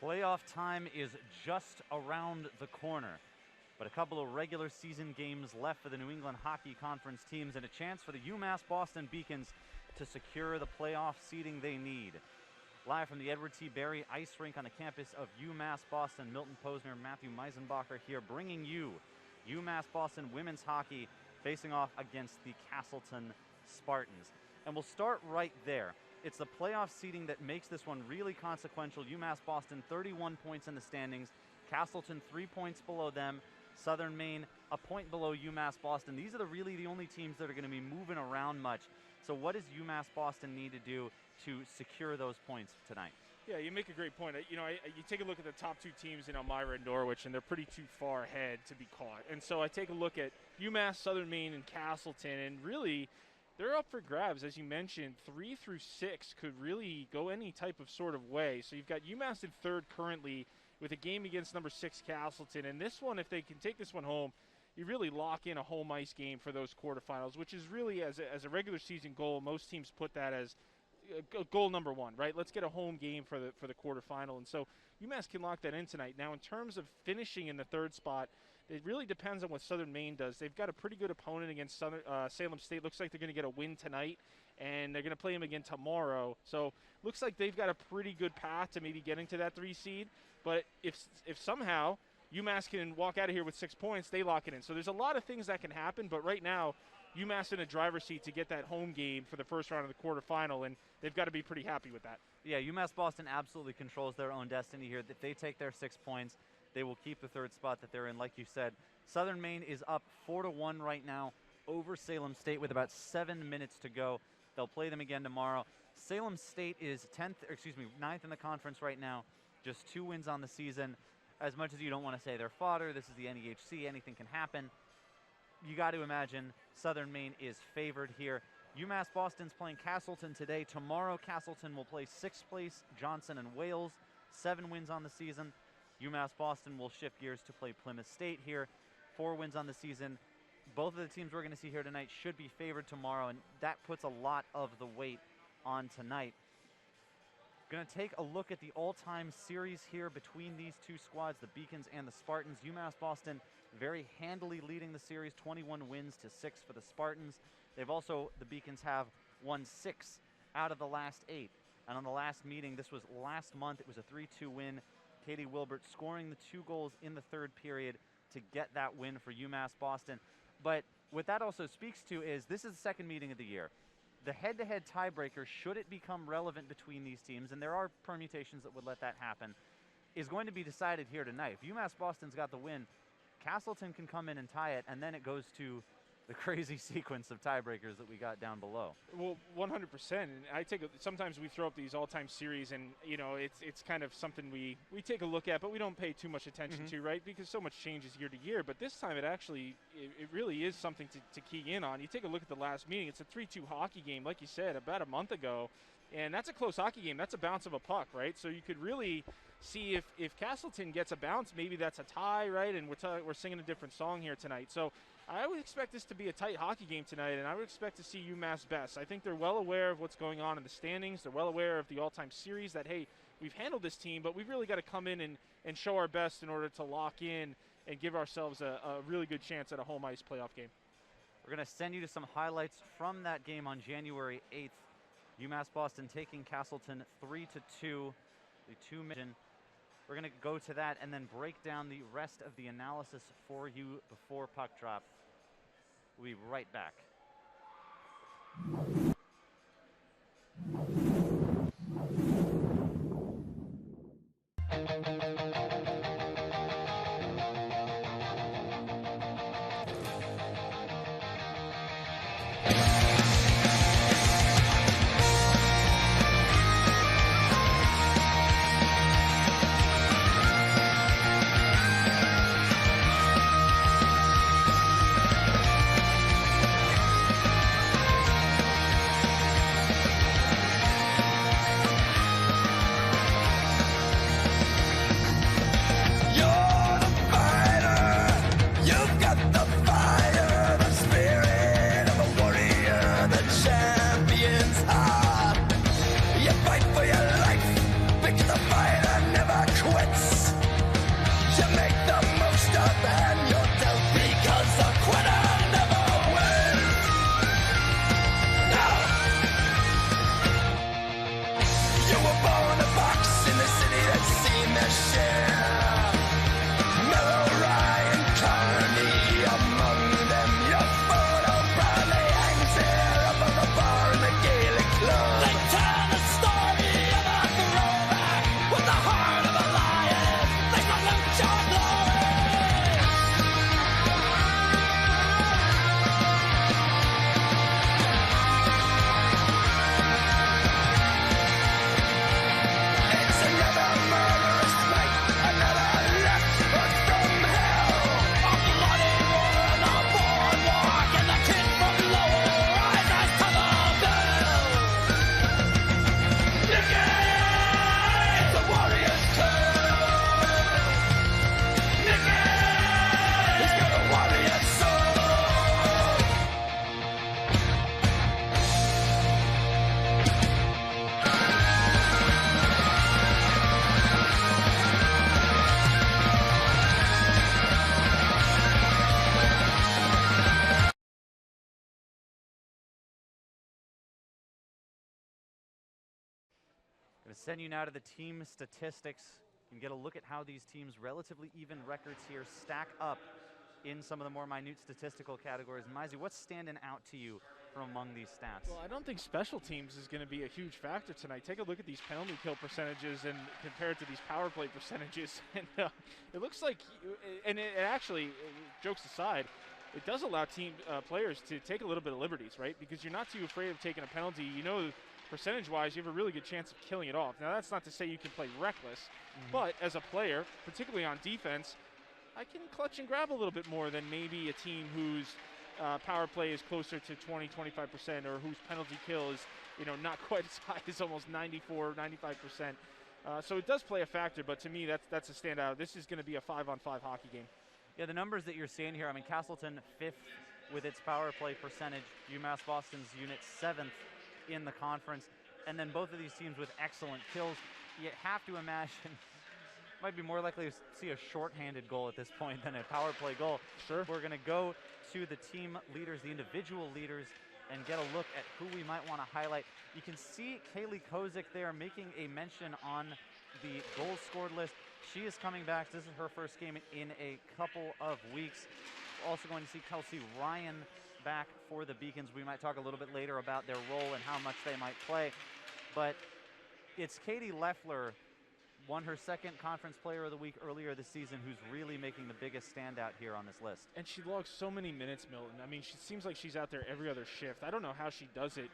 Playoff time is just around the corner, but a couple of regular season games left for the New England Hockey Conference teams and a chance for the UMass Boston Beacons to secure the playoff seeding they need. Live from the Edward T. Berry Ice Rink on the campus of UMass Boston, Milton Posner, Matthew Meisenbacher here, bringing you UMass Boston women's hockey facing off against the Castleton Spartans. And we'll start right there. It's the playoff seeding that makes this one really consequential. UMass Boston 31 points in the standings, Castleton 3 points below them, Southern Maine a point below UMass Boston. These are really the only teams that are going to be moving around much. So what does UMass Boston need to do to secure those points tonight? Yeah, you make a great point. You take a look at the top two teams in Elmira and Norwich, and they're pretty too far ahead to be caught. And so I take a look at UMass, Southern Maine, and Castleton, and really they're up for grabs. As you mentioned, 3 through 6 could really go any type of sort of way. So you've got UMass in third currently with a game against number 6 Castleton. And this one, if they can take this one home, you really lock in a home ice game for those quarterfinals, which is really, as a regular season goal, most teams put that as goal number one, right? Let's get a home game for the quarterfinal. And so UMass can lock that in tonight. Now, in terms of finishing in the third spot, it really depends on what Southern Maine does. They've got a pretty good opponent against Salem State. Looks like they're going to get a win tonight, and they're going to play them again tomorrow. So looks like they've got a pretty good path to maybe getting to that 3 seed. But if somehow UMass can walk out of here with 6 points, they lock it in. So there's a lot of things that can happen, but right now UMass in a driver's seat to get that home game for the first round of the quarterfinal, and they've got to be pretty happy with that. Yeah, UMass Boston absolutely controls their own destiny here. If they take their 6 points, they will keep the third spot that they're in. Like you said, Southern Maine is up 4-1 right now over Salem State with about 7 minutes to go. They'll play them again tomorrow. Salem State is 9th in the conference right now, just 2 wins on the season. As much as you don't want to say they're fodder, this is the NEHC, anything can happen. You got to imagine Southern Maine is favored here. UMass Boston's playing Castleton today. Tomorrow, Castleton will play 6th place Johnson and Wales, 7 wins on the season. UMass Boston will shift gears to play Plymouth State here, 4 wins on the season. Both of the teams we're going to see here tonight should be favored tomorrow, and that puts a lot of the weight on tonight. Going to take a look at the all-time series here between these two squads, the Beacons and the Spartans. UMass Boston very handily leading the series, 21 wins to 6 for the Spartans. The Beacons have won 6 out of the last 8. And on the last meeting, this was last month, it was a 3-2 win. Katie Wilbert scoring the 2 goals in the third period to get that win for UMass Boston. But what that also speaks to is this is the second meeting of the year. The head-to-head tiebreaker, should it become relevant between these teams, and there are permutations that would let that happen, is going to be decided here tonight. If UMass Boston's got the win, Castleton can come in and tie it, and then it goes to the crazy sequence of tiebreakers that we got down below. Well, 100%. And sometimes we throw up these all-time series, and it's kind of something we take a look at, but we don't pay too much attention to, right? Because so much changes year to year. But this time, it really is something to key in on. You take a look at the last meeting. It's a 3-2 hockey game, like you said, about a month ago. And that's a close hockey game. That's a bounce of a puck, right? So you could really see if Castleton gets a bounce, maybe that's a tie, right? And we're singing a different song here tonight. So I would expect this to be a tight hockey game tonight, and I would expect to see UMass best. I think they're well aware of what's going on in the standings. They're well aware of the all-time series that, hey, we've handled this team, but we've really got to come in and show our best in order to lock in and give ourselves a really good chance at a home ice playoff game. We're going to send you to some highlights from that game on January 8th. UMass Boston taking Castleton 3-2, the 2 mission. We're going to go to that and then break down the rest of the analysis for you before puck drop. We'll be right back. Going to send you now to the team statistics and get a look at how these teams' relatively even records here stack up in some of the more minute statistical categories. Mizey, what's standing out to you from among these stats? Well, I don't think special teams is going to be a huge factor tonight. Take a look at these penalty kill percentages and compare it to these power play percentages. And it looks like, and it actually, jokes aside, it does allow team players to take a little bit of liberties, right? Because you're not too afraid of taking a penalty. You know, percentage-wise, you have a really good chance of killing it off. Now, that's not to say you can play reckless, but as a player, particularly on defense, I can clutch and grab a little bit more than maybe a team whose power play is closer to 20, 25%, or whose penalty kill is, not quite as high as almost 94, 95%. So it does play a factor, but to me, that's a standout. This is going to be a 5-on-5 hockey game. Yeah, the numbers that you're seeing here, I mean, Castleton 5th with its power play percentage, UMass Boston's unit 7th in the conference, and then both of these teams with excellent kills. You have to imagine might be more likely to see a shorthanded goal at this point than a power play goal. Sure. We're going to go to the team leaders, the individual leaders, and get a look at who we might want to highlight. You can see Kaylee Kozik there making a mention on the goals scored list. She is coming back. This is her first game in a couple of weeks. We're also going to see Kelsey Ryan back for the Beacons. We might talk a little bit later about their role and how much they might play. But it's Katie Leffler, won her second Conference Player of the Week earlier this season, who's really making the biggest standout here on this list. And she logs so many minutes, Milton. I mean, she seems like she's out there every other shift. I don't know how she does it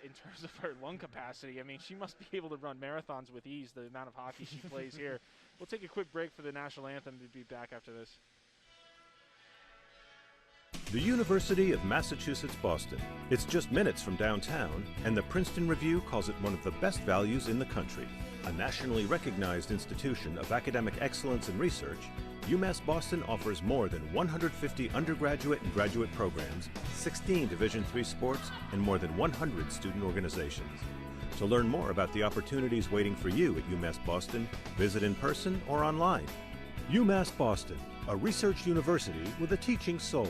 in terms of her lung capacity. I mean, she must be able to run marathons with ease, the amount of hockey she plays here. We'll take a quick break for the national anthem. We'll be back after this. The University of Massachusetts Boston. It's just minutes from downtown, and the Princeton Review calls it one of the best values in the country. A nationally recognized institution of academic excellence and research, UMass Boston offers more than 150 undergraduate and graduate programs, 16 Division III sports, and more than 100 student organizations. To learn more about the opportunities waiting for you at UMass Boston, visit in person or online. UMass Boston, a research university with a teaching soul.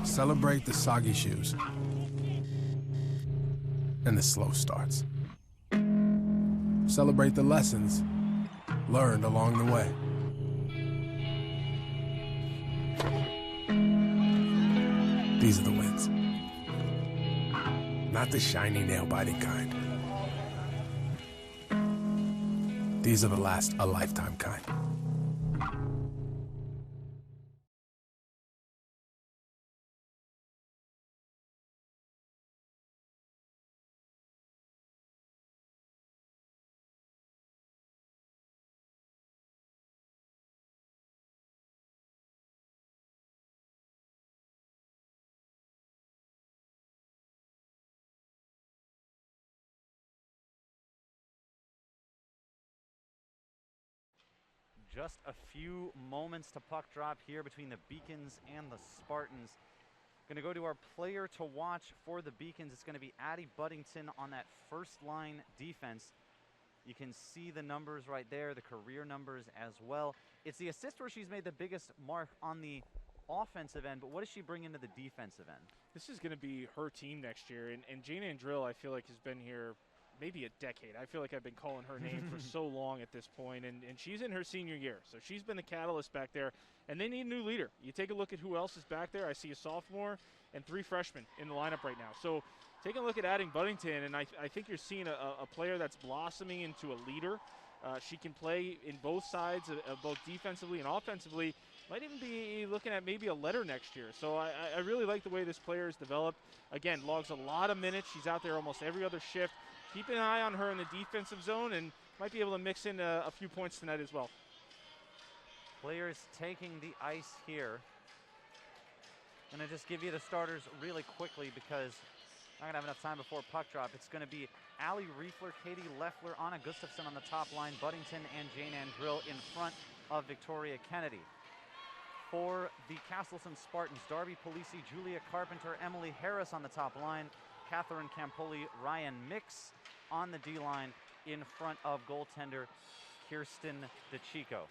Celebrate the soggy shoes and the slow starts. Celebrate the lessons learned along the way. These are the wins. Not the shiny, nail-biting kind. These are the last a lifetime kind. Just a few moments to puck drop here between the Beacons and the Spartans. Going to go to our player to watch for the Beacons. It's going to be Addie Buddington on that first line defense. You can see the numbers right there, the career numbers as well. It's the assist where she's made the biggest mark on the offensive end, but what does she bring into the defensive end? This is going to be her team next year, and Jane Andrill, I feel like, has been here maybe a decade. I feel like I've been calling her name for so long at this point, and she's in her senior year, so she's been the catalyst back there, and they need a new leader. You take a look at who else is back there. I see a sophomore and 3 freshmen in the lineup right now. So take a look at adding Buddington, and I think you're seeing a player that's blossoming into a leader. She can play in both sides, both defensively and offensively. Might even be looking at maybe a letter next year. So I really like the way this player is developed. Again, logs a lot of minutes. She's out there almost every other shift. Keep an eye on her in the defensive zone and might be able to mix in a few points tonight as well. Players taking the ice here. I'm going to just give you the starters really quickly because I'm not going to have enough time before puck drop. It's going to be Allie Riefler, Katie Leffler, Anna Gustafson on the top line, Buddington and Jane Andrill in front of Victoria Kennedy. For the Castleton Spartans, Darby Polisi, Julia Carpenter, Emily Harris on the top line, Catherine Campoli, Ryan Mix on the D-line in front of goaltender Kirsten DeChico.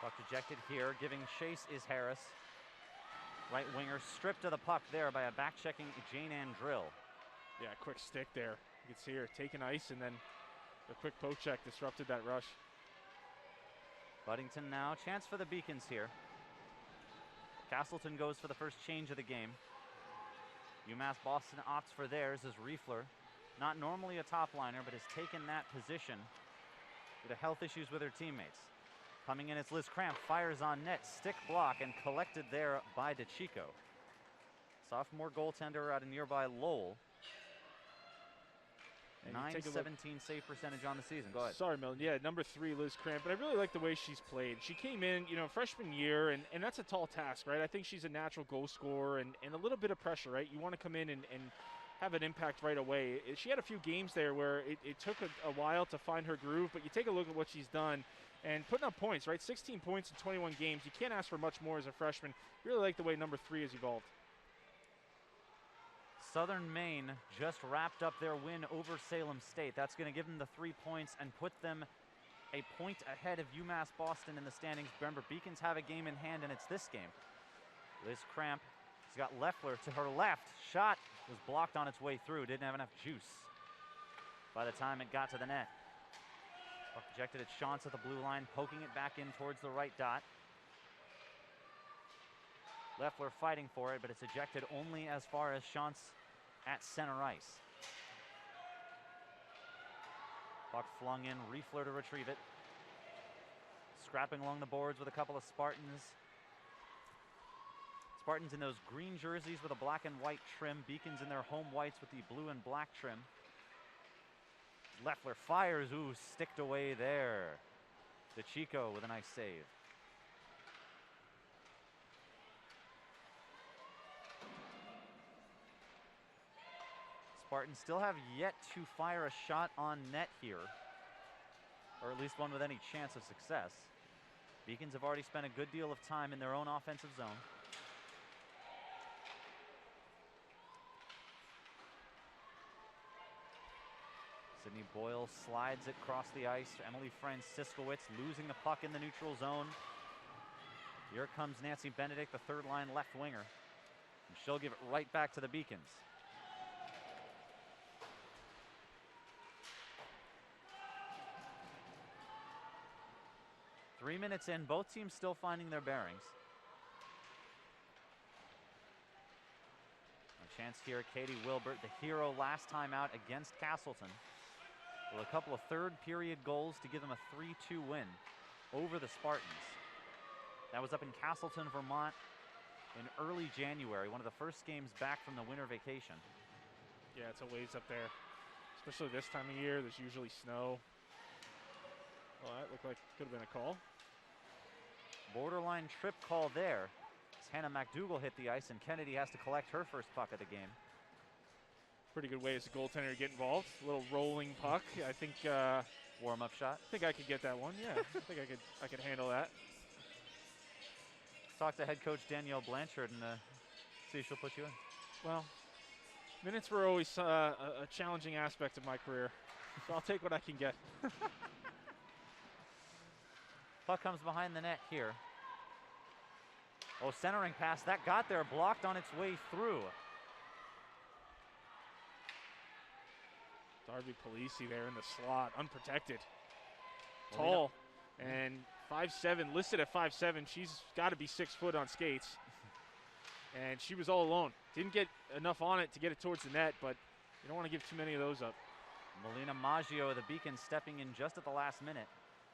Puck ejected here, giving chase is Harris. Right winger stripped of the puck there by a back-checking Jane Ann Drill. Yeah, quick stick there. You can see her taking ice, and then the quick poke check disrupted that rush. Buddington now, chance for the Beacons here. Castleton goes for the first change of the game. UMass Boston opts for theirs as Riefler, not normally a top liner, but has taken that position due to health issues with her teammates. Coming in, it's Liz Cramp, fires on net, stick block, and collected there by DeChico. Sophomore goaltender out of nearby Lowell. And you take a look- 917 save percentage on the season. Go ahead. Sorry, Milton. Yeah, number 3, Liz Cramp. But I really like the way she's played. She came in, freshman year, and that's a tall task, right? I think she's a natural goal scorer and a little bit of pressure, right? You want to come in and have an impact right away. She had a few games there where it took a while to find her groove, but you take a look at what she's done and putting up points, right? 16 points in 21 games. You can't ask for much more as a freshman. Really like the way number 3 has evolved. Southern Maine just wrapped up their win over Salem State. That's going to give them the 3 points and put them a point ahead of UMass Boston in the standings. Remember, Beacons have a game in hand, and it's this game. Liz Cramp has got Leffler to her left. Shot was blocked on its way through. Didn't have enough juice by the time it got to the net. Puck ejected at Shantz at the blue line, poking it back in towards the right dot. Leffler fighting for it, but it's ejected only as far as Shantz at center ice. Puck flung in, Riefler to retrieve it. Scrapping along the boards with a couple of Spartans. Spartans in those green jerseys with a black and white trim. Beacons in their home whites with the blue and black trim. Leffler fires, ooh, sticked away there. DeChico with a nice save. Spartans still have yet to fire a shot on net here, or at least one with any chance of success. Beacons have already spent a good deal of time in their own offensive zone. Sydney Boyle slides it across the ice. Emily Franciscowicz losing the puck in the neutral zone. Here comes Nancy Benedict, the third line left winger. And she'll give it right back to the Beacons. Three minutes in, both teams still finding their bearings. A chance here, Katie Wilbert, the hero last time out against Castleton, with a couple of third period goals to give them a 3-2 win over the Spartans. That was up in Castleton, Vermont in early January, one of the first games back from the winter vacation. Yeah, it's a ways up there, especially this time of year. There's usually snow. Well, that looked like it could have been a call. Borderline trip call there as Hannah McDougall hit the ice, and Kennedy has to collect her first puck of the game. Pretty good way as a goaltender to get involved. A little rolling puck. I think Warm-up shot. I think I could get that one. Yeah, I think I could handle that. Talk to head coach Danielle Blanchard and see if she'll put you in. Well, minutes were always a challenging aspect of my career, so I'll take what I can get. Puck comes behind the net here. Oh, centering pass. That got there, blocked on its way through. Darby Polisi there in the slot, unprotected. Tall, and 5'7", listed at 5'7". She's got to be 6 foot on skates. And she was all alone. Didn't get enough on it to get it towards the net, but you don't want to give too many of those up. Melina Maggio of the Beacons stepping in just at the last minute.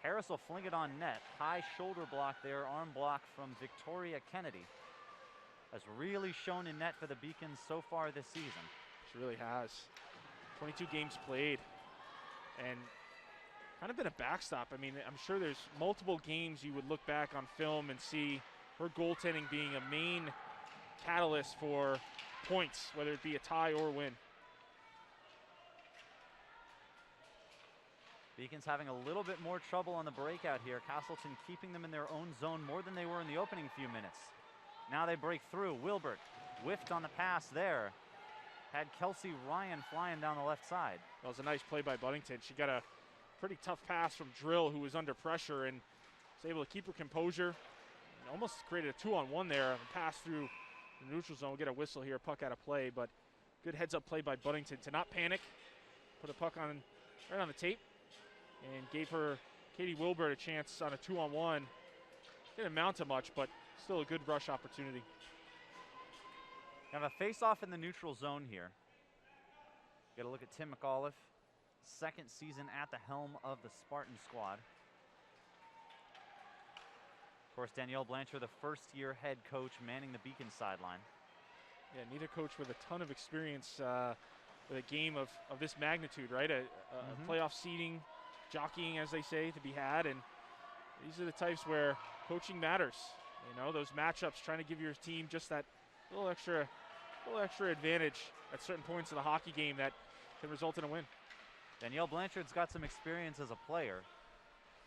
Harris will fling it on net. High shoulder block there, arm block from Victoria Kennedy. Has really shown in net for the Beacons so far this season. She really has. 22 games played and kind of been a backstop. I mean, I'm sure there's multiple games you would look back on film and see her goaltending being a main catalyst for points, whether it be a tie or win. Beacons having a little bit more trouble on the breakout here. Castleton keeping them in their own zone more than they were in the opening few minutes. Now they break through. Wilbert whiffed on the pass there. Had Kelsey Ryan flying down the left side. That was a nice play by Buddington. She got a pretty tough pass from Drill, who was under pressure, and was able to keep her composure. And almost created a 2-on-1 there. A pass through the neutral zone. We'll get a whistle here, puck out of play, but good heads-up play by Buddington to not panic. Put a puck on right on the tape and gave her Katie Wilbert a chance on a 2-on-1. Didn't amount to much, but still a good rush opportunity. Have a face-off in the neutral zone here. Get a look at Tim McAuliffe, second season at the helm of the Spartan squad. Of course, Danielle Blanchard, the first-year head coach, manning the Beacon sideline. Yeah, neither coach with a ton of experience with a game of this magnitude, right? A playoff seeding, jockeying, as they say, to be had, and these are the types where coaching matters. You know, those matchups, trying to give your team just that little extra advantage at certain points of the hockey game that can result in a win. Danielle Blanchard's got some experience as a player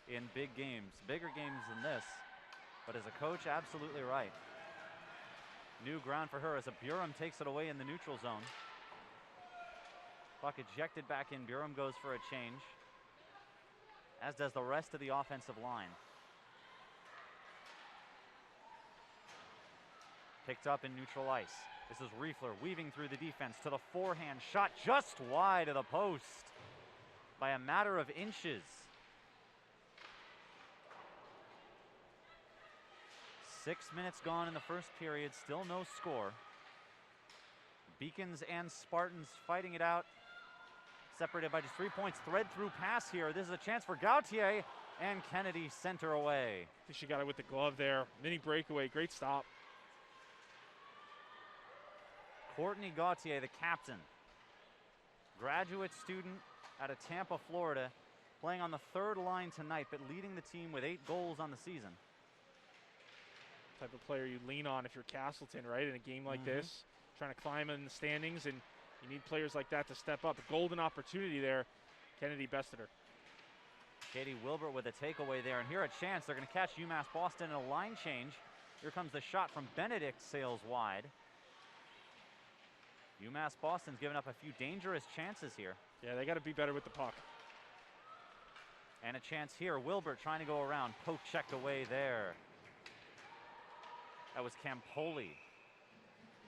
in big games, bigger games than this, but as a coach, absolutely right. New ground for her as a Burum takes it away in the neutral zone. Puck ejected back in. Burum goes for a change, as does the rest of the offensive line. Picked up in neutral ice. This is Riefler weaving through the defense to the forehand shot, just wide of the post by a matter of inches. 6 minutes gone in the first period, still no score. Beacons and Spartans fighting it out, separated by just 3 points. Thread through pass here. This is a chance for Gauthier, and Kennedy center away. I think she got it with the glove there. Mini breakaway, great stop. Courtney Gauthier, the captain, graduate student out of Tampa, Florida, playing on the third line tonight, but leading the team with 8 goals on the season. Type of player you lean on if you're Castleton, right? In a game like this, trying to climb in the standings, and you need players like that to step up. A golden opportunity there. Kennedy bested her. Katie Wilbert with a takeaway there, and here a chance. They're going to catch UMass Boston in a line change. Here comes the shot from Benedict, sails wide. UMass Boston's given up a few dangerous chances here. Yeah, they got to be better with the puck. And a chance here. Wilbert trying to go around. Poke checked away there. That was Campoli.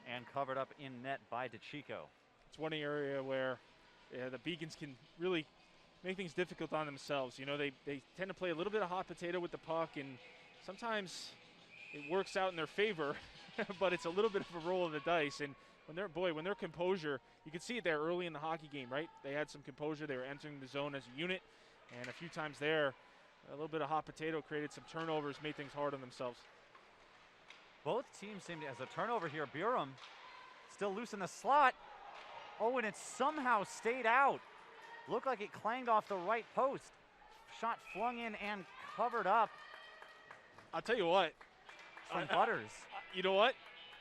And covered up in net by DeChico. It's one area where the Beacons can really make things difficult on themselves. You know, they tend to play a little bit of hot potato with the puck, and sometimes it works out in their favor, but it's a little bit of a roll of the dice. And when their composure, you could see it there early in the hockey game, right? They had some composure. They were entering the zone as a unit, and a few times there, a little bit of hot potato created some turnovers, made things hard on themselves. Both teams seem to, as a turnover here, Burum still loose in the slot. Oh, and it somehow stayed out. Looked like it clanged off the right post. Shot flung in and covered up. I'll tell you what. From Butters. You know what?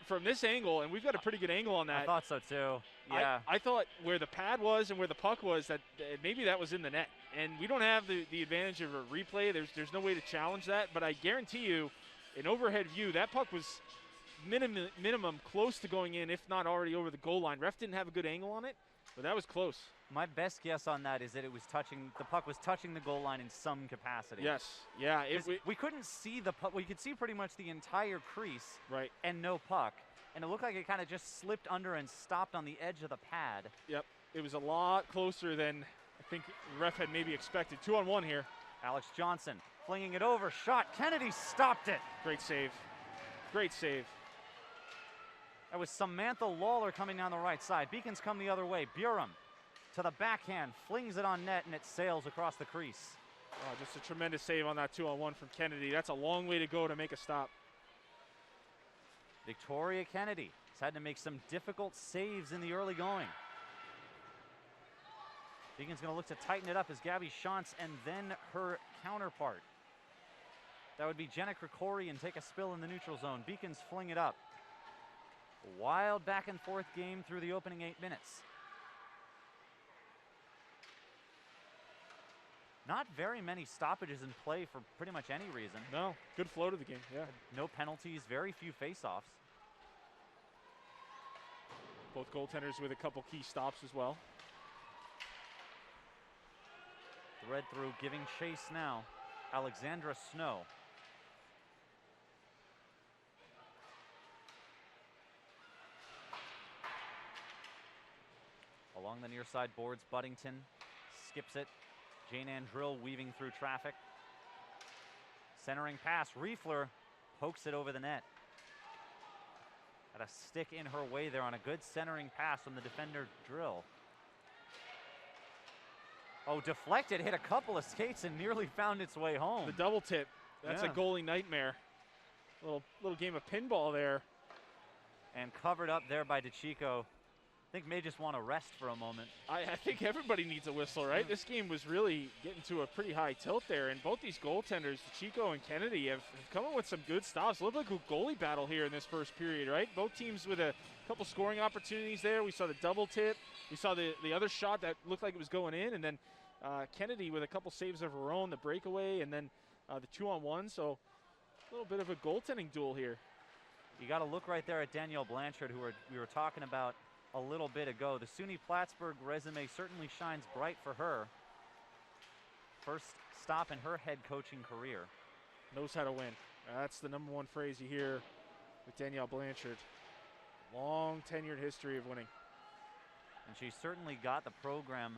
From this angle, and we've got a pretty good angle on that. I thought so too, yeah. I thought where the pad was and where the puck was, that maybe that was in the net. And we don't have the advantage of a replay. There's no way to challenge that, but I guarantee you, in overhead view, that puck was minimum close to going in, if not already over the goal line. Ref didn't have a good angle on it, but that was close. My best guess on that is that it was the puck was touching the goal line in some capacity. Yes, yeah. We couldn't see the puck. We could see pretty much the entire crease, right, and no puck. And it looked like it kind of just slipped under and stopped on the edge of the pad. Yep, it was a lot closer than I think the ref had maybe expected. 2-on-1 here. Alex Johnson flinging it over, shot. Kennedy stopped it. Great save. Great save. That was Samantha Lawler coming down the right side. Beacons come the other way. Burum to the backhand, flings it on net, and it sails across the crease. Oh, just a tremendous save on that 2-on-1 from Kennedy. That's a long way to go to make a stop. Victoria Kennedy has had to make some difficult saves in the early going. Beacon's going to look to tighten it up as Gabby Shantz and then her counterpart. That would be Jenna Krikorian take a spill in the neutral zone. Beacons fling it up. A wild back and forth game through the opening 8 minutes. Not very many stoppages in play for pretty much any reason. No, good flow to the game, yeah. No penalties, very few face-offs. Both goaltenders with a couple key stops as well. Thread through, giving chase now. Alexandra Snow. Along the near side boards, Buddington skips it. Jane Ann Drill weaving through traffic. Centering pass, Riefler pokes it over the net. Got a stick in her way there on a good centering pass from the defender Drill. Oh, deflected, hit a couple of skates and nearly found its way home. The double tip, that's a goalie nightmare. Little game of pinball there. And covered up there by DeChico. I think may just want to rest for a moment. I think everybody needs a whistle, right? This game was really getting to a pretty high tilt there, and both these goaltenders, DeChico and Kennedy, have come up with some good stops. Looked like a goalie battle here in this first period, right? Both teams with a couple scoring opportunities there. We saw the double tip. We saw the other shot that looked like it was going in, and then Kennedy with a couple saves of her own, the breakaway, and then the 2-on-1. So a little bit of a goaltending duel here. You got to look right there at Danielle Blanchard, who we were talking about a little bit ago. The SUNY Plattsburgh resume certainly shines bright for her. First stop in her head coaching career. Knows how to win. That's the number one phrase you hear with Danielle Blanchard. Long tenured history of winning. And she's certainly got the program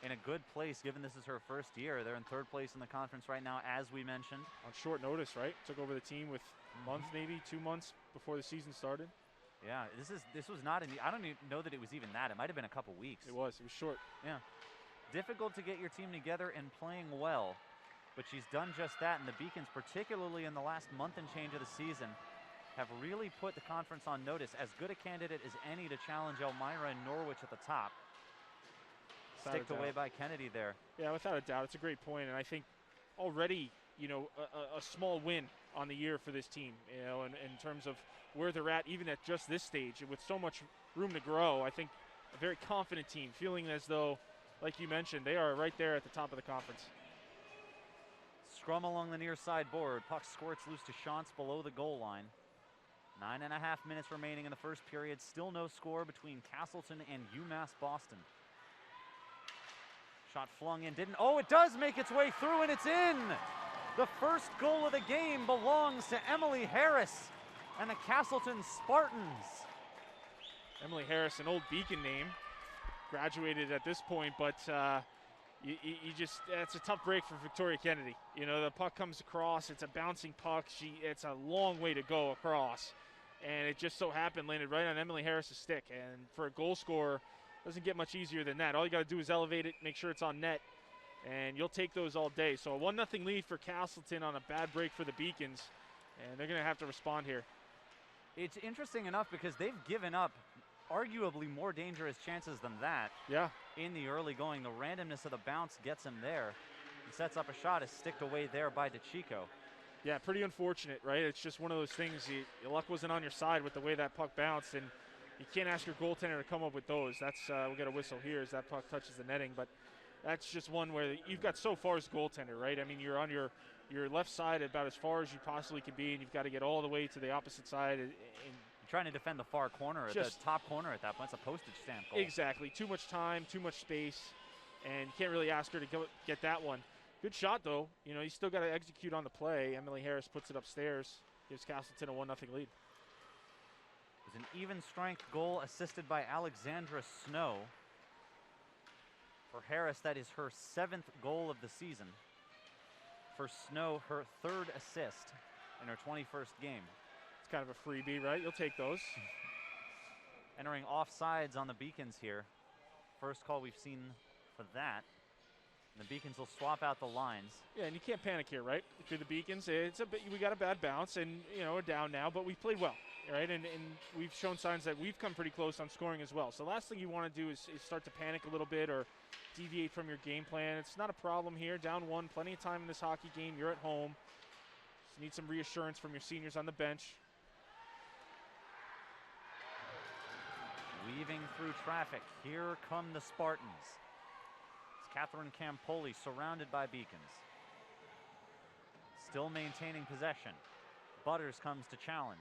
in a good place, given this is her first year. They're in third place in the conference right now, as we mentioned. On short notice, right? Took over the team with a month, maybe 2 months before the season started. Yeah, this was not I don't even know that it was even that. It might have been a couple weeks. It was short. Yeah. Difficult to get your team together and playing well, but she's done just that, and the Beacons, particularly in the last month and change of the season, have really put the conference on notice. As good a candidate as any to challenge Elmira and Norwich at the top. Sticked away by Kennedy there. Yeah, without a doubt. It's a great point, and I think already, you know, a small win on the year for this team, you know, in terms of where they're at, even at just this stage, with so much room to grow. I think a very confident team, feeling as though, like you mentioned, they are right there at the top of the conference. Scrum along the near side board. Puck squirts loose to Shantz below the goal line. 9.5 minutes remaining in the first period. Still no score between Castleton and UMass Boston. Shot flung in, didn't. Oh, it does make its way through, and it's in! The first goal of the game belongs to Emily Harris and the Castleton Spartans. Emily Harris, an old Beacon name, graduated at this point, but it's a tough break for Victoria Kennedy. You know, the puck comes across, it's a bouncing puck, it's a long way to go across, and it just so happened landed right on Emily Harris's stick, and for a goal scorer, doesn't get much easier than that. All you got to do is elevate it, make sure it's on net, and you'll take those all day. So a 1-0 lead for Castleton on a bad break for the Beacons, and they're going to have to respond here. It's interesting enough because they've given up arguably more dangerous chances than that. Yeah. In the early going. The randomness of the bounce gets him there. He sets up a shot, is sticked away there by DeChico. Yeah, pretty unfortunate, right? It's just one of those things, your luck wasn't on your side with the way that puck bounced, and you can't ask your goaltender to come up with those. That's we'll get a whistle here as that puck touches the netting, but that's just one where you've got so far as goaltender, right? I mean, you're on your left side about as far as you possibly can be, and you've got to get all the way to the opposite side. And you're trying to defend the far corner, the top corner at that point. It's a postage stamp goal. Exactly. Too much time, too much space, and you can't really ask her to get that one. Good shot, though. You know, you still got to execute on the play. Emily Harris puts it upstairs, gives Castleton a 1-0 lead. It was an even strength goal assisted by Alexandra Snow. For Harris, that is her 7th goal of the season. For Snow, her 3rd assist in her 21st game. It's kind of a freebie, right? You'll take those. Entering offsides on the Beacons here. First call we've seen for that. And the Beacons will swap out the lines. Yeah, and you can't panic here, right? If you're the Beacons, we got a bad bounce, and we're down now, but we played well, right? And we've shown signs that we've come pretty close on scoring as well. So the last thing you want to do is start to panic a little bit or deviate from your game plan. It's not a problem here. Down 1, plenty of time in this hockey game. You're at home. Just need some reassurance from your seniors on the bench. Weaving through traffic, here come the Spartans. It's Catherine Campoli surrounded by Beacons. Still maintaining possession. Butters comes to challenge.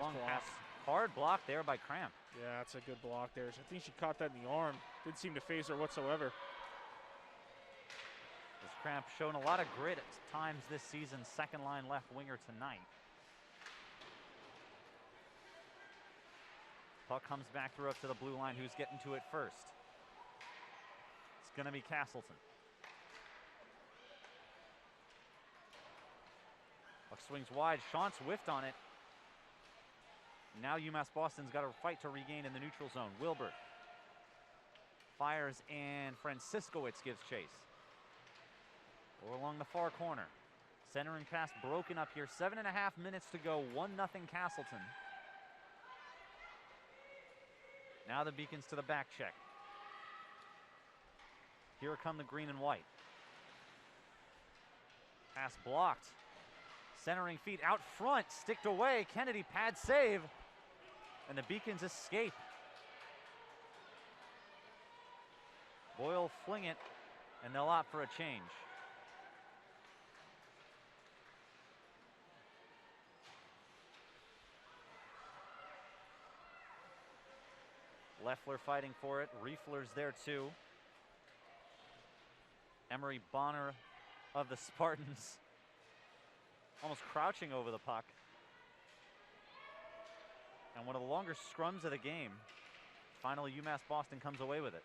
Long pass. Hard block there by Cramp. Yeah, that's a good block there. I think she caught that in the arm. Didn't seem to phase her whatsoever. This Cramp shown a lot of grit at times this season. Second line left winger tonight. Puck comes back through up to the blue line. Who's getting to it first? It's going to be Castleton. Puck swings wide. Shantz whiffed on it. Now UMass Boston's got to fight to regain in the neutral zone. Wilbert fires, and Franciscowicz gives chase. Or along the far corner. Centering pass broken up here. 7.5 minutes to go. 1-0 Castleton. Now the Beacons to the back check. Here come the green and white. Pass blocked. Centering feet out front, sticked away. Kennedy pad save, and the Beacons escape. Boyle fling it, and they'll opt for a change. Leffler fighting for it. Riefler's there too. Emery Bonner of the Spartans almost crouching over the puck. And one of the longer scrums of the game. Finally, UMass Boston comes away with it.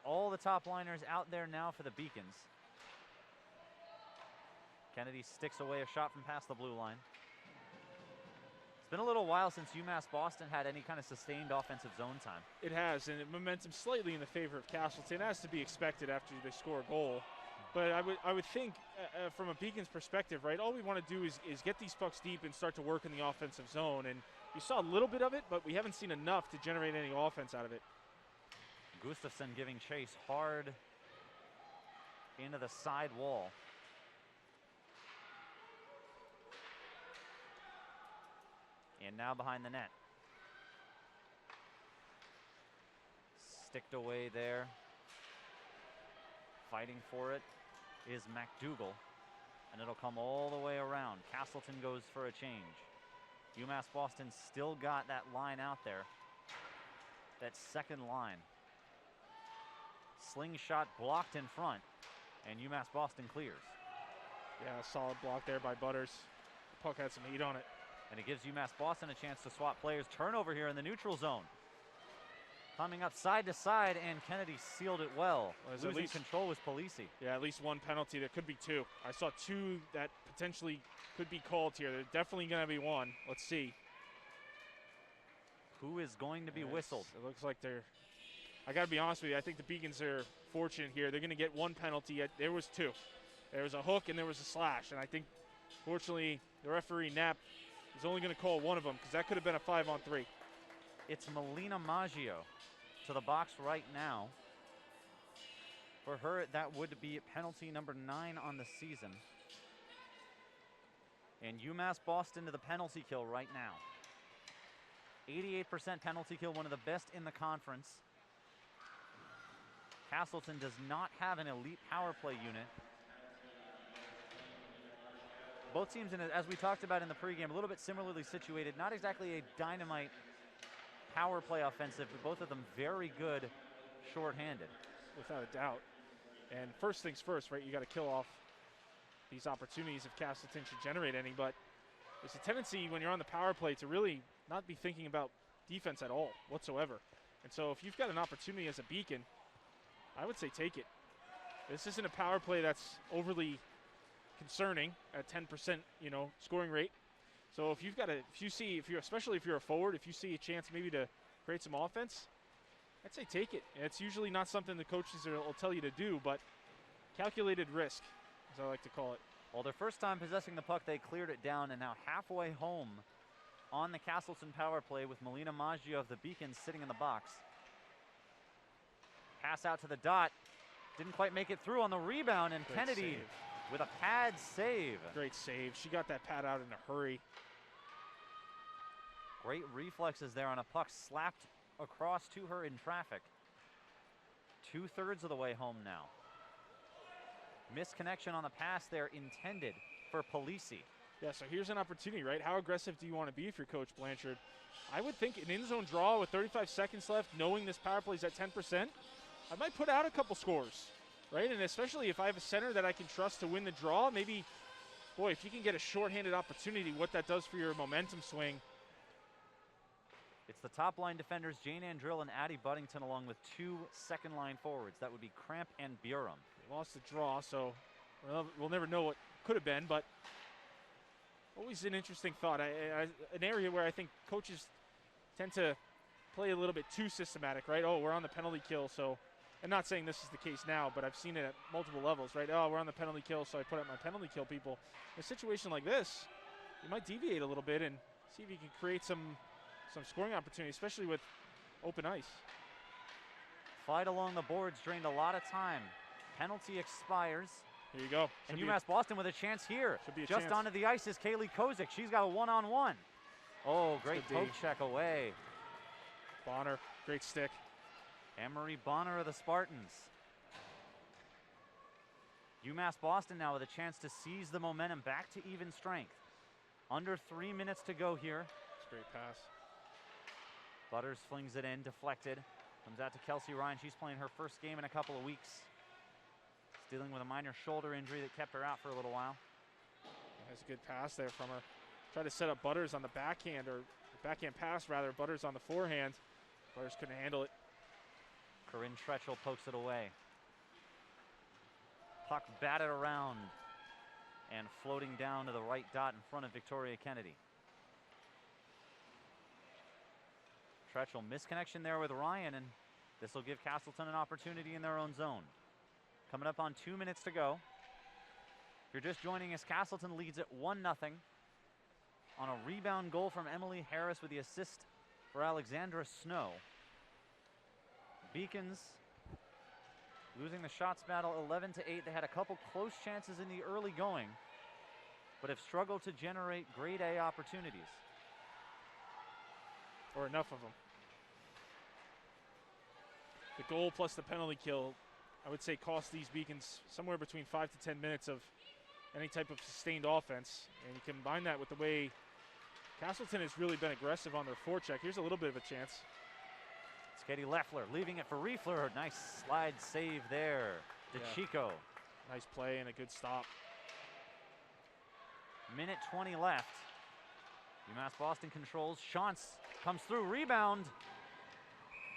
All the top liners out there now for the Beacons. Kennedy sticks away a shot from past the blue line. It's been a little while since UMass Boston had any kind of sustained offensive zone time. It has, and momentum slightly in the favor of Castleton, as to be expected after they score a goal. But I would think, from a Beacons perspective, right, all we want to do is get these pucks deep and start to work in the offensive zone. And you saw a little bit of it, but we haven't seen enough to generate any offense out of it. Gustafson giving chase hard into the side wall. And now behind the net. Sticked away there. Fighting for it is McDougall, and it'll come all the way around. Castleton goes for a change. UMass Boston still got that line out there, that second line. Slingshot blocked in front, and UMass Boston clears. Yeah, a solid block there by Butters. The puck had some heat on it. And it gives UMass Boston a chance to swap players. Turnover here in the neutral zone. Coming up side to side, and Kennedy sealed it well. Losing control was Polisi. Yeah, at least one penalty. There could be two. I saw two that potentially could be called here. There's definitely going to be one. Let's see. Who is going to be whistled? It looks like they're... I got to be honest with you. I think the Beacons are fortunate here. They're going to get one penalty. There was two. There was a hook and there was a slash. And I think, fortunately, the referee, Knapp, is only going to call one of them because that could have been a 5-on-3. It's Melina Maggio to the box right now. For her, that would be penalty number 9 on the season. And UMass Boston to the penalty kill right now. 88% penalty kill, one of the best in the conference. Castleton does not have an elite power play unit. Both teams, as we talked about in the pregame, a little bit similarly situated. Not exactly a dynamite power play offensive, but both of them very good shorthanded. Without a doubt. And first things first, right? You got to kill off these opportunities if Castleton should generate any. But there's a tendency when you're on the power play to really not be thinking about defense at all whatsoever. And so if you've got an opportunity as a Beacon, I would say take it. This isn't a power play that's overly concerning at 10%, scoring rate. So if especially if you're a forward, if you see a chance maybe to create some offense, I'd say take it. It's usually not something the coaches will tell you to do, but calculated risk, as I like to call it. Well, their first time possessing the puck, they cleared it down, and now halfway home on the Castleton power play with Melina Maggio of the Beacons sitting in the box. Pass out to the dot. Didn't quite make it through on the rebound, and Great Kennedy save. with a pad save. Great save. She got that pad out in a hurry. Great reflexes there on a puck slapped across to her in traffic. 2/3 of the way home now. Misconnection on the pass there intended for Polisi. Yeah, so here's an opportunity, right? How aggressive do you want to be if you're Coach Blanchard? I would think an in-zone draw with 35 seconds left, knowing this power play is at 10%, I might put out a couple scores, right? And especially if I have a center that I can trust to win the draw, maybe boy, if you can get a shorthanded opportunity, what that does for your momentum swing. It's the top line defenders, Jane Andrill and Addie Buddington, along with 2 second line forwards. That would be Cramp and Burum. They lost the draw, so we'll never know what could have been, but always an interesting thought. An area where I think coaches tend to play a little bit too systematic, right? Oh, we're on the penalty kill, so I'm not saying this is the case now, but I've seen it at multiple levels, right? Oh, we're on the penalty kill, so I put up my penalty kill people. In a situation like this, you might deviate a little bit and see if you can create some scoring opportunity, especially with open ice. Fight along the boards drained a lot of time. Penalty expires. Here you go. And UMass Boston with a chance here. Just chance. onto the ice is Kaylee Kozik. She's got a one-on-one. Oh, great poke check away. Bonner, great stick. Anne-Marie Bonner of the Spartans. UMass Boston now with a chance to seize the momentum back to even strength. Under 3 minutes to go here. It's a great pass. Butters flings it in, deflected. Comes out to Kelsey Ryan. She's playing her first game in a couple of weeks. She's dealing with a minor shoulder injury that kept her out for a little while. That's a good pass there from her. Tried to set up Butters on the backhand, or backhand pass rather, Butters on the forehand. Butters couldn't handle it. Corinne Tretchell pokes it away. Puck batted around and floating down to the right dot in front of Victoria Kennedy. Tretchell misconnection there with Ryan, and this will give Castleton an opportunity in their own zone. Coming up on 2 minutes to go. If you're just joining us, Castleton leads at 1-0 on a rebound goal from Emily Harris with the assist for Alexandra Snow. Beacons losing the shots battle 11-8. They had a couple close chances in the early going, but have struggled to generate grade A opportunities. Or enough of them. The goal plus the penalty kill, I would say, cost these Beacons somewhere between 5 to 10 minutes of any type of sustained offense. And you combine that with the way Castleton has really been aggressive on their forecheck. Here's a little bit of a chance. It's Katie Leffler leaving it for Riefler. Nice slide save there. DeChico. Nice play and a good stop. Minute 20 left. UMass Boston controls. Shantz comes through, rebound,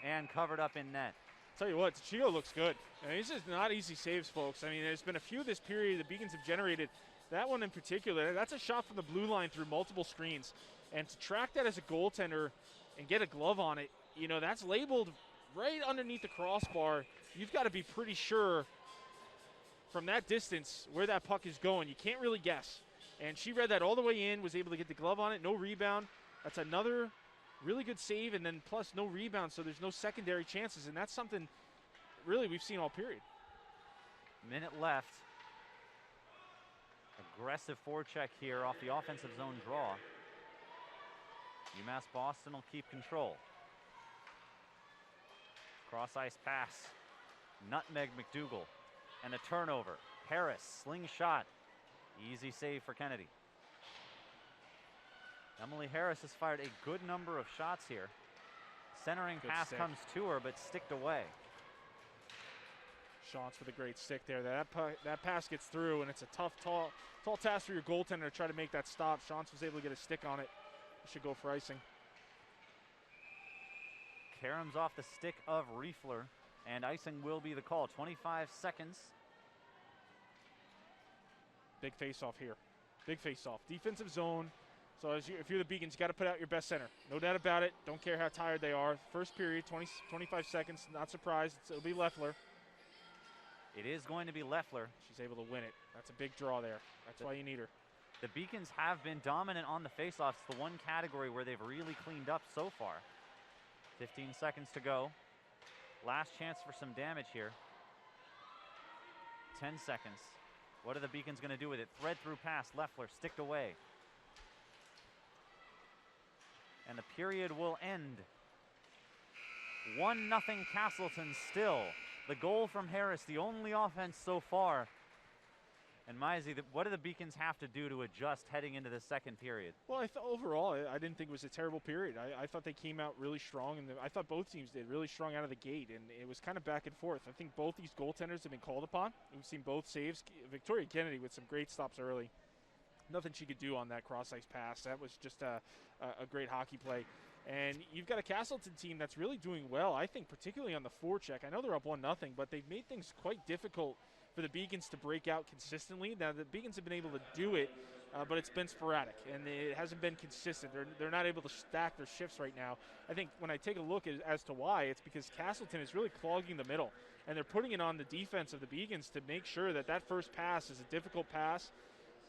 and covered up in net. Tell you what, DeChico looks good. I mean, these are not easy saves, folks. I mean, there's been a few this period the Beacons have generated. That one in particular, that's a shot from the blue line through multiple screens. And to track that as a goaltender and get a glove on it, you know, that's labeled right underneath the crossbar. You've got to be pretty sure from that distance where that puck is going. You can't really guess. And she read that all the way in, was able to get the glove on it, no rebound. That's another really good save, and then plus no rebound, so there's no secondary chances, and that's something really we've seen all period. Minute left. Aggressive forecheck here off the offensive zone draw. UMass Boston will keep control. Cross ice pass. Nutmeg McDougal. And a turnover. Harris, slingshot. Easy save for Kennedy. Emily Harris has fired a good number of shots here. Centering good pass stick. comes to her, but sticked away. Shantz with a great stick there. That pass gets through, and it's a tough, tall task for your goaltender to try to make that stop. Shantz was able to get a stick on it. He should go for icing. Karam's off the stick of Riefler, and icing will be the call. 25 seconds. Big face-off here. Big face-off. Defensive zone. So if you're the Beacons, you got to put out your best center. No doubt about it. Don't care how tired they are. First period, 25 seconds. Not surprised. It'll be Leffler. It is going to be Leffler. She's able to win it. That's a big draw there. That's why you need her. The Beacons have been dominant on the faceoffs. The one category where they've really cleaned up so far. 15 seconds to go. Last chance for some damage here. 10 seconds. What are the Beacons going to do with it? Thread through pass. Leffler sticked away. And the period will end. 1-0 Castleton still. The goal from Harris, the only offense so far. And Maisie, what do the Beacons have to do to adjust heading into the second period? Well, I thought overall, I didn't think it was a terrible period. I thought they came out really strong, and I thought both teams did really strong out of the gate, and it was kind of back and forth. I think both these goaltenders have been called upon. We've seen both saves. Victoria Kennedy with some great stops early. nothing she could do on that cross-ice pass. That was just a great hockey play. And you've got a Castleton team that's really doing well, I think, particularly on the forecheck. I know they're up 1-0, but they've made things quite difficult for the Beacons to break out consistently. Now, the Beacons have been able to do it, but it's been sporadic, and it hasn't been consistent. They're not able to stack their shifts right now. I think when I take a look as to why, it's because Castleton is really clogging the middle, and they're putting it on the defense of the Beacons to make sure that that first pass is a difficult pass.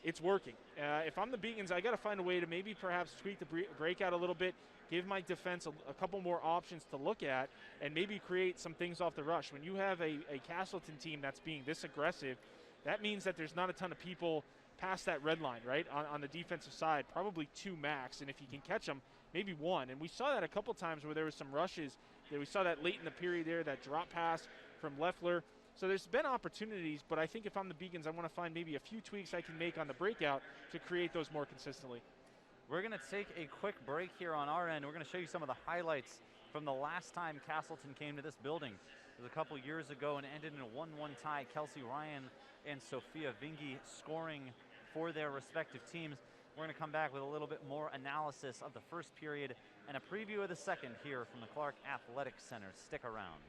It's working. If I'm the Beacons, I got to find a way to maybe perhaps tweak the breakout a little bit, give my defense a couple more options to look at, and maybe create some things off the rush. When you have a Castleton team that's being this aggressive, that means that there's not a ton of people past that red line, right, on the defensive side, probably 2 max, and if you can catch them, maybe 1. And we saw that a couple times where there was some rushes. We saw that late in the period there, that drop pass from Leffler. So there's been opportunities, but I think if I'm the Beacons, I want to find maybe a few tweaks I can make on the breakout to create those more consistently. We're going to take a quick break here on our end. We're going to show you some of the highlights from the last time Castleton came to this building. It was a couple years ago and ended in a 1-1 tie. Kelsey Ryan and Sophia Vingy scoring for their respective teams. We're going to come back with a little bit more analysis of the first period and a preview of the second here from the Clark Athletic Center. Stick around.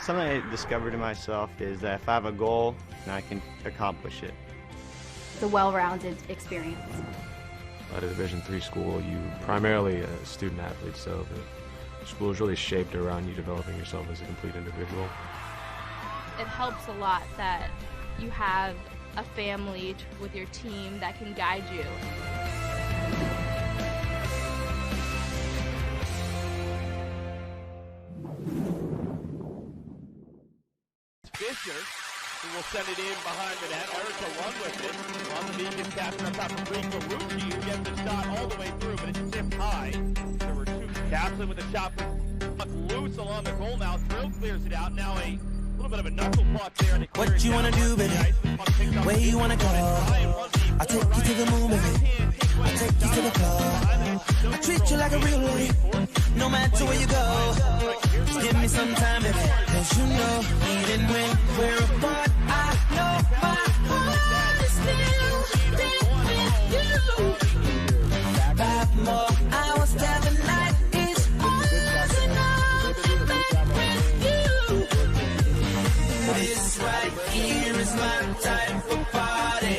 Something I discovered in myself is that if I have a goal, then I can accomplish it. The well-rounded experience. At a Division III school, you primarily a student athlete, so the school is really shaped around you developing yourself as a complete individual. It helps a lot that you have a family with your team that can guide you. Fisher, who will send it in behind the net. Erica Lund with it. On the Beacons captain up top for Rico Rucci, who gets the shot all the way through, but it's tipped high. There were 2. Castleton with a shot from loose along the goal mouth. Drill clears it out. Now a little bit of a knuckle puck there. And what you wanna do, baby? Where you wanna go? I'll take you to the moon, baby. I'll take you to the club. I'll treat you like a real lady, no matter where you go. Just give me some time, baby. Cause you know, even when we're apart, I know my heart is still there with you. 5 more hours till the night is ours, and I'll be back with you. This right here is my time for party.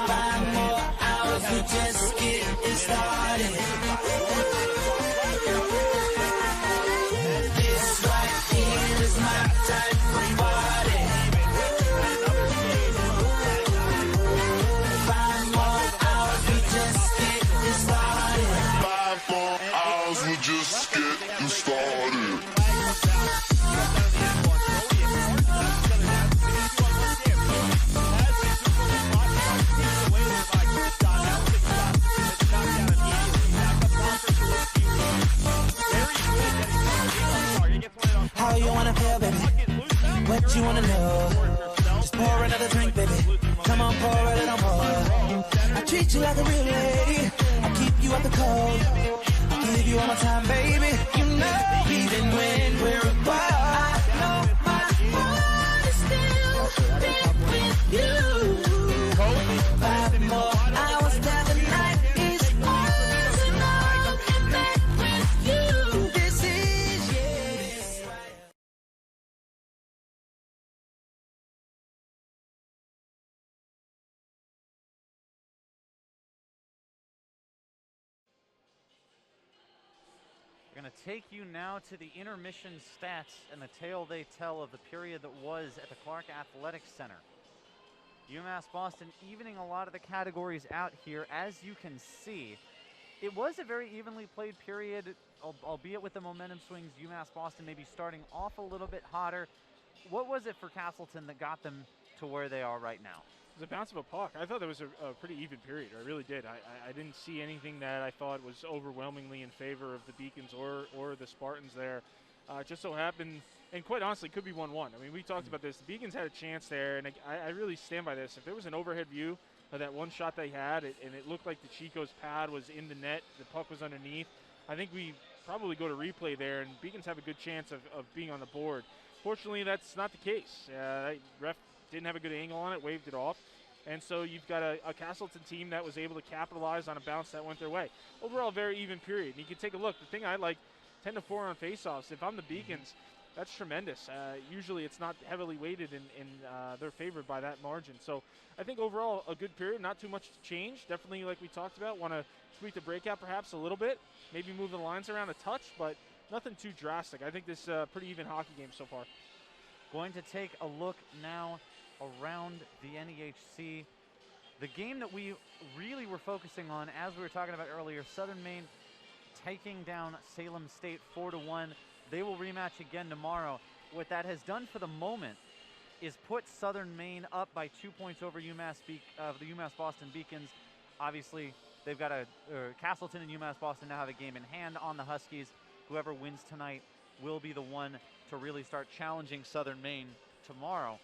5 more hours, we just getting started. This right here is my time for party. 5 more hours, we just getting started. 5 more hours, we just getting started. How you wanna feel, baby? What you wanna know? Just pour another drink, baby. Come on, pour a little more. I treat you like a real lady. I keep you out the cold. I give you all my time, baby. You know, even when we're apart, I know my heart is still there with you. 5 more hours till the night is ours, and I'll be back with you. This is yeah. We're going to take you now to the intermission stats and the tale they tell of the period that was at the Clark Athletic Center. UMass Boston evening a lot of the categories out here. As you can see, it was a very evenly played period, albeit with the momentum swings. UMass Boston maybe starting off a little bit hotter. What was it for Castleton that got them to where they are right now? It was a bounce of a puck. I thought that was a pretty even period. I really did. I didn't see anything that I thought was overwhelmingly in favor of the Beacons or the Spartans there. Just so happened, and quite honestly, could be 1-1. I mean, we talked about this. The Beacons had a chance there, and I really stand by this. If there was an overhead view, of that one shot they had, and it looked like the Chico's pad was in the net. The puck was underneath. I think we probably go to replay there, and Beacons have a good chance of being on the board. Fortunately, that's not the case. Ref didn't have a good angle on it, waved it off. And so you've got a Castleton team that was able to capitalize on a bounce that went their way. Overall, very even period. And you can take a look. The thing I like, 10-4 on faceoffs. If I'm the Beacons, that's tremendous. Usually it's not heavily weighted, and they're favored by that margin. So I think overall a good period, not too much to change. Definitely, like we talked about, want to tweak the breakout perhaps a little bit, maybe move the lines around a touch, but nothing too drastic. I think this is a pretty even hockey game so far. Going to take a look now around the NEHC. The game that we really were focusing on, as we were talking about earlier, Southern Maine taking down Salem State 4-1. They will rematch again tomorrow. What that has done for the moment is put Southern Maine up by 2 points over the UMass Boston Beacons. Obviously, they've got Castleton and UMass Boston now have a game in hand on the Huskies. Whoever wins tonight will be the one to really start challenging Southern Maine tomorrow.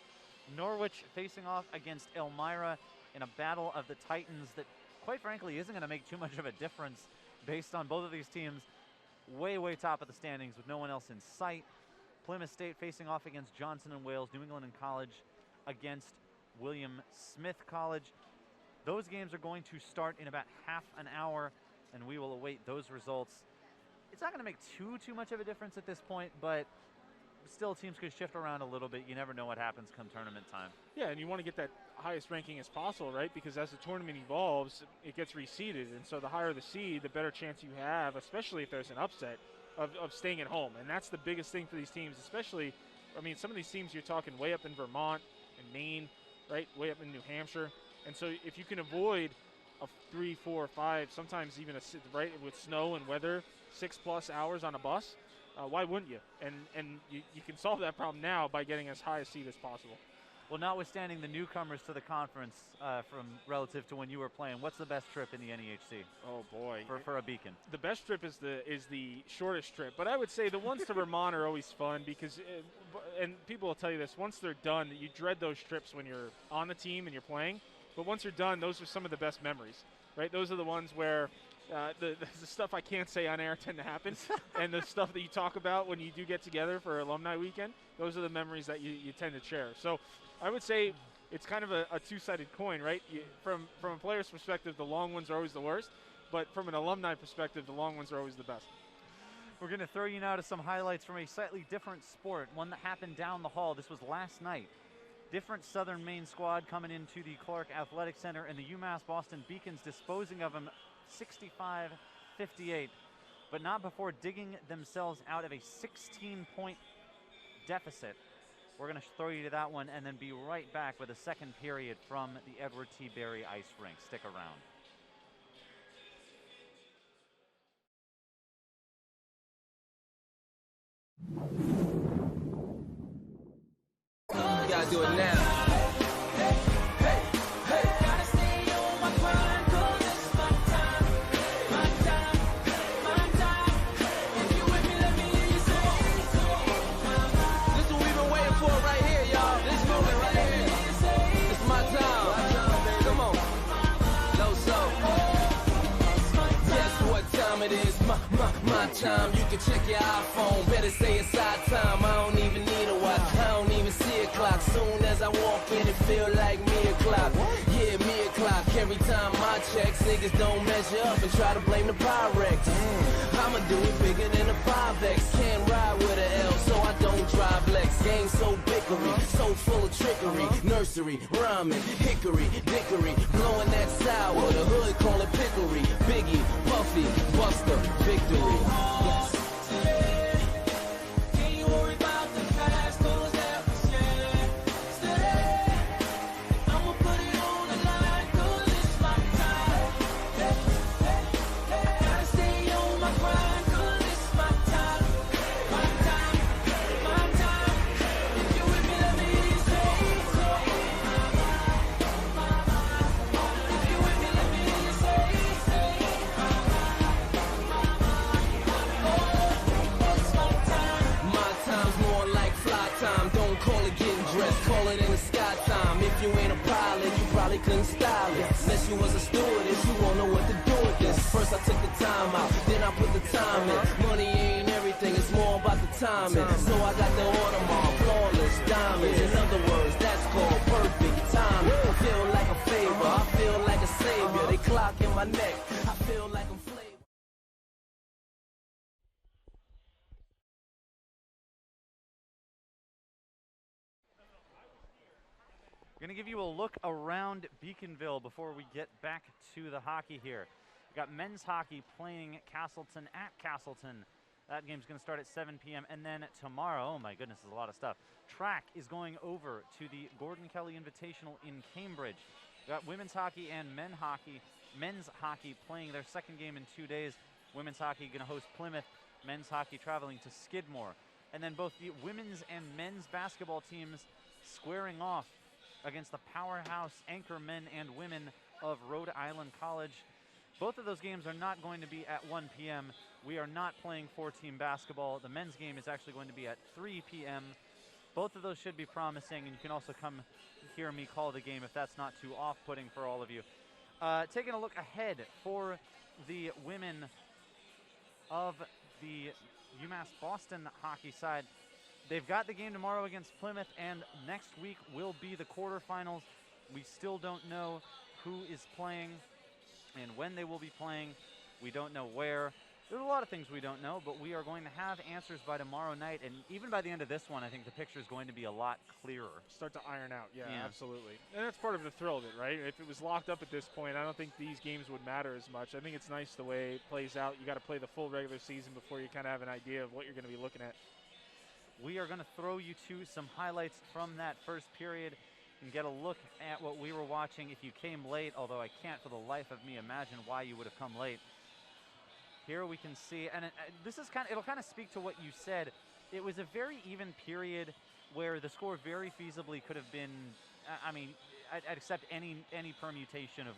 Norwich facing off against Elmira in a battle of the Titans that, quite frankly, isn't going to make too much of a difference based on both of these teams way, way top of the standings with no one else in sight. Plymouth State facing off against Johnson & Wales, New England and College against William Smith College. Those games are going to start in about half an hour, and we will await those results. It's not going to make too much of a difference at this point, but still teams could shift around a little bit. You never know what happens come tournament time. Yeah, and you want to get that highest ranking as possible, right? Because as the tournament evolves, it gets reseeded, and so the higher the seed, the better chance you have, especially if there's an upset, of staying at home. And that's the biggest thing for these teams, especially, I mean, some of these teams you're talking way up in Vermont and Maine, right? Way up in New Hampshire. And so if you can avoid a 3, 4, 5, sometimes even right with snow and weather, 6+ hours on a bus, why wouldn't you? And you can solve that problem now by getting as high a seed as possible. Well, notwithstanding the newcomers to the conference from relative to when you were playing, what's the best trip in the NEHC? Oh boy, for a Beacon. The best trip is the shortest trip, but I would say the ones to Vermont are always fun because, and people will tell you this, once they're done, you dread those trips when you're on the team and you're playing, but once you're done, those are some of the best memories, right? Those are the ones where the stuff I can't say on air tend to happen, and the stuff that you talk about when you do get together for alumni weekend, those are the memories that you tend to cherish. So I would say it's kind of a two-sided coin, right? From a player's perspective, the long ones are always the worst, but from an alumni perspective, the long ones are always the best. We're going to throw you now to some highlights from a slightly different sport, one that happened down the hall. This was last night. Different Southern Maine squad coming into the Clark Athletic Center, and the UMass Boston Beacons disposing of them 65-58, but not before digging themselves out of a 16-point deficit. We're going to throw you to that one and then be right back with a second period from the Edward T. Berry Ice Rink. Stick around. You gotta do it now. It is my time. You can check your iPhone. Better say it's our time. I don't even need a watch. I don't even see a clock. Soon as I walk in, it feel like me o'clock. Yeah, me o'clock. Every time I checks, niggas don't measure up and try to blame the Pyrex. I'ma do it bigger than a 5X. Can't ride with a L, so I don't drive Lex. Game so bickery, so full of trickery. Nursery, rhyming, hickory, dickory, blowing that sour. The hood call it pickery. Biggie, Puffy, Buster, victory. Yes. you was a stewardess, you won't know what to do with this. First I took the time out, then I put the time in. Money ain't everything, it's more about the timing. So I got the Audemars, flawless diamonds. In other words, that's called perfect timing. I feel like a favor, I feel like a savior. They clock in my neck, I feel like I'm flavor. Going to give you a look around Beaconville before we get back to the hockey here. We've got men's hockey playing Castleton at Castleton. That game's going to start at 7 p.m. And then tomorrow, oh my goodness, there's a lot of stuff. Track is going over to the Gordon Kelly Invitational in Cambridge. We've got women's hockey and men's hockey playing their second game in 2 days. Women's hockey going to host Plymouth. Men's hockey traveling to Skidmore. And then both the women's and men's basketball teams squaring off against the powerhouse anchor men and women of Rhode Island College. Both of those games are not going to be at 1 p.m. We are not playing 4-team basketball. The men's game is actually going to be at 3 p.m. Both of those should be promising, and you can also come hear me call the game if that's not too off-putting for all of you. Taking a look ahead for the women of the UMass Boston hockey side. They've got the game tomorrow against Plymouth, and next week will be the quarterfinals. We still don't know who is playing and when they will be playing. We don't know where. There's a lot of things we don't know, but we are going to have answers by tomorrow night, and even by the end of this one, I think the picture is going to be a lot clearer. Start to iron out, yeah, absolutely. And that's part of the thrill of it, right? If it was locked up at this point, I don't think these games would matter as much. I think it's nice the way it plays out. You got to play the full regular season before you kind of have an idea of what you're going to be looking at. We are going to throw you to some highlights from that first period and get a look at what we were watching. If you came late, although I can't for the life of me imagine why you would have come late. Here we can see, and this is it'll kind of speak to what you said. It was a very even period where the score very feasibly could have been, I mean, I'd accept any permutation of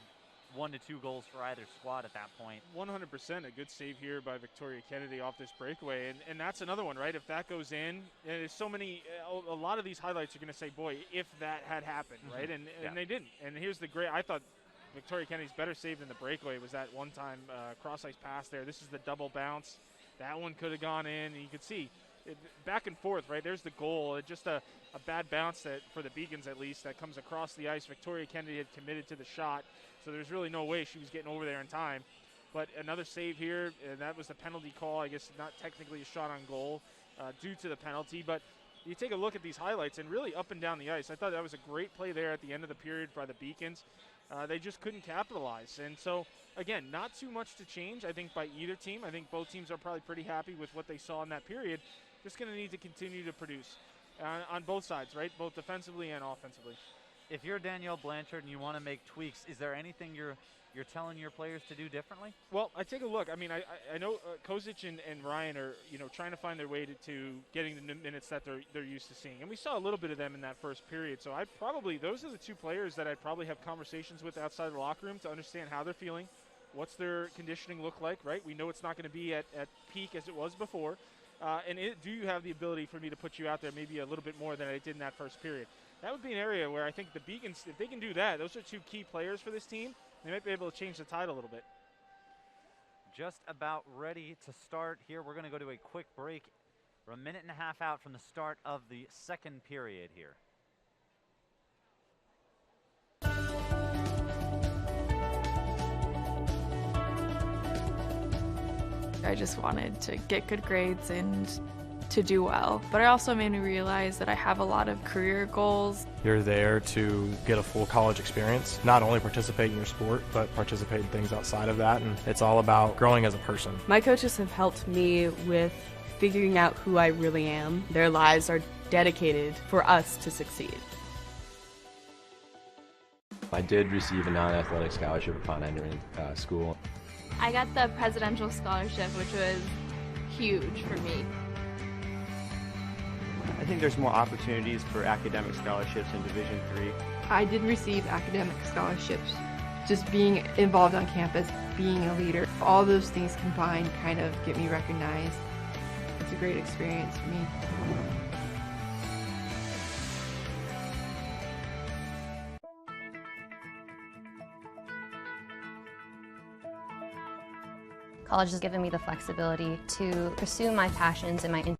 1 to 2 goals for either squad at that point. 100%, a good save here by Victoria Kennedy off this breakaway, and that's another one, right? If that goes in, and there's so many, a lot of these highlights are going to say, boy, if that had happened, right? And they didn't. And here's the great, I thought Victoria Kennedy's better save than the breakaway was that one-time cross-ice pass there. This is the double bounce. That one could have gone in, and you could see it, back and forth, right? There's the goal. It's just a bad bounce that, for the Beacons at least, that comes across the ice. Victoria Kennedy had committed to the shot, so there's really no way she was getting over there in time. But another save here, and that was the penalty call. I guess not technically a shot on goal due to the penalty, but you take a look at these highlights and really up and down the ice. I thought that was a great play there at the end of the period by the Beacons. They just couldn't capitalize. And so, again, not too much to change, I think, by either team. I think both teams are probably pretty happy with what they saw in that period. Just going to need to continue to produce on both sides, right? Both defensively and offensively. If you're Danielle Blanchard and you want to make tweaks, is there anything you're telling your players to do differently? Well, I take a look. I mean, I know Kozic and Ryan are, trying to find their way to getting the minutes that they're used to seeing. And we saw a little bit of them in that first period. So those are the two players that I'd probably have conversations with outside the locker room to understand how they're feeling, what's their conditioning look like, right? We know it's not going to be at peak as it was before. Do you have the ability for me to put you out there maybe a little bit more than I did in that first period? That would be an area where I think the Beacons, if they can do that, those are two key players for this team. They might be able to change the tide a little bit. Just about ready to start here. We're going to go to a quick break. We're a minute and a half out from the start of the second period here. I just wanted to get good grades and to do well. But it also made me realize that I have a lot of career goals. You're there to get a full college experience, not only participate in your sport, but participate in things outside of that, and it's all about growing as a person. My coaches have helped me with figuring out who I really am. Their lives are dedicated for us to succeed. I did receive a non-athletic scholarship upon entering school. I got the presidential scholarship, which was huge for me. I think there's more opportunities for academic scholarships in Division III. I did receive academic scholarships. Just being involved on campus, being a leader, all those things combined kind of get me recognized. It's a great experience for me. College has given me the flexibility to pursue my passions and my interests.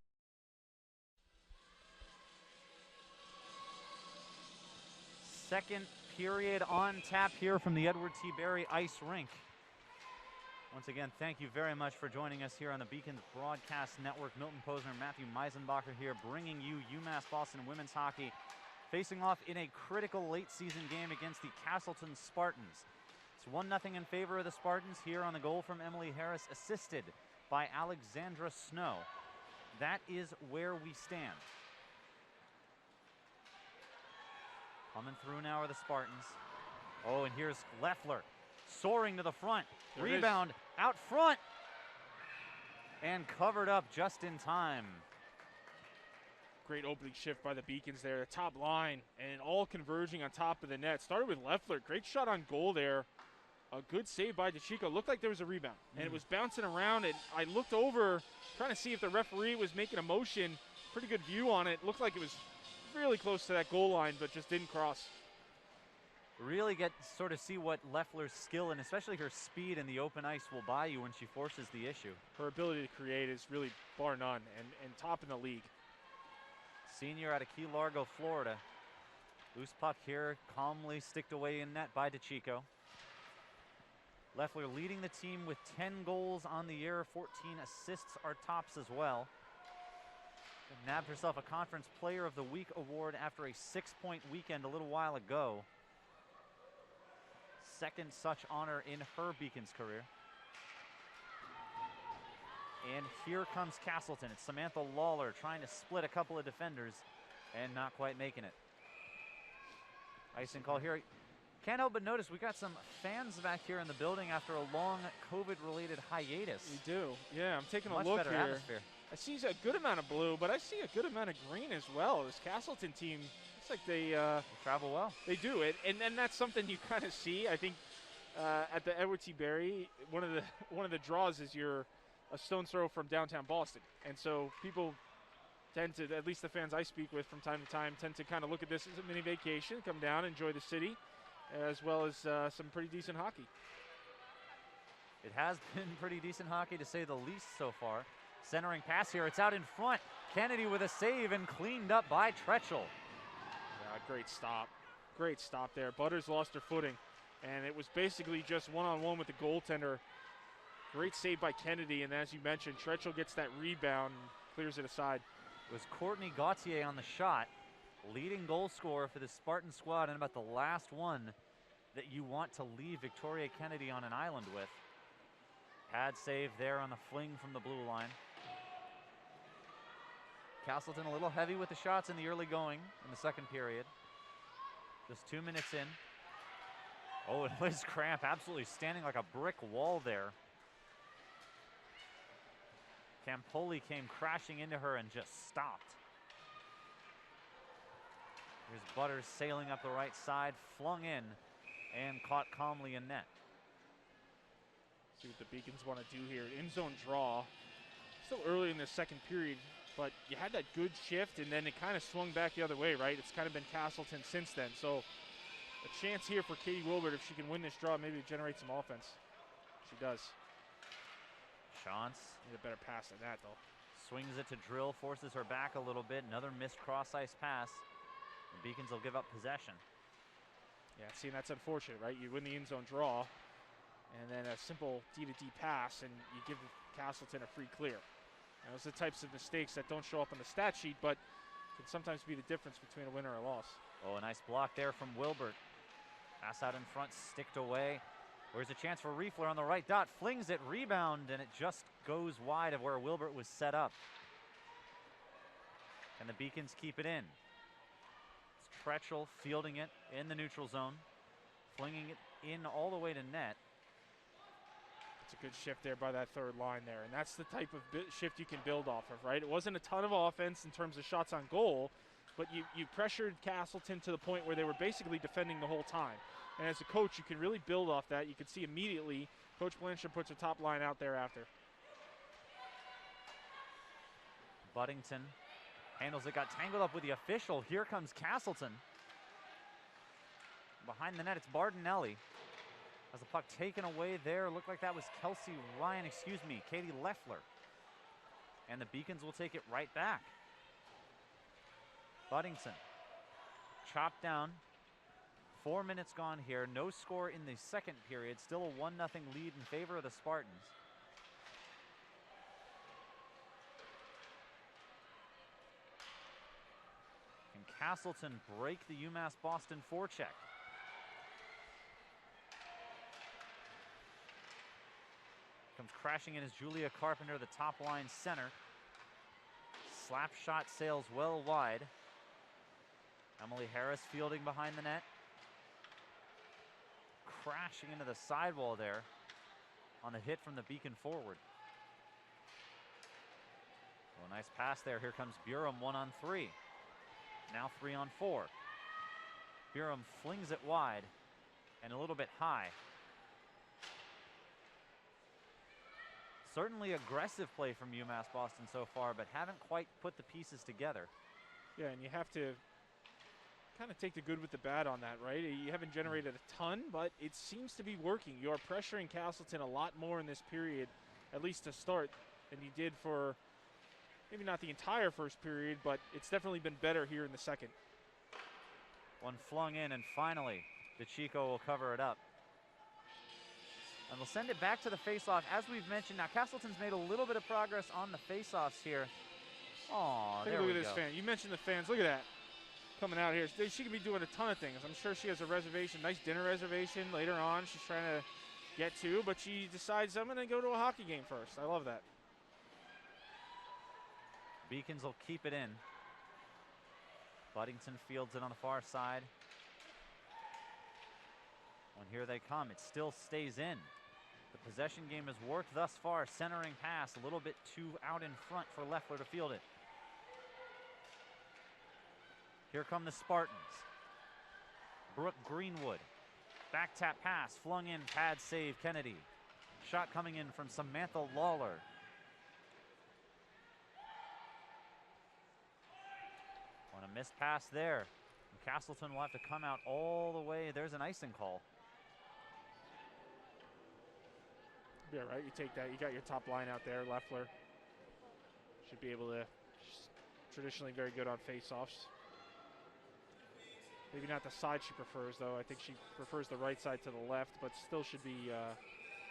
Second period on tap here from the Edward T. Berry Ice Rink. Once again, thank you very much for joining us here on the Beacons Broadcast Network. Milton Posner, Matthew Meisenbacher here, bringing you UMass Boston women's hockey facing off in a critical late season game against the Castleton Spartans. It's 1-0 in favor of the Spartans here on the goal from Emily Harris, assisted by Alexandra Snow. That is where we stand. Coming through now are the Spartans. Oh, and here's Leffler soaring to the front. Rebound out front. And covered up just in time. Great opening shift by the Beacons there. The top line and all converging on top of the net. Started with Leffler. Great shot on goal there. A good save by DeChico. Looked like there was a rebound. And it was bouncing around. And I looked over trying to see if the referee was making a motion. Pretty good view on it. Looked like it was really close to that goal line, but just didn't cross. Really get sort of see what Leffler's skill and especially her speed in the open ice will buy you when she forces the issue. Her ability to create is really bar none and top in the league. Senior out of Key Largo, Florida. Loose puck here, calmly sticked away in net by DeChico. Leffler leading the team with 10 goals on the year, 14 assists are tops as well. Nabbed herself a Conference Player of the Week award after a 6-point weekend a little while ago. Second such honor in her Beacons career. And here comes Castleton. It's Samantha Lawler trying to split a couple of defenders and not quite making it. Icing call here. Can't help but notice we got some fans back here in the building after a long COVID-related hiatus. We do. Yeah, I'm taking a Much look better here. atmosphere. I see a good amount of blue, but I see a good amount of green as well. This Castleton team, it's like they travel well. They do it, and that's something you kind of see. I think at the Edward T. Berry, one of the draws is you're a stone's throw from downtown Boston, and so people tend to, at least the fans I speak with from time to time, tend to kind of look at this as a mini vacation, come down, enjoy the city, as well as some pretty decent hockey. It has been pretty decent hockey to say the least so far. Centering pass here, it's out in front. Kennedy with a save and cleaned up by Tretchell. Yeah, great stop. Great stop there. Butters lost her footing, and it was basically just one-on-one with the goaltender. Great save by Kennedy, and as you mentioned, Tretchell gets that rebound and clears it aside. It was Courtney Gauthier on the shot, leading goal scorer for the Spartan squad, and about the last one that you want to leave Victoria Kennedy on an island with. Pad save there on the fling from the blue line. Castleton a little heavy with the shots in the early going in the second period. Just 2 minutes in. Oh, and Liz Cramp absolutely standing like a brick wall there. Campoli came crashing into her and just stopped. Here's Butters sailing up the right side, flung in, and caught calmly in net. See what the Beacons want to do here. In zone draw. Still early in the second period, but you had that good shift, and then it kind of swung back the other way, right? It's kind of been Castleton since then. So a chance here for Katie Wilbert, if she can win this draw, maybe generate some offense. She does. Chance. Need a better pass than that, though. Swings it to Drill, forces her back a little bit. Another missed cross-ice pass. The Beacons will give up possession. Yeah, see, that's unfortunate, right? You win the in zone draw, and then a simple D-to-D pass, and you give Castleton a free clear. Now, those are the types of mistakes that don't show up on the stat sheet, but can sometimes be the difference between a winner or a loss. Oh, a nice block there from Wilbert. Pass out in front, sticked away. There's a chance for Riefler on the right dot. Flings it, rebound, and it just goes wide of where Wilbert was set up. And the Beacons keep it in. It's Tretchell fielding it in the neutral zone, flinging it in all the way to net. It's a good shift there by that third line there, and that's the type of shift you can build off of, right? It wasn't a ton of offense in terms of shots on goal, but you pressured Castleton to the point where they were basically defending the whole time. And as a coach, you can really build off that. You can see immediately Coach Blanchard puts her top line out there after. Buddington handles it, got tangled up with the official. Here comes Castleton. Behind the net, it's Bardinelli. Has the puck taken away there. Looked like that was Katie Leffler. And the Beacons will take it right back. Buddington chopped down. 4 minutes gone here. No score in the second period. Still a 1-0 lead in favor of the Spartans. Can Castleton break the UMass Boston forecheck? Comes crashing in is Julia Carpenter, the top line center. Slap shot sails well wide. Emily Harris fielding behind the net. Crashing into the sidewall there on the hit from the Beacon forward. Oh, nice pass there. Here comes Burum 1-on-3. Now 3-on-4. Burum flings it wide and a little bit high. Certainly aggressive play from UMass Boston so far, but haven't quite put the pieces together. Yeah, and you have to kind of take the good with the bad on that, right? You haven't generated a ton, but it seems to be working. You are pressuring Castleton a lot more in this period, at least to start, than you did for maybe not the entire first period, but it's definitely been better here in the second. One flung in, and finally, DeChico will cover it up. And we'll send it back to the faceoff. As we've mentioned, now Castleton's made a little bit of progress on the faceoffs here. Oh, there we go. Look at this fan. You mentioned the fans. Look at that. Coming out here. She could be doing a ton of things. I'm sure she has a reservation, nice dinner reservation later on she's trying to get to, but she decides I'm going to go to a hockey game first. I love that. Beacons will keep it in. Buddington fields it on the far side. And here they come. It still stays in. The possession game has worked thus far. Centering pass, a little bit too out in front for Leffler to field it. Here come the Spartans. Brooke Greenwood. Back tap pass, flung in, pad save, Kennedy. Shot coming in from Samantha Lawler. On a missed pass there. And Castleton will have to come out all the way. There's an icing call. Yeah, right. You take that. You got your top line out there. Leffler should be able to. She's traditionally very good on faceoffs. Maybe not the side she prefers, though. I think she prefers the right side to the left, but still should be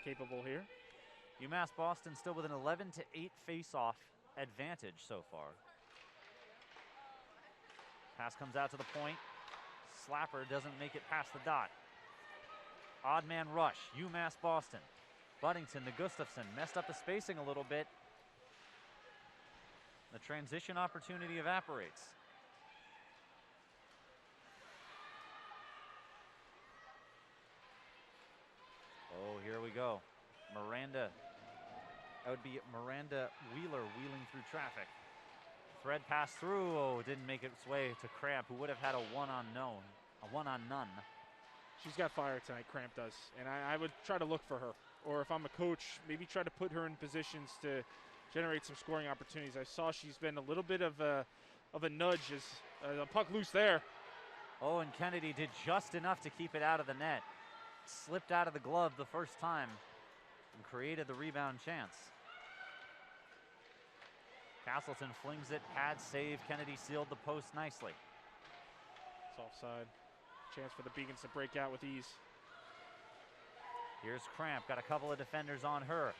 capable here. UMass Boston still with an 11-8 faceoff advantage so far. Pass comes out to the point. Slapper doesn't make it past the dot. Odd man rush. UMass Boston. Buddington to Gustafson. Messed up the spacing a little bit. The transition opportunity evaporates. Oh, here we go. Miranda. That would be Miranda Wheeler wheeling through traffic. Thread pass through. Oh, didn't make its way to Cramp, who would have had a one-on-none. She's got fire tonight, Cramp does. And I would try to look for her. Or if I'm a coach, maybe try to put her in positions to generate some scoring opportunities. I saw she's been a little bit of a nudge as a puck loose there. Oh, and Kennedy did just enough to keep it out of the net. Slipped out of the glove the first time and created the rebound chance. Castleton flings it, pad save. Kennedy sealed the post nicely. It's offside. Chance for the Beacons to break out with ease. Here's Cramp, got a couple of defenders on her.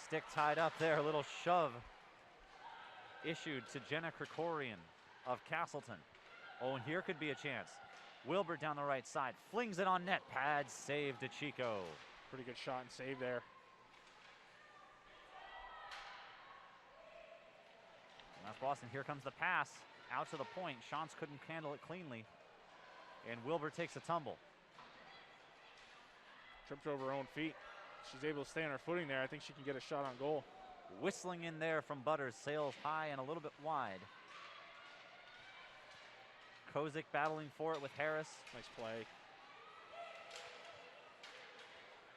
Stick tied up there, a little shove issued to Jenna Krikorian of Castleton. Oh, and here could be a chance. Wilbert down the right side, flings it on net, pad save to Chico. Pretty good shot and save there. That's Boston, here comes the pass, out to the point. Shantz couldn't handle it cleanly, and Wilbert takes a tumble. Tripped over her own feet. She's able to stay on her footing there. I think she can get a shot on goal. Whistling in there from Butters, sails high and a little bit wide. Kozik battling for it with Harris. Nice play.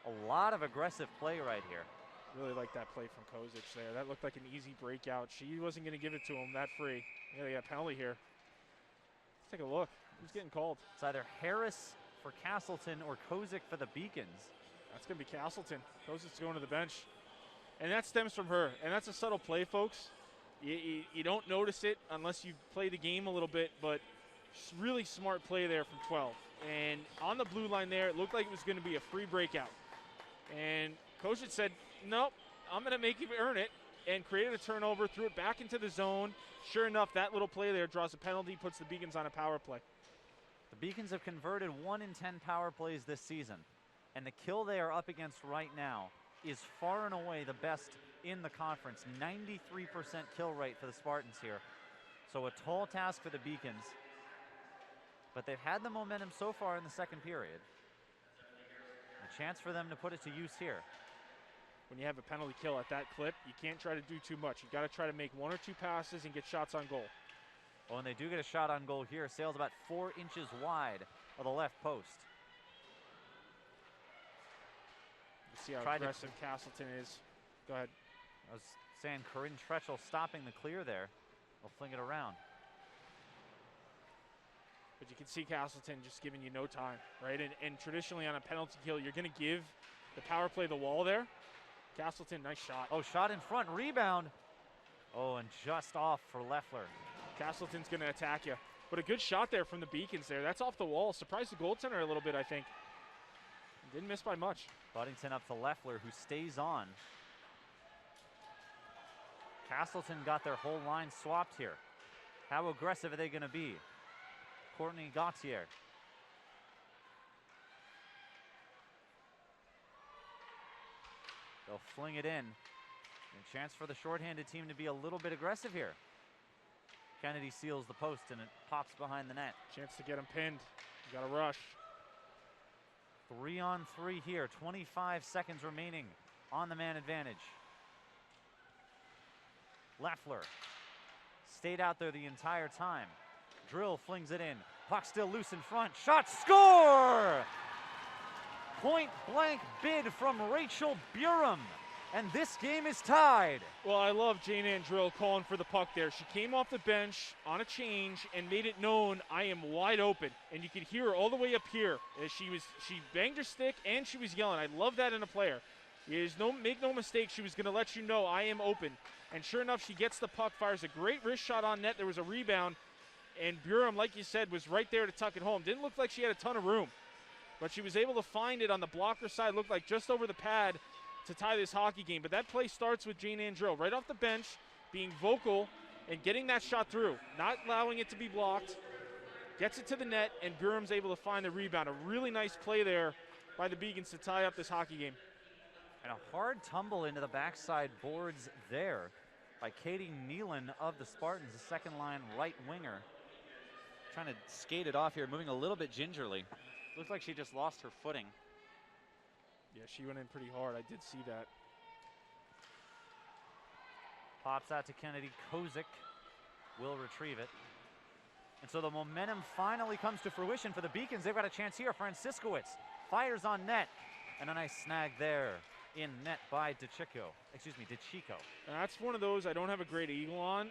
A lot of aggressive play right here. Really like that play from Kozik there. That looked like an easy breakout. She wasn't going to give it to him that free. Yeah, they got a penalty here. Let's take a look. Who's getting called? It's either Harris for Castleton or Kozik for the Beacons. That's going to be Castleton. Kozik's going to the bench. And that stems from her. And that's a subtle play, folks. You don't notice it unless you play the game a little bit, but really smart play there from 12. And on the blue line there, it looked like it was going to be a free breakout. And Kozik said, nope, I'm going to make you earn it, and created a turnover, threw it back into the zone. Sure enough, that little play there draws a penalty, puts the Beacons on a power play. The Beacons have converted 1 in 10 power plays this season, and the kill they are up against right now is far and away the best in the conference. 93% kill rate for the Spartans here. So a tall task for the Beacons, but they've had the momentum so far in the second period. A chance for them to put it to use here. When you have a penalty kill at that clip, you can't try to do too much. You got to try to make 1 or 2 passes and get shots on goal. Oh, and they do get a shot on goal here. Sails about 4 inches wide of the left post. You see how aggressive Castleton is. Go ahead. I was saying Corinne Tretchell stopping the clear there. They'll fling it around. But you can see Castleton just giving you no time, right? And traditionally on a penalty kill, you're going to give the power play the wall there. Castleton, nice shot. Oh, shot in front, rebound. Oh, and just off for Leffler. Castleton's going to attack you. But a good shot there from the Beacons there. That's off the wall. Surprised the goaltender a little bit, I think. Didn't miss by much. Buddington up to Leffler, who stays on. Castleton got their whole line swapped here. How aggressive are they going to be? Courtney Gauthier. They'll fling it in. A chance for the shorthanded team to be a little bit aggressive here. Kennedy seals the post and it pops behind the net. Chance to get him pinned. You got to rush. 3 on 3 here. 25 seconds remaining on the man advantage. Leffler stayed out there the entire time. Drill flings it in. Puck still loose in front. Shot, score! Point blank bid from Rachel Burum. And this game is tied. Well, I love Jane Ann Drill calling for the puck there. She came off the bench on a change and made it known, I am wide open. And you could hear her all the way up here. As she banged her stick and she was yelling. I love that in a player. Make no mistake, she was going to let you know I am open. And sure enough, she gets the puck, fires a great wrist shot on net. There was a rebound. And Burum, like you said, was right there to tuck it home. Didn't look like she had a ton of room. But she was able to find it on the blocker side. Looked like just over the pad to tie this hockey game. But that play starts with Jane Ann Drill right off the bench, being vocal and getting that shot through, not allowing it to be blocked. Gets it to the net, and Burum's able to find the rebound. A really nice play there by the Beacons to tie up this hockey game. And a hard tumble into the backside boards there by Katie Nealon of the Spartans, the second line right winger. Trying to skate it off here, moving a little bit gingerly. Looks like she just lost her footing. Yeah, she went in pretty hard. I did see that. Pops out to Kennedy. Kozik will retrieve it. And so the momentum finally comes to fruition for the Beacons. They've got a chance here. Franciskowitz fires on net. And a nice snag there in net by DeChico. And that's one of those I don't have a great angle on,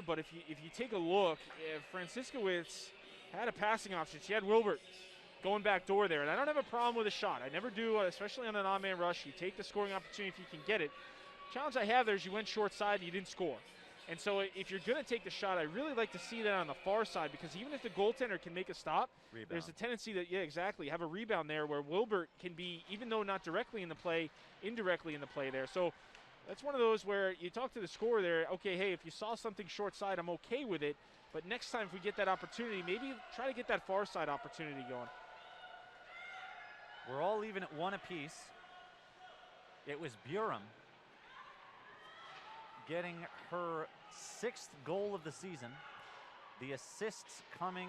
but if you take a look, Franciskowitz had a passing option. She had Wilbert going back door there, and I don't have a problem with a shot. I never do, especially on an on-man rush. You take the scoring opportunity if you can get it. Challenge I have there is you went short side and you didn't score. And so if you're going to take the shot, I really like to see that on the far side, because even if the goaltender can make a stop, there's a tendency that, have a rebound there where Wilbert can be, even though not directly in the play, indirectly in the play there. So that's one of those where you talk to the scorer there, okay, hey, if you saw something short side, I'm okay with it. But next time if we get that opportunity, maybe try to get that far side opportunity going. We're all even at 1 apiece. It was Burum getting her 6th goal of the season. The assists coming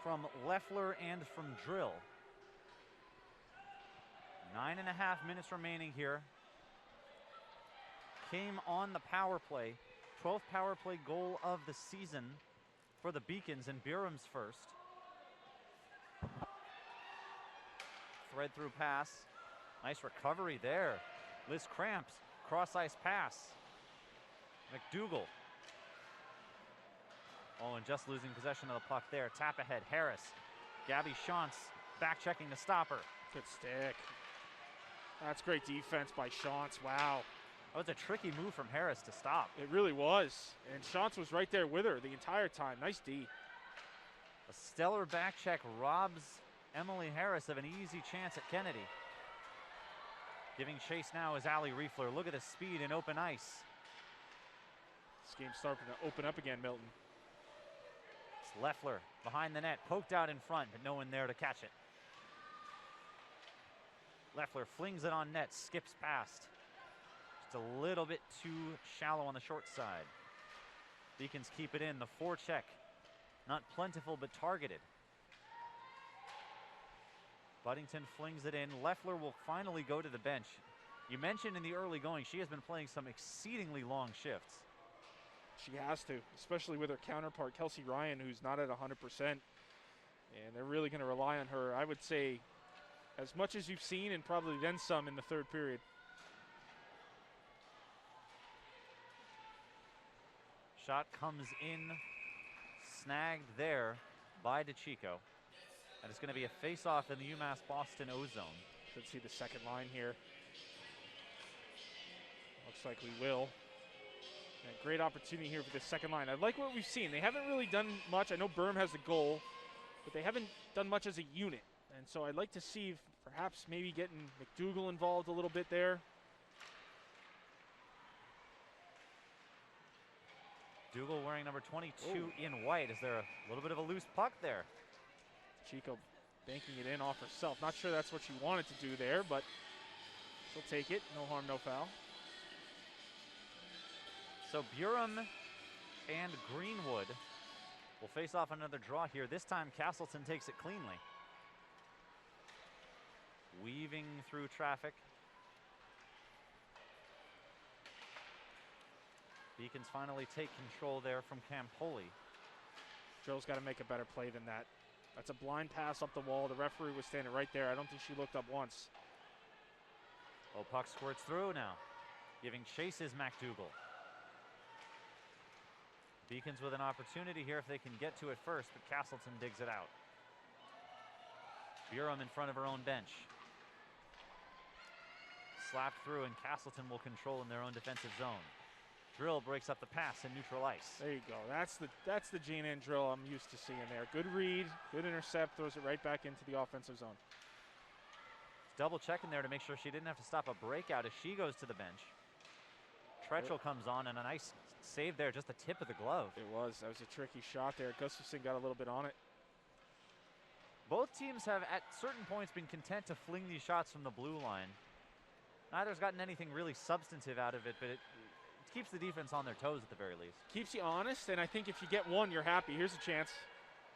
from Leffler and from Drill. 9.5 minutes remaining here. Came on the power play. 12th power play goal of the season for the Beacons, and Burum's first. Thread through pass. Nice recovery there. Liz Cramps, cross ice pass. McDougall. Oh, and just losing possession of the puck there. Tap ahead, Harris. Gabby Shantz back checking to stop her. Good stick. That's great defense by Shantz. Wow. That was a tricky move from Harris to stop. It really was. And Shantz was right there with her the entire time. Nice D. A stellar back check robs Emily Harris of an easy chance at Kennedy. Giving chase now is Allie Riefler. Look at the speed in open ice. This game's starting to open up again, Milton. It's Leffler behind the net, poked out in front, but no one there to catch it. Leffler flings it on net, skips past. Just a little bit too shallow on the short side. Beacons keep it in, the forecheck. Not plentiful, but targeted. Buddington flings it in. Leffler will finally go to the bench. You mentioned in the early going, she has been playing some exceedingly long shifts. She has to, especially with her counterpart, Kelsey Ryan, who's not at 100%. And they're really going to rely on her, I would say, as much as you've seen and probably then some in the third period. Shot comes in, snagged there by DeChico. And it's going to be a face-off in the UMass Boston O-zone. Let's see the second line here. Looks like we will. And a great opportunity here for the second line. I like what we've seen. They haven't really done much. I know Burm has the goal, but they haven't done much as a unit. And so I'd like to see if perhaps maybe getting McDougal involved a little bit there. Dougal wearing number 22 in white. Is there a little bit of a loose puck there? Chico banking it in off herself. Not sure that's what she wanted to do there, but she'll take it. No harm, no foul. So Burham and Greenwood will face off another draw here. This time Castleton takes it cleanly. Weaving through traffic. Beacons finally take control there from Campoli. Joe's got to make a better play than that. That's a blind pass up the wall. The referee was standing right there. I don't think she looked up once. Oh, puck squirts through now. Giving chase is McDougal. Beacons with an opportunity here if they can get to it first, but Castleton digs it out. Burham in front of her own bench. Slapped through, and Castleton will control in their own defensive zone. Drill breaks up the pass in neutral ice. There you go. That's the Jane Ann drill I'm used to seeing there. Good read, good intercept, throws it right back into the offensive zone. Double checking there to make sure she didn't have to stop a breakout as she goes to the bench. Tretchell comes on, and a nice save there, just the tip of the glove. It was. That was a tricky shot there. Gustafson got a little bit on it. Both teams have at certain points been content to fling these shots from the blue line. Neither's gotten anything really substantive out of it, but it keeps the defense on their toes at the very least. Keeps you honest, and I think if you get one, you're happy. Here's a chance.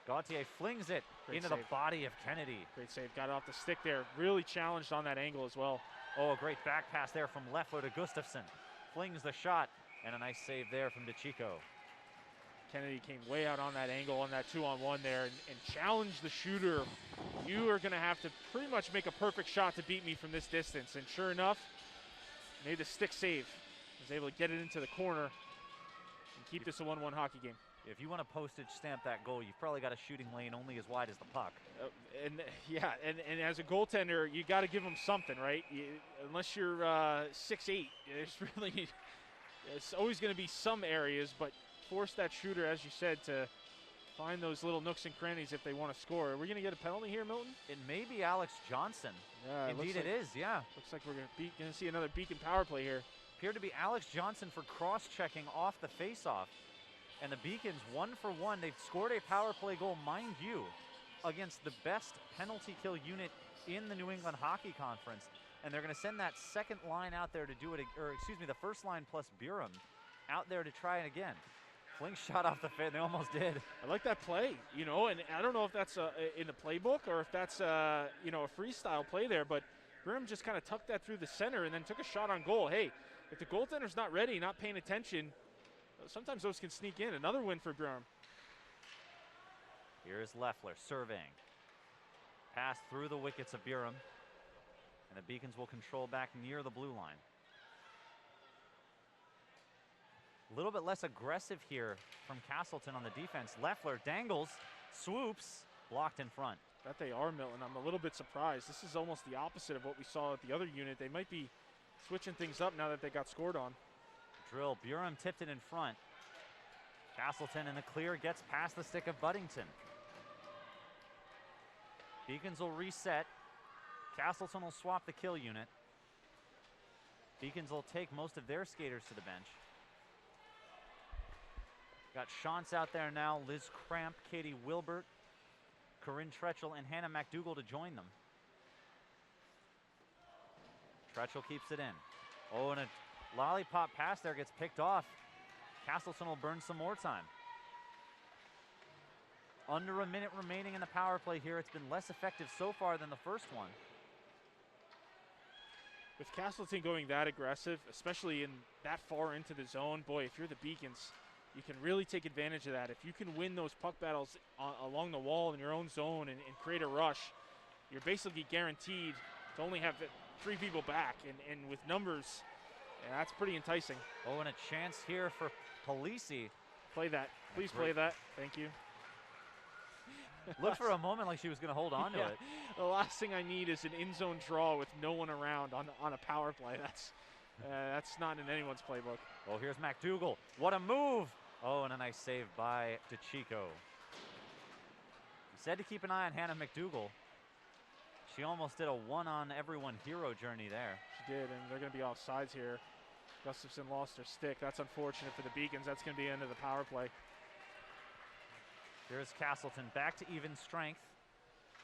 Gauthier flings it into the body of Kennedy. Great save. Got it off the stick there. Really challenged on that angle as well. Oh, a great back pass there from Leffler to Gustafson. Flings the shot, and a nice save there from DeChico. Kennedy came way out on that angle on that 2-on-1 there and challenged the shooter. You are going to have to pretty much make a perfect shot to beat me from this distance. And sure enough, made the stick save. Was able to get it into the corner and keep this a 1-1 hockey game. If you want to postage stamp that goal, you've probably got a shooting lane only as wide as the puck. And as a goaltender, you got to give them something, right? Unless you're 6'8", it's always going to be some areas, but force that shooter, as you said, to find those little nooks and crannies if they want to score. Are we going to get a penalty here, Milton? It may be Alex Johnson. Yeah, Indeed it is, yeah. Looks like we're going to see another Beacon power play here. Appeared to be Alex Johnson for cross-checking off the face-off. And the Beacons, 1-for-1. They've scored a power play goal, mind you, against the best penalty kill unit in the New England Hockey Conference. And they're going to send that second line out there to do it, or excuse me, the first line plus Burham out there to try it again. Fling shot off the fit, they almost did. I like that play, and I don't know if that's in the playbook or if that's, a freestyle play there, but Burham just kind of tucked that through the center and then took a shot on goal. Hey, if the goaltender's not ready, not paying attention, sometimes those can sneak in. Another win for Burham. Here's Leffler surveying. Pass through the wickets of Burham. And the Beacons will control back near the blue line. A little bit less aggressive here from Castleton on the defense. Leffler dangles, swoops, blocked in front. That they are, Milton. I'm a little bit surprised. This is almost the opposite of what we saw at the other unit. They might be switching things up now that they got scored on. Drill. Burham tipped it in front. Castleton in the clear, gets past the stick of Buddington. Beacons will reset. Castleton will swap the kill unit. Beacons will take most of their skaters to the bench. Got Shantz out there now, Liz Cramp, Katie Wilbert, Corinne Tretchell, and Hannah McDougall to join them. Tretchell keeps it in. Oh, and a lollipop pass there gets picked off. Castleton will burn some more time. Under a minute remaining in the power play here. It's been less effective so far than the first one. With Castleton going that aggressive, especially in that far into the zone, boy, if you're the Beacons, you can really take advantage of that. If you can win those puck battles along the wall in your own zone and create a rush, you're basically guaranteed to only have 3 people back. And with numbers, yeah, that's pretty enticing. Oh, and a chance here for Polisi. Play that. Please play that. Thank you. Looked for a moment like she was going to hold on to it. The last thing I need is an in-zone draw with no one around on a power play. That's not in anyone's playbook. Oh, here's McDougall. What a move! Oh, and a nice save by DeChico. He said to keep an eye on Hannah McDougall. She almost did a one-on-everyone hero journey there. She did, and they're going to be offsides here. Gustafson lost her stick. That's unfortunate for the Beacons. That's going to be the end of the power play. Here's Castleton back to even strength.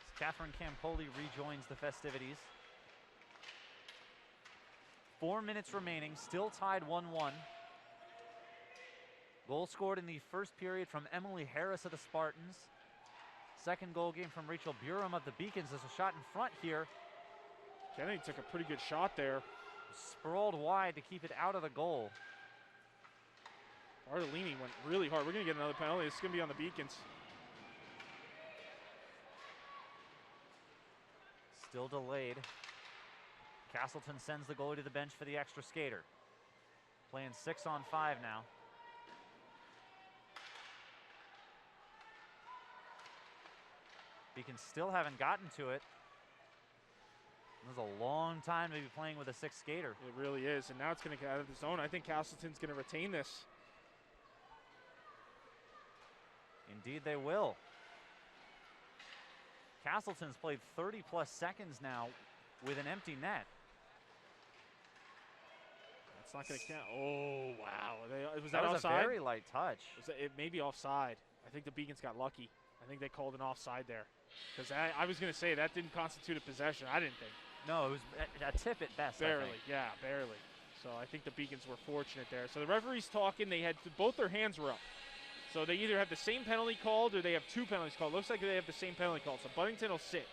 As Catherine Campoli rejoins the festivities. 4 minutes remaining, still tied 1-1. Goal scored in the first period from Emily Harris of the Spartans. Second goal game from Rachel Burham of the Beacons. There's a shot in front here. Kennedy took a pretty good shot there. Sprawled wide to keep it out of the goal. Bartolini went really hard. We're going to get another penalty. It's going to be on the Beacons. Still delayed. Castleton sends the goalie to the bench for the extra skater. Playing 6-on-5 now. Beacons still haven't gotten to it. This is a long time to be playing with a 6th skater. It really is, and now it's going to get out of the zone. I think Castleton's going to retain this. Indeed they will. Castleton's played 30-plus seconds now with an empty net. That's not going to count. Oh, wow. Was that offside? A very light touch. It may be offside. I think the Beacons got lucky. I think they called an offside there. Because I was going to say that didn't constitute a possession. I didn't think. No, it was a tip at best. Barely, yeah, barely. So I think the Beacons were fortunate there. So the referee's talking. They had both their hands were up. So they either have the same penalty called or they have 2 penalties called. Looks like they have the same penalty called. So Buddington will sit.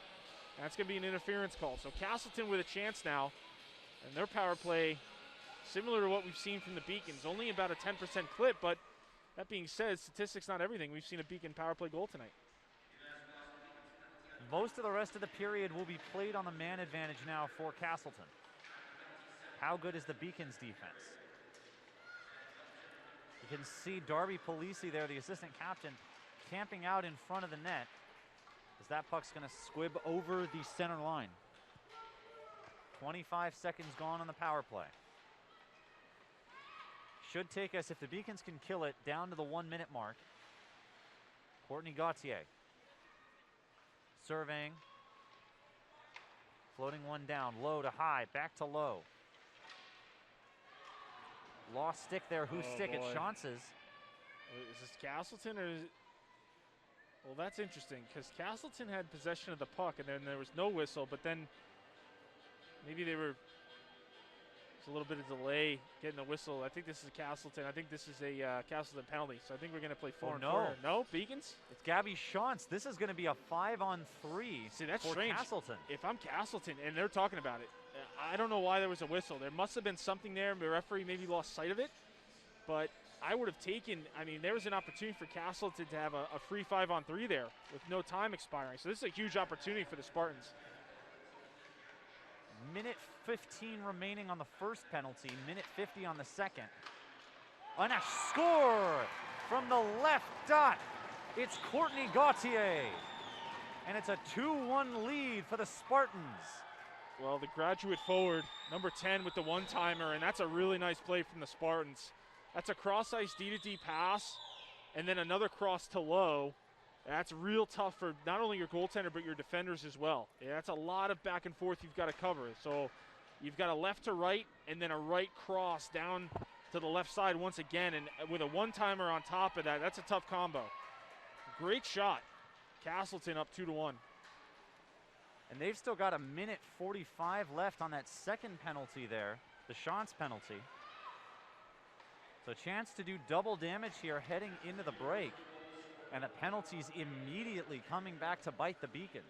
That's going to be an interference call. So Castleton with a chance now. And their power play, similar to what we've seen from the Beacons, only about a 10% clip. But that being said, statistics not everything. We've seen a Beacon power play goal tonight. Most of the rest of the period will be played on the man advantage now for Castleton. How good is the Beacons defense? You can see Darby Polisi there, the assistant captain, camping out in front of the net as that puck's going to squib over the center line. 25 seconds gone on the power play. Should take us, if the Beacons can kill it, down to the 1-minute mark. Courtney Gauthier. Surveying. Floating one down, low to high, back to low. Lost stick there. Whose stick? It's Chance's. Is this Castleton or is it? Well, that's interesting because Castleton had possession of the puck and then there was no whistle, but then maybe there was a little bit of delay getting the whistle. I think this is Castleton. I think this is a Castleton penalty. So I think we're going to play 4 and 4. No, Beacons? It's Gabby Shantz. This is going to be a 5-on-3 See, that's for strange. Castleton. If I'm Castleton and they're talking about it, I don't know why there was a whistle. There must have been something there. The referee maybe lost sight of it. But I would have taken, I mean, there was an opportunity for Castleton to have a free 5-on-3 there with no time expiring. So this is a huge opportunity for the Spartans. Minute 15 remaining on the first penalty, minute 50 on the second. And a score from the left dot. It's Courtney Gauthier. And it's a 2-1 lead for the Spartans. Well, the graduate forward, number 10 with the one-timer, and that's a really nice play from the Spartans. That's a cross-ice D-to-D pass, and then another cross to low. That's real tough for not only your goaltender, but your defenders as well. Yeah, that's a lot of back and forth you've got to cover. So you've got a left to right, and then a right cross down to the left side once again, and with a one-timer on top of that, that's a tough combo. Great shot. Castleton up 2-1. And they've still got 1:45 left on that second penalty there, the Chance penalty. So chance to do double damage here heading into the break. And the penalties immediately coming back to bite the Beacons.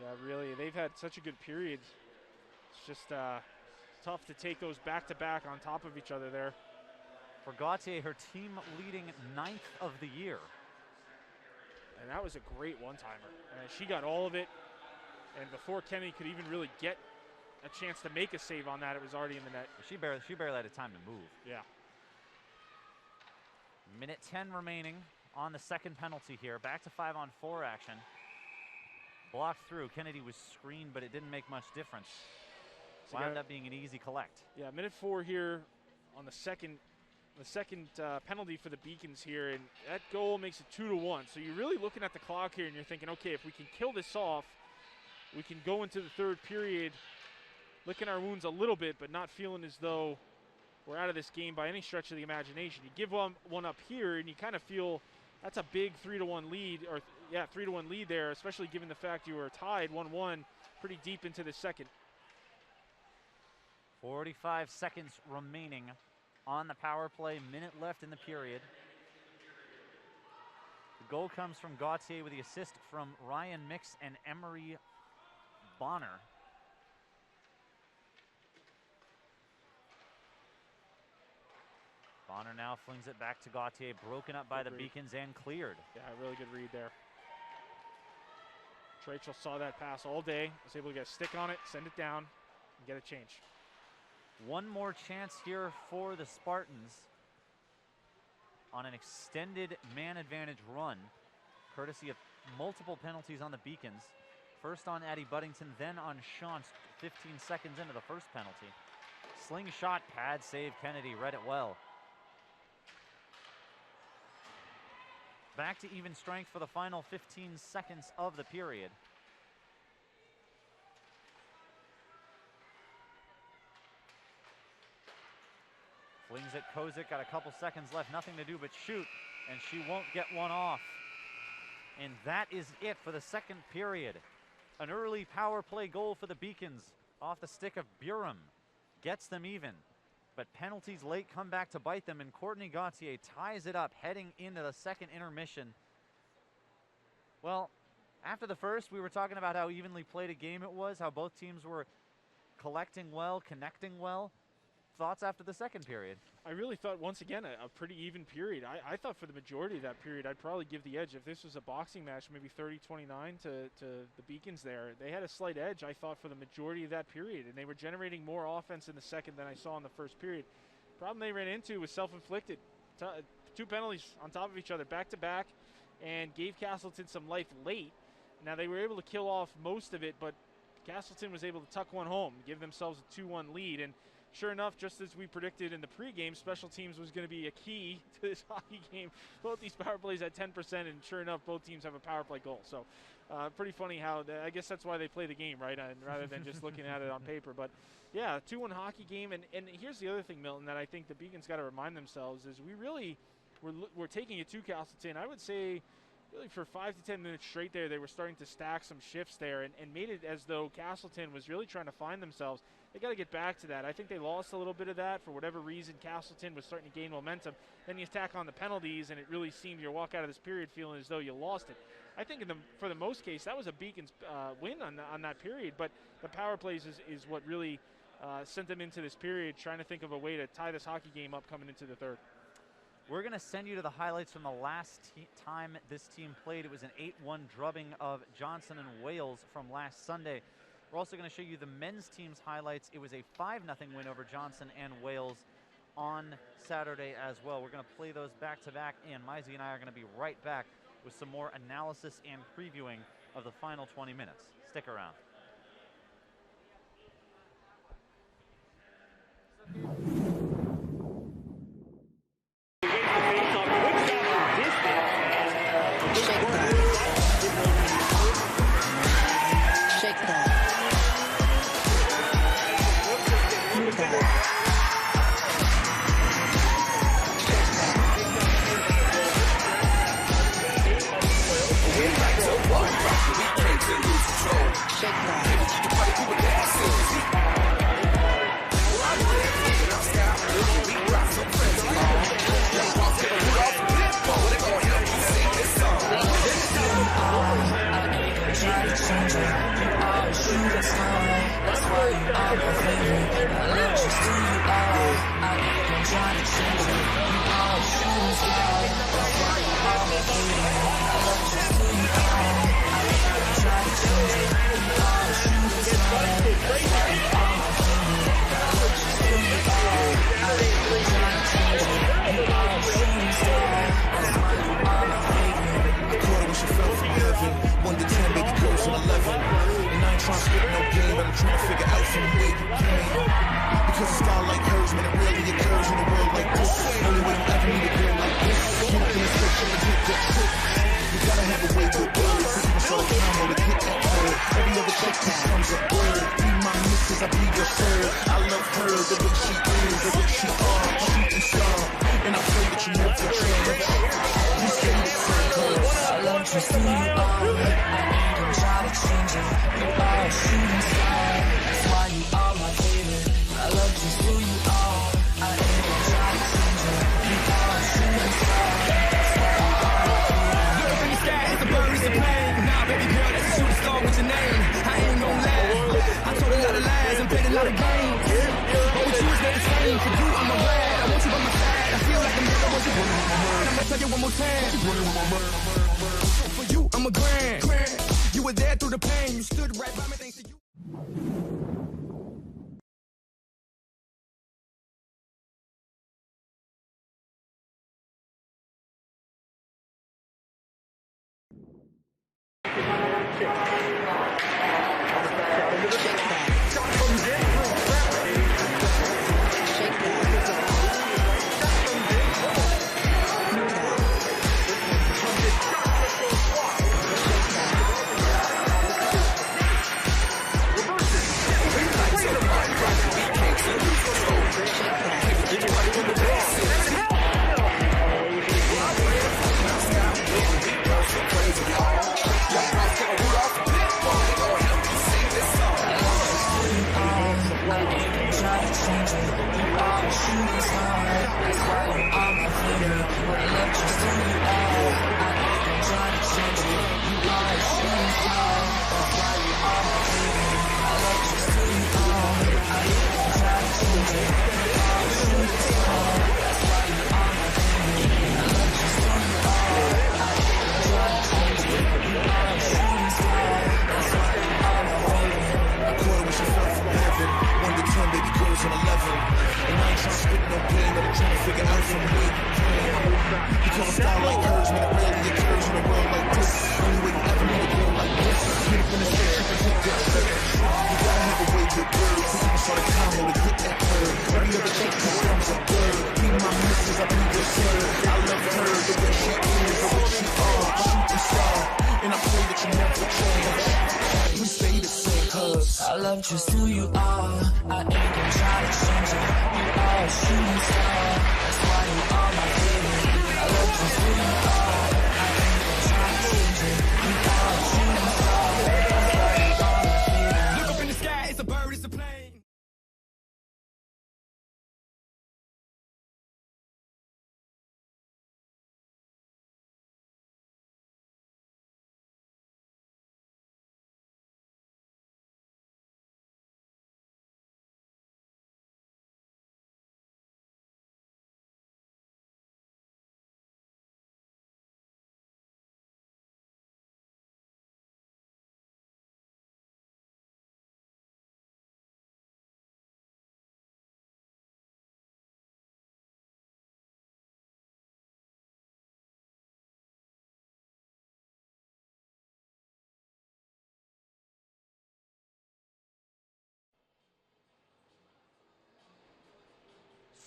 Yeah, really, they've had such a good period. It's just tough to take those back-to-back on top of each other there. For Gauthier, her team leading 9th of the year. And that was a great one-timer. And she got all of it. And before Kennedy could even really get a chance to make a save on that, it was already in the net. She barely had time to move. Yeah. 1:10 remaining on the second penalty here. Back to 5-on-4 action. Blocked through. Kennedy was screened, but it didn't make much difference. So Wound up being an easy collect. Yeah, 1:04 here on the second penalty for the Beacons here, and that goal makes it 2-1. So you're really looking at the clock here, and you're thinking, okay, if we can kill this off, we can go into the third period licking our wounds a little bit, but not feeling as though we're out of this game by any stretch of the imagination. You give one up here, and you kind of feel that's a big 3-1 lead, or 3-1 lead there, especially given the fact you were tied 1-1 pretty deep into the second. 45 seconds remaining on the power play. Minute left in the period. The goal comes from Gauthier with the assist from Ryan Mix and Emery Bonner. Bonner now flings it back to Gauthier, broken up by the Beacons and cleared. Yeah, really good read there. Rachel saw that pass all day, was able to get a stick on it, send it down, and get a change. One more chance here for the Spartans on an extended man advantage run, courtesy of multiple penalties on the Beacons. First on Addie Buddington, then on Chance 15 seconds into the first penalty. Slingshot pad save. Kennedy read it well. Back to even strength for the final 15 seconds of the period. Flings it, Kozik, got a couple seconds left, nothing to do but shoot, and she won't get one off. And that is it for the second period. An early power play goal for the Beacons off the stick of Burum. Gets them even, but penalties late come back to bite them, and Courtney Gauthier ties it up heading into the second intermission. Well, after the first, we were talking about how evenly played a game it was, how both teams were collecting well, connecting well. Thoughts after the second period? I really thought, once again, a pretty even period. I thought for the majority of that period, I'd probably give the edge. If this was a boxing match, maybe 30-29 to the Beacons there. They had a slight edge, I thought, for the majority of that period, and they were generating more offense in the second than I saw in the first period. Problem they ran into was self-inflicted. Two penalties on top of each other, back-to-back, and gave Castleton some life late. Now, they were able to kill off most of it, but Castleton was able to tuck one home, give themselves a 2-1 lead, and sure enough, just as we predicted in the pregame, special teams was going to be a key to this hockey game. Both these power plays at 10%, and sure enough, both teams have a power play goal. So pretty funny how, I guess that's why they play the game, right, rather than just looking at it on paper. But, yeah, 2-1 hockey game. And here's the other thing, Milton, that I think the Beacons got to remind themselves is we really we're taking it to Castleton. I would say really for 5 to 10 minutes straight there, they were starting to stack some shifts there and made it as though Castleton was really trying to find themselves. They got to get back to that. I think they lost a little bit of that for whatever reason. Castleton was starting to gain momentum. Then you attack on the penalties, and it really seemed you walk out of this period feeling as though you lost it. I think for the most case, that was a Beacons win on that period, but the power plays is what really sent them into this period, trying to think of a way to tie this hockey game up coming into the third. We're going to send you to the highlights from the last time this team played. It was an 8-1 drubbing of Johnson and Wales from last Sunday. We're also going to show you the men's team's highlights. It was a 5-0 win over Johnson and Wales on Saturday as well. We're going to play those back-to-back, and Mizey and I are going to be right back with some more analysis and previewing of the final 20 minutes. Stick around. Just who you are, I ain't gonna try to change it. You are a shooting star, that's why you are my favorite. I love just who you are, I ain't gonna try to change it. You are a shooting star, that's why you are my favorite. Look up in the sky, it's a bird, it's a plane.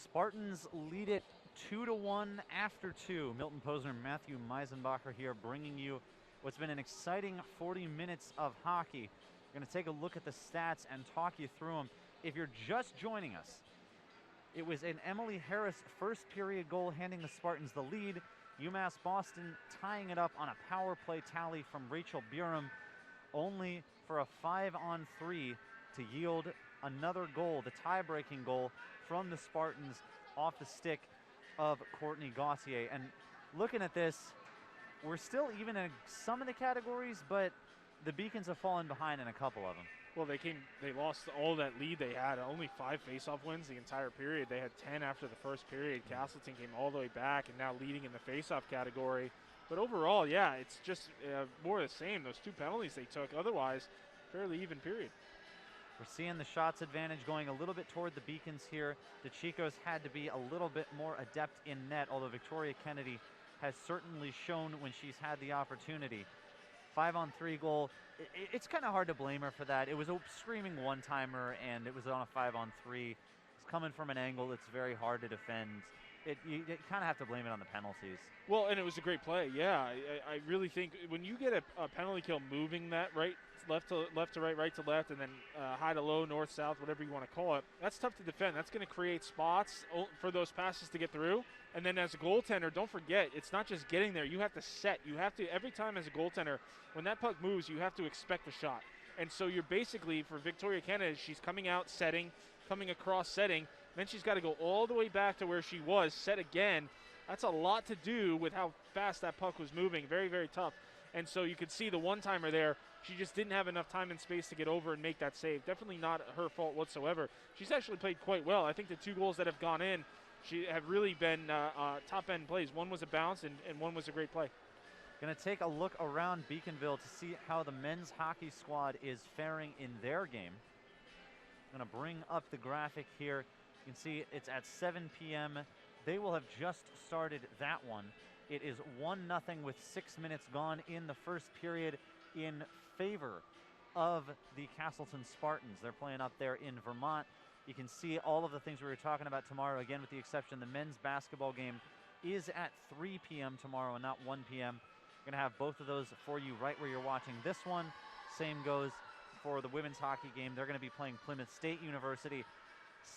Spartans lead it 2-1 after 2. Milton Posner, Matthew Meisenbacher here bringing you what's been an exciting 40 minutes of hockey. We're going to take a look at the stats and talk you through them. If you're just joining us, it was an Emily Harris first period goal handing the Spartans the lead. UMass Boston tying it up on a power play tally from Rachel Burum, only for a 5-on-3 to yield another goal, the tie-breaking goal from the Spartans off the stick of Courtney Gauthier. And looking at this, we're still even in some of the categories, but the Beacons have fallen behind in a couple of them. Well, they lost all that lead they had. Only 5 face-off wins the entire period. They had 10 after the first period. Castleton came all the way back and now leading in the face-off category. But overall, yeah, it's just more of the same. Those 2 penalties they took, otherwise, fairly even period. We're seeing the shots advantage going a little bit toward the Beacons here. The Chicos had to be a little bit more adept in net, although Victoria Kennedy has certainly shown when she's had the opportunity. 5-on-3 goal. It's kind of hard to blame her for that. It was a screaming one-timer, and it was on a 5-on-3. It's coming from an angle that's very hard to defend. You kind of have to blame it on the penalties. Well, and it was a great play. Yeah, I really think when you get a penalty kill moving that left to right to left, and then high to low, north, south, whatever you want to call it, that's tough to defend. That's going to create spots for those passes to get through. And then as a goaltender, don't forget, it's not just getting there. You have to set. You have to, every time as a goaltender, when that puck moves, you have to expect the shot. And so you're basically, for Victoria Kennedy, she's coming out, setting, coming across, setting. Then she's got to go all the way back to where she was, set again. That's a lot to do with how fast that puck was moving. Very, very tough. And so you could see the one-timer there. She just didn't have enough time and space to get over and make that save. Definitely not her fault whatsoever. She's actually played quite well. I think the 2 goals that have gone in, she have really been top-end plays. One was a bounce, and one was a great play. Going to take a look around Beaconville to see how the men's hockey squad is faring in their game. I'm going to bring up the graphic here. You can see it's at 7 p.m. They will have just started that one. It is 1-0 with 6 minutes gone in the first period in favor of the Castleton Spartans. They're playing up there in Vermont. You can see all of the things we were talking about tomorrow, again with the exception the men's basketball game is at 3 p.m. tomorrow and not 1 p.m. We're going to have both of those for you right where you're watching this one. Same goes for the women's hockey game. They're going to be playing Plymouth State University.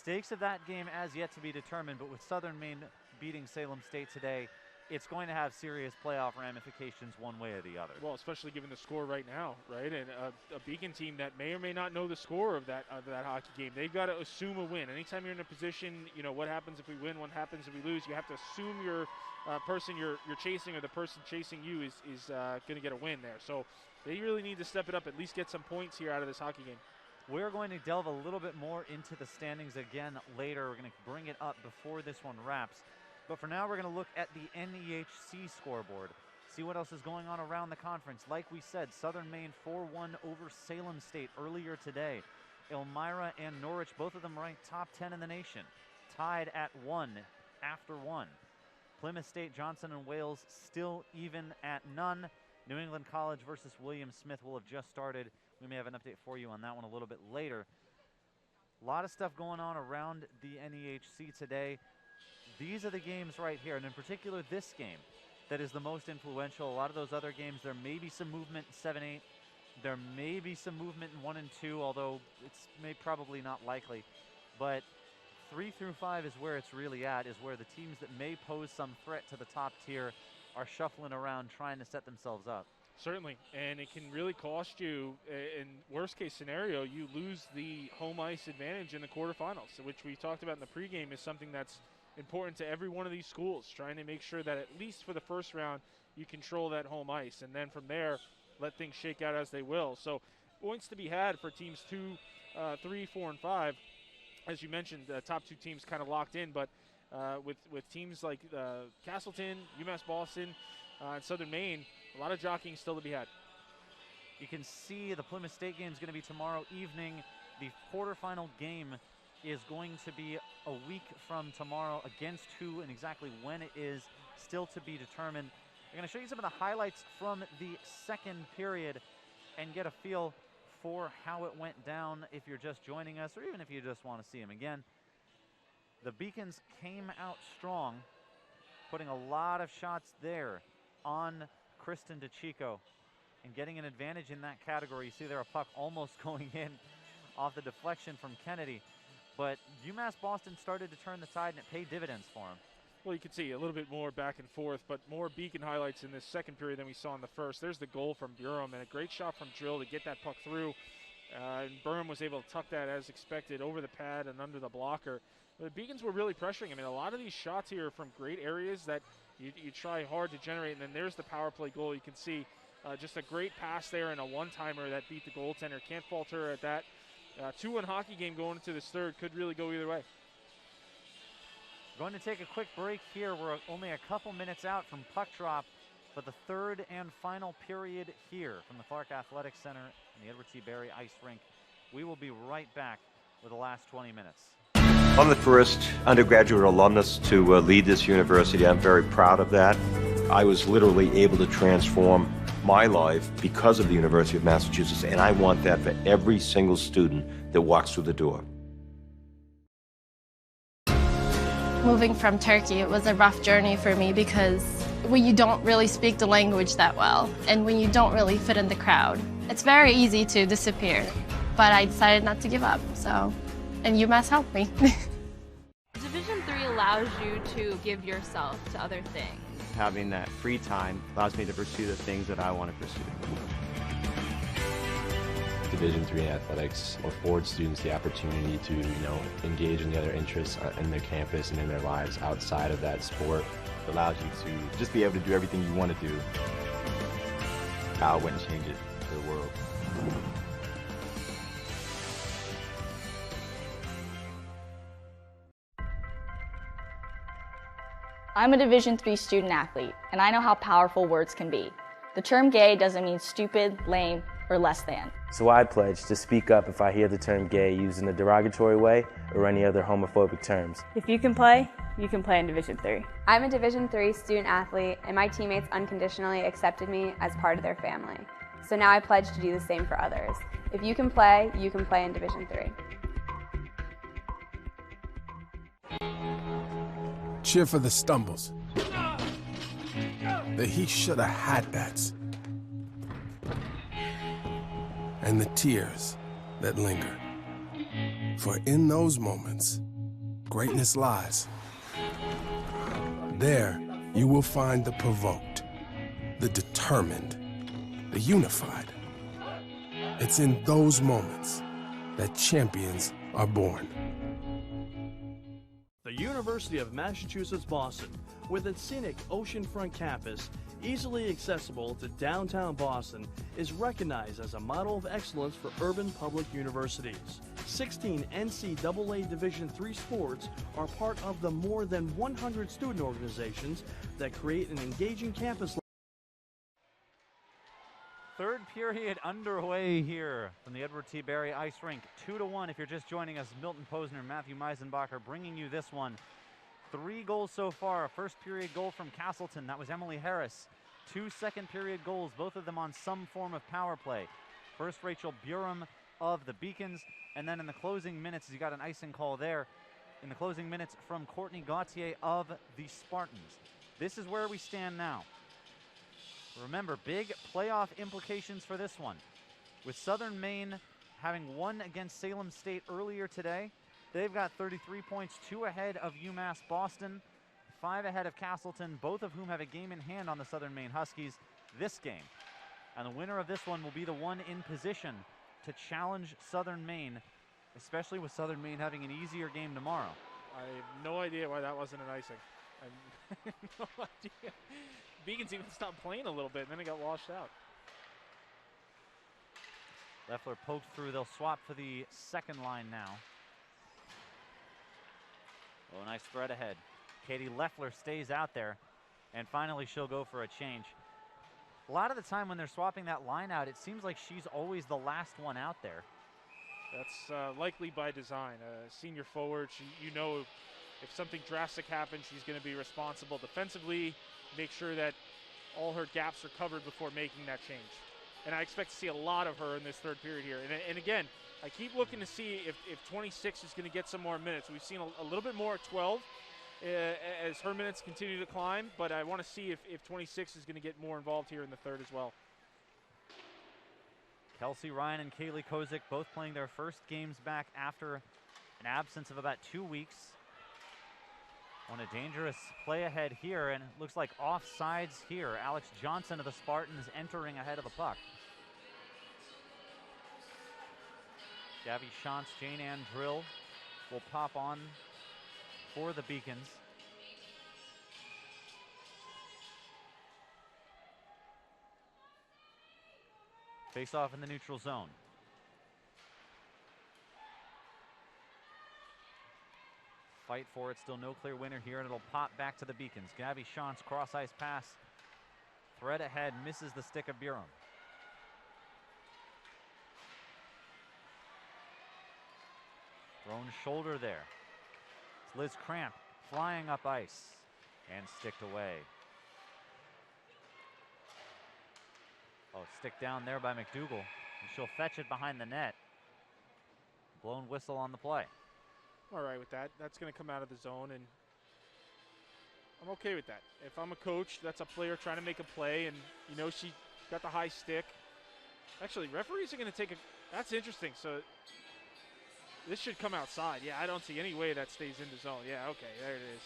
Stakes of that game as yet to be determined, but with Southern Maine beating Salem State today, it's going to have serious playoff ramifications one way or the other. Well, especially given the score right now, right? And a Beacon team that may or may not know the score of that hockey game. They've got to assume a win. Anytime you're in a position, you know, what happens if we win, what happens if we lose, you have to assume your person you're chasing or the person chasing you is going to get a win there. So they really need to step it up, at least get some points here out of this hockey game. We're going to delve a little bit more into the standings again later. We're going to bring it up before this one wraps. But for now, we're going to look at the NEHC scoreboard, see what else is going on around the conference. Like we said, Southern Maine 4-1 over Salem State earlier today. Elmira and Norwich, both of them ranked top 10 in the nation, tied at 1 after 1. Plymouth State, Johnson and Wales still even at none. New England College versus William Smith will have just started. We may have an update for you on that one a little bit later. A lot of stuff going on around the NEHC today. These are the games right here, and in particular this game that is the most influential. A lot of those other games, there may be some movement in 7-8. There may be some movement in 1 and 2, although it's probably not likely. But 3 through 5 is where it's really at, is where the teams that may pose some threat to the top tier are shuffling around trying to set themselves up. Certainly, and it can really cost you, in worst case scenario, you lose the home ice advantage in the quarterfinals, which we talked about in the pregame is something that's important to every one of these schools, trying to make sure that at least for the first round you control that home ice, and then from there let things shake out as they will. So points to be had for teams 2, 3, 4, and 5. As you mentioned, the top 2 teams kind of locked in, but with teams like Castleton, UMass Boston, and Southern Maine, a lot of jockeying still to be had. You can see the Plymouth State game is going to be tomorrow evening. The quarterfinal game is going to be a week from tomorrow. Against who and exactly when it is still to be determined. I'm going to show you some of the highlights from the second period and get a feel for how it went down if you're just joining us, or even if you just want to see them again. The Beacons came out strong, putting a lot of shots there on Kristen DeChico and getting an advantage in that category. You see there a puck almost going in off the deflection from Kennedy. But UMass Boston started to turn the tide, and it paid dividends for them. Well, you can see a little bit more back and forth, but more Beacon highlights in this second period than we saw in the first. There's the goal from Burham, and a great shot from Drill to get that puck through. And Burham was able to tuck that as expected over the pad and under the blocker. The Beacons were really pressuring. I mean, a lot of these shots here are from great areas that you try hard to generate, and then there's the power play goal. You can see just a great pass there and a one-timer that beat the goaltender. Can't falter at that. 2-1 hockey game going into this third could really go either way. Going to take a quick break here. We're only a couple minutes out from puck drop for the third and final period here from the Clark Athletic Center and the Edward T. Barry Ice Rink. We will be right back with the last 20 minutes. I'm the first undergraduate alumnus to lead this university. I'm very proud of that. I was literally able to transform my life because of the University of Massachusetts, and I want that for every single student that walks through the door. Moving from Turkey, it was a rough journey for me because when you don't really speak the language that well and when you don't really fit in the crowd, it's very easy to disappear. But I decided not to give up, and UMass helped me. Division III allows you to give yourself to other things. Having that free time allows me to pursue the things that I want to pursue. Division III athletics affords students the opportunity to, engage in the other interests in their campus and in their lives outside of that sport. It allows you to just be able to do everything you want to do. I wouldn't change it for the world. I'm a Division III student athlete, and I know how powerful words can be. The term gay doesn't mean stupid, lame, or less than. So I pledge to speak up if I hear the term gay used in a derogatory way or any other homophobic terms. If you can play in Division III. I'm a Division III student athlete, and my teammates unconditionally accepted me as part of their family. So now I pledge to do the same for others. If you can play in Division III. Cheer for the stumbles. The he shoulda had that's. And the tears that linger. For in those moments, greatness lies. There, you will find the provoked, the determined, the unified. It's in those moments that champions are born. The University of Massachusetts Boston, with its scenic oceanfront campus, easily accessible to downtown Boston, is recognized as a model of excellence for urban public universities. 16 NCAA Division III sports are part of the more than 100 student organizations that create an engaging campus. Third period underway here from the Edward T. Barry Ice Rink. 2-1 if you're just joining us. Milton Posner, Matthew Meisenbacher bringing you this one. 3 goals so far. A first period goal from Castleton. That was Emily Harris. 2 second period goals, both of them on some form of power play. First Rachel Burham of the Beacons, and then in the closing minutes, you got an icing call there. In the closing minutes from Courtney Gauthier of the Spartans. This is where we stand now. Remember, big playoff implications for this one. With Southern Maine having won against Salem State earlier today, they've got 33 points, 2 ahead of UMass Boston, 5 ahead of Castleton, both of whom have a game in hand on the Southern Maine Huskies this game. And the winner of this one will be the one in position to challenge Southern Maine, especially with Southern Maine having an easier game tomorrow. I have no idea why that wasn't an icing. I have no idea. Beacons even stopped playing a little bit, and then it got washed out. Leffler poked through. They'll swap for the second line now. Oh, nice thread ahead. Katie Leffler stays out there, and finally she'll go for a change. A lot of the time when they're swapping that line out, it seems like she's always the last one out there. That's likely by design. Senior forward, you know if something drastic happens, she's going to be responsible defensively, make sure that all her gaps are covered before making that change. And I expect to see a lot of her in this third period here. And again, I keep looking to see if 26 is going to get some more minutes. We've seen a little bit more at 12 as her minutes continue to climb, but I want to see if 26 is going to get more involved here in the third as well. Kelsey Ryan and Kaylee Kozik both playing their first games back after an absence of about 2 weeks. On a dangerous play ahead here, and it looks like offsides here. Alex Johnson of the Spartans entering ahead of the puck. Gabby Shantz, Jane Ann Drill will pop on for the Beacons. Face off in the neutral zone. Fight for it, still no clear winner here, and it'll pop back to the Beacons. Gabby Shantz, cross ice pass. Thread ahead, misses the stick of Buren. Thrown shoulder there. It's Liz Cramp flying up ice and sticked away. Oh, stick down there by McDougal, and she'll fetch it behind the net. Blown whistle on the play. I'm all right with that. That's going to come out of the zone, and I'm okay with that. If I'm a coach, that's a player trying to make a play, and you know she got the high stick. Actually, referees are going to take a. That's interesting. So this should come outside. Yeah, I don't see any way that stays in the zone. Yeah, okay, there it is.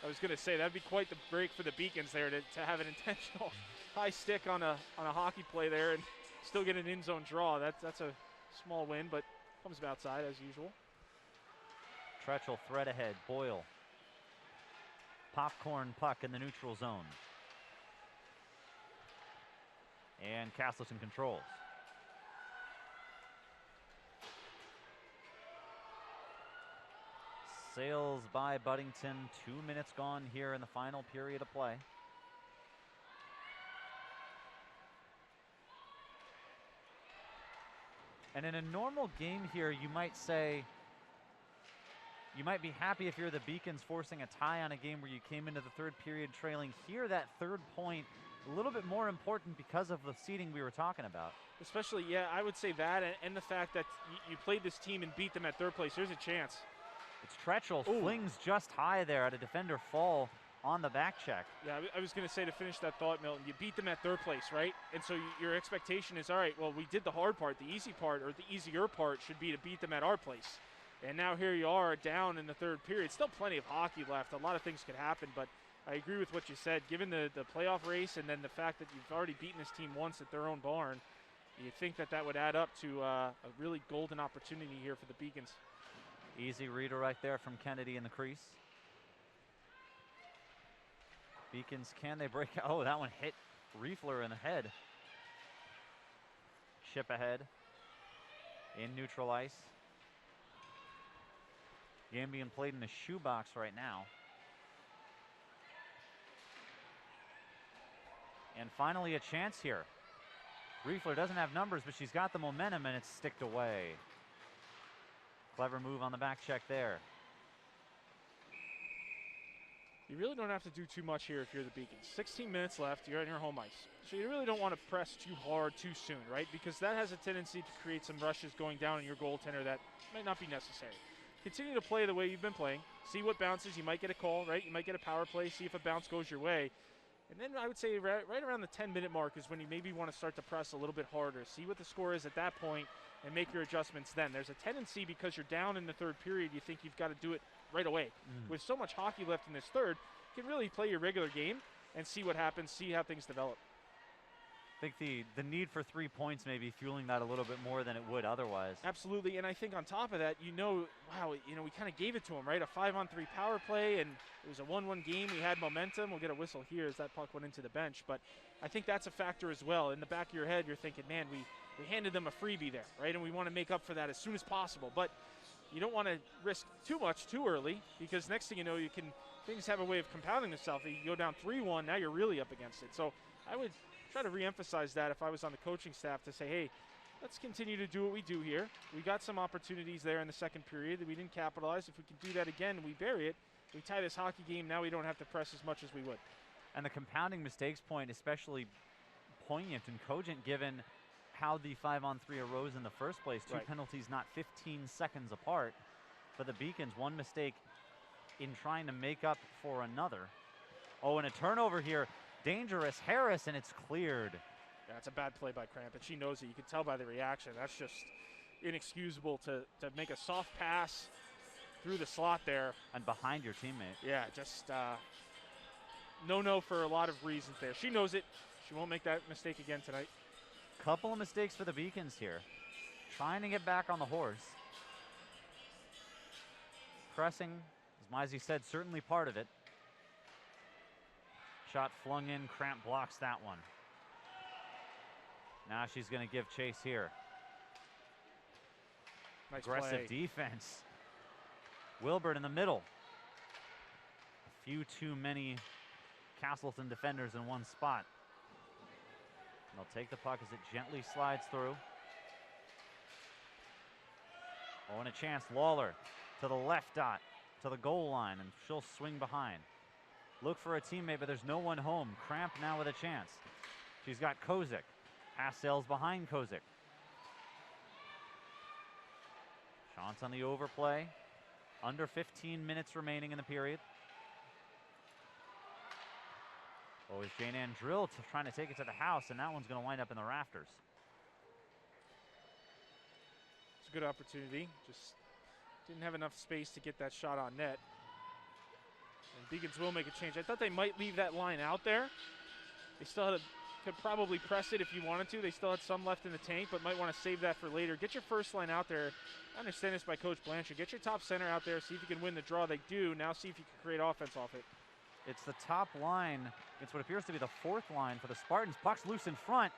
I was going to say that'd be quite the break for the Beacons there to have an intentional high stick on a hockey play there and still get an in zone draw. That's a small win, but comes outside as usual. Tretchell thread ahead. Boyle. Popcorn puck in the neutral zone. And Castleton controls. Sails by Buddington. 2 minutes gone here in the final period of play. And in a normal game here, you might say, you might be happy if you're the Beacons forcing a tie on a game where you came into the third period trailing. Here, that third point, a little bit more important because of the seeding we were talking about. Especially, yeah, I would say that, and the fact that you played this team and beat them at third place. There's a chance. It's Tretchell, flings just high there at a defender fall on the back check. Yeah, I was going to say, to finish that thought, Milton, you beat them at third place, right? And so your expectation is, all right, well, we did the hard part. The easy part, or the easier part, should be to beat them at our place. And now here you are down in the third period. Still plenty of hockey left. A lot of things could happen, but I agree with what you said. Given the playoff race and then the fact that you've already beaten this team once at their own barn, you'd think that would add up to a really golden opportunity here for the Beacons. Easy redirect there from Kennedy in the crease. Beacons, can they break out? Oh, that one hit Riefler in the head. Chip ahead in neutral ice. Game being played in a shoebox right now. And finally a chance here. Riefler doesn't have numbers, but she's got the momentum, and it's sticked away. Clever move on the back check there. You really don't have to do too much here if you're the Beacons. 16 minutes left, you're on your home ice. So you really don't want to press too hard too soon, right? Because that has a tendency to create some rushes going down on your goaltender that might not be necessary. Continue to play the way you've been playing. See what bounces. You might get a call, right? You might get a power play. See if a bounce goes your way. And then I would say right around the 10-minute mark is when you maybe want to start to press a little bit harder. See what the score is at that point and make your adjustments then. There's a tendency, because you're down in the third period, you think you've got to do it right away. With so much hockey left in this third, you can really play your regular game and see what happens, see how things develop. I think the need for 3 points may be fueling that a little bit more than it would otherwise. Absolutely, and I think on top of that, wow, we kind of gave it to them, right? A 5-on-3 power play, and it was a 1-1 game. We had momentum. We'll get a whistle here as that puck went into the bench, but I think that's a factor as well. In the back of your head, you're thinking, man, we handed them a freebie there, right? And we want to make up for that as soon as possible, but you don't want to risk too much too early, because next thing you know, things have a way of compounding themselves. You go down 3-1, now you're really up against it. So I would try to reemphasize that if I was on the coaching staff, to say, hey, let's continue to do what we do here. We got some opportunities there in the second period that we didn't capitalize. If we can do that again, we bury it. We tie this hockey game, now we don't have to press as much as we would. And the compounding mistakes point, especially poignant and cogent given how the 5-on-3 arose in the first place. Two Right. penalties not 15 seconds apart for the Beacons. One mistake in trying to make up for another. Oh, and a turnover here. Dangerous. Harris, and it's cleared. Yeah, it's a bad play by Cramp, and she knows it. You can tell by the reaction. That's just inexcusable to make a soft pass through the slot there. And behind your teammate. Yeah, just no for a lot of reasons there. She knows it. She won't make that mistake again tonight. Couple of mistakes for the Beacons here. Trying to get back on the horse. Pressing, as Mizey said, certainly part of it. Shot flung in, Cramp blocks that one. Now she's going to give chase here. Nice Aggressive play. defense. Wilbert in the middle. A few too many Castleton defenders in one spot. They'll take the puck as it gently slides through. Oh, and a chance. Lawler to the left dot, to the goal line, and she'll swing behind. Look for a teammate, but there's no one home. Cramp now with a chance. She's got Kozik. Pass sails behind Kozik. Chance on the overplay. Under 15 minutes remaining in the period. Oh, is Jane Ann Drill trying to take it to the house, and that one's going to wind up in the rafters. It's a good opportunity. Just didn't have enough space to get that shot on net. And Beacons will make a change. I thought they might leave that line out there. They still could probably press it if you wanted to. They still had some left in the tank, but might want to save that for later. Get your first line out there. I understand this by Coach Blanchard. Get your top center out there. See if you can win the draw. They do. Now see if you can create offense off it. It's the top line. It's what appears to be the fourth line for the Spartans. Puck's loose in front.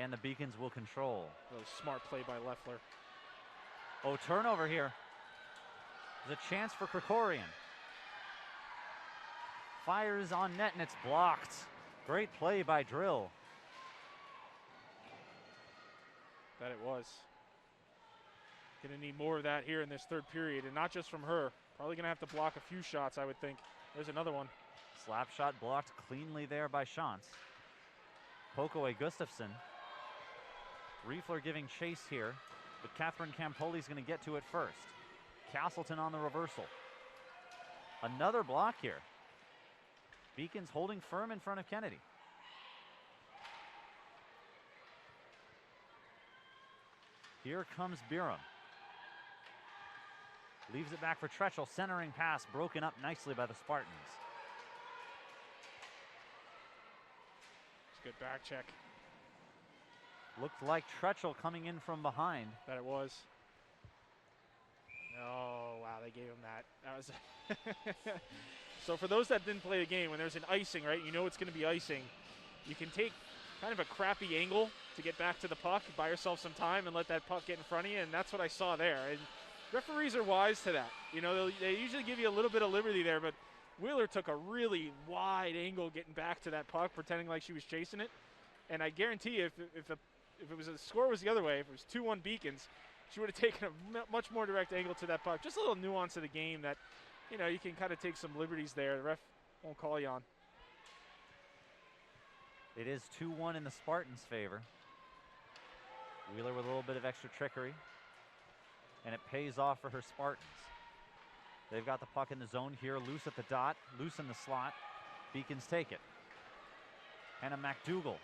And the Beacons will control. Really smart play by Leffler. Oh, turnover here. There's a chance for Krikorian. Fires on net and it's blocked. Great play by Drill. That it was. Going to need more of that here in this third period, and not just from her. Probably going to have to block a few shots, I would think. There's another one. Slap shot blocked cleanly there by Shantz. Pokoway Gustafson. Riefler giving chase here, but Catherine Campoli's going to get to it first. Castleton on the reversal. Another block here. Beacons holding firm in front of Kennedy. Here comes Biram. Leaves it back for Tretchell. Centering pass broken up nicely by the Spartans. It's a good back check. Looked like Tretchell coming in from behind. That it was. Oh, wow, they gave him that. That was So for those that didn't play the game, when there's an icing, right, you know it's going to be icing. You can take kind of a crappy angle to get back to the puck, buy yourself some time, and let that puck get in front of you, and that's what I saw there. And referees are wise to that. You know, they usually give you a little bit of liberty there, but Wheeler took a really wide angle getting back to that puck, pretending like she was chasing it. And I guarantee you, if it was the score was the other way, if it was 2-1 Beacons, she would have taken a much more direct angle to that puck. Just a little nuance of the game that, you know, you can kind of take some liberties there. The ref won't call you on. It is 2-1 in the Spartans' favor. Wheeler with a little bit of extra trickery. And it pays off for her Spartans. They've got the puck in the zone here, loose at the dot, loose in the slot. Beacons take it. Hannah McDougall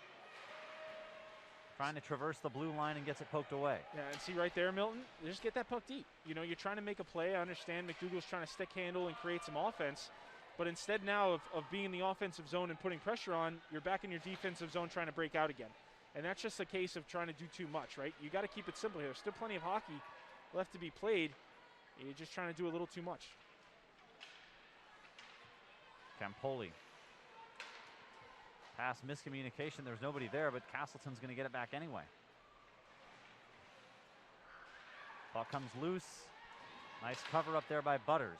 trying to traverse the blue line and gets it poked away. Yeah, and see right there, Milton, just get that puck deep. You know, you're trying to make a play. I understand McDougall's trying to stick handle and create some offense. But instead now of being in the offensive zone and putting pressure on, you're back in your defensive zone trying to break out again. And that's just a case of trying to do too much, right? You got to keep it simple here. There's still plenty of hockey left to be played. You're just trying to do a little too much. Campoli. Pass miscommunication. There's nobody there, but Castleton's going to get it back anyway. Puck comes loose. Nice cover up there by Butters.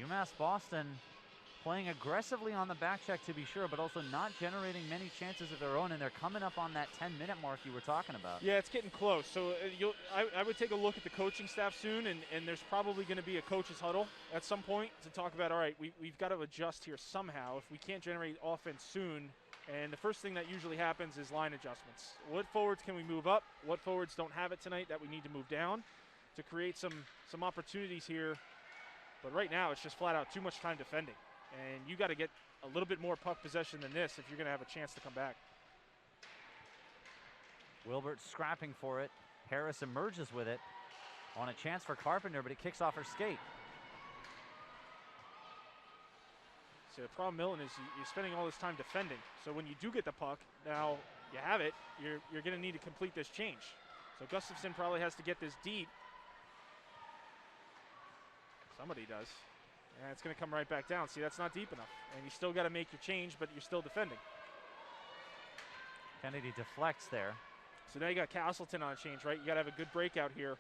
UMass Boston playing aggressively on the back check to be sure, but also not generating many chances of their own, and they're coming up on that 10-minute mark you were talking about. Yeah, it's getting close. So I would take a look at the coaching staff soon, and there's probably going to be a coach's huddle at some point to talk about, all right, we've got to adjust here somehow if we can't generate offense soon. And the first thing that usually happens is line adjustments. What forwards can we move up? What forwards don't have it tonight that we need to move down to create some opportunities here? But right now, it's just flat out too much time defending. And you got to get a little bit more puck possession than this if you're going to have a chance to come back. Wilbert scrapping for it. Harris emerges with it on a chance for Carpenter, but it kicks off her skate. So the problem, Milton, is you're spending all this time defending. So when you do get the puck, now you have it, you're going to need to complete this change. So Gustafson probably has to get this deep. Somebody does. And it's going to come right back down. See, that's not deep enough. And you still got to make your change, but you're still defending. Kennedy deflects there. So now you got Castleton on change, right? You got to have a good breakout here.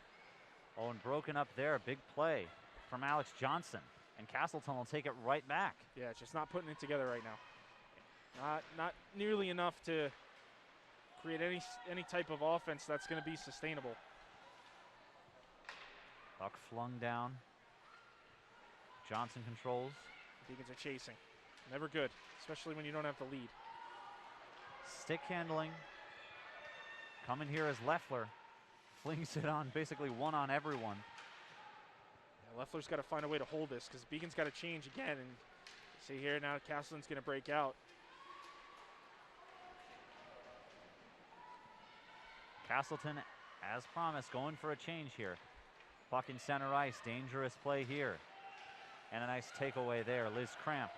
Oh, and broken up there. Big play from Alex Johnson. And Castleton will take it right back. Yeah, it's just not putting it together right now. Not nearly enough to create any type of offense that's going to be sustainable. Puck flung down. Johnson controls. Beacons are chasing. Never good, especially when you don't have the lead. Stick handling. Coming here as Leffler flings it on, basically one on everyone. Yeah, Leffler's got to find a way to hold this because Beacon's got to change again. And see here now, Castleton's going to break out. Castleton, as promised, going for a change here. Puck in center ice, dangerous play here. And a nice takeaway there, Liz Cramp.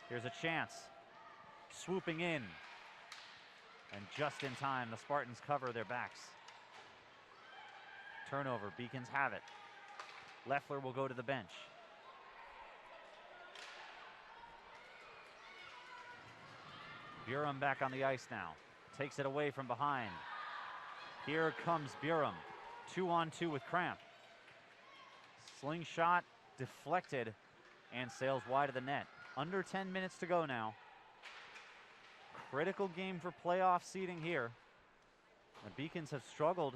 Here's a chance. Swooping in. And just in time, the Spartans cover their backs. Turnover, Beacons have it. Leffler will go to the bench. Burum back on the ice now. Takes it away from behind. Here comes Burum. 2-on-2 with Cramp. Slingshot deflected and sails wide of the net. Under 10 minutes to go now. Critical game for playoff seeding here. The Beacons have struggled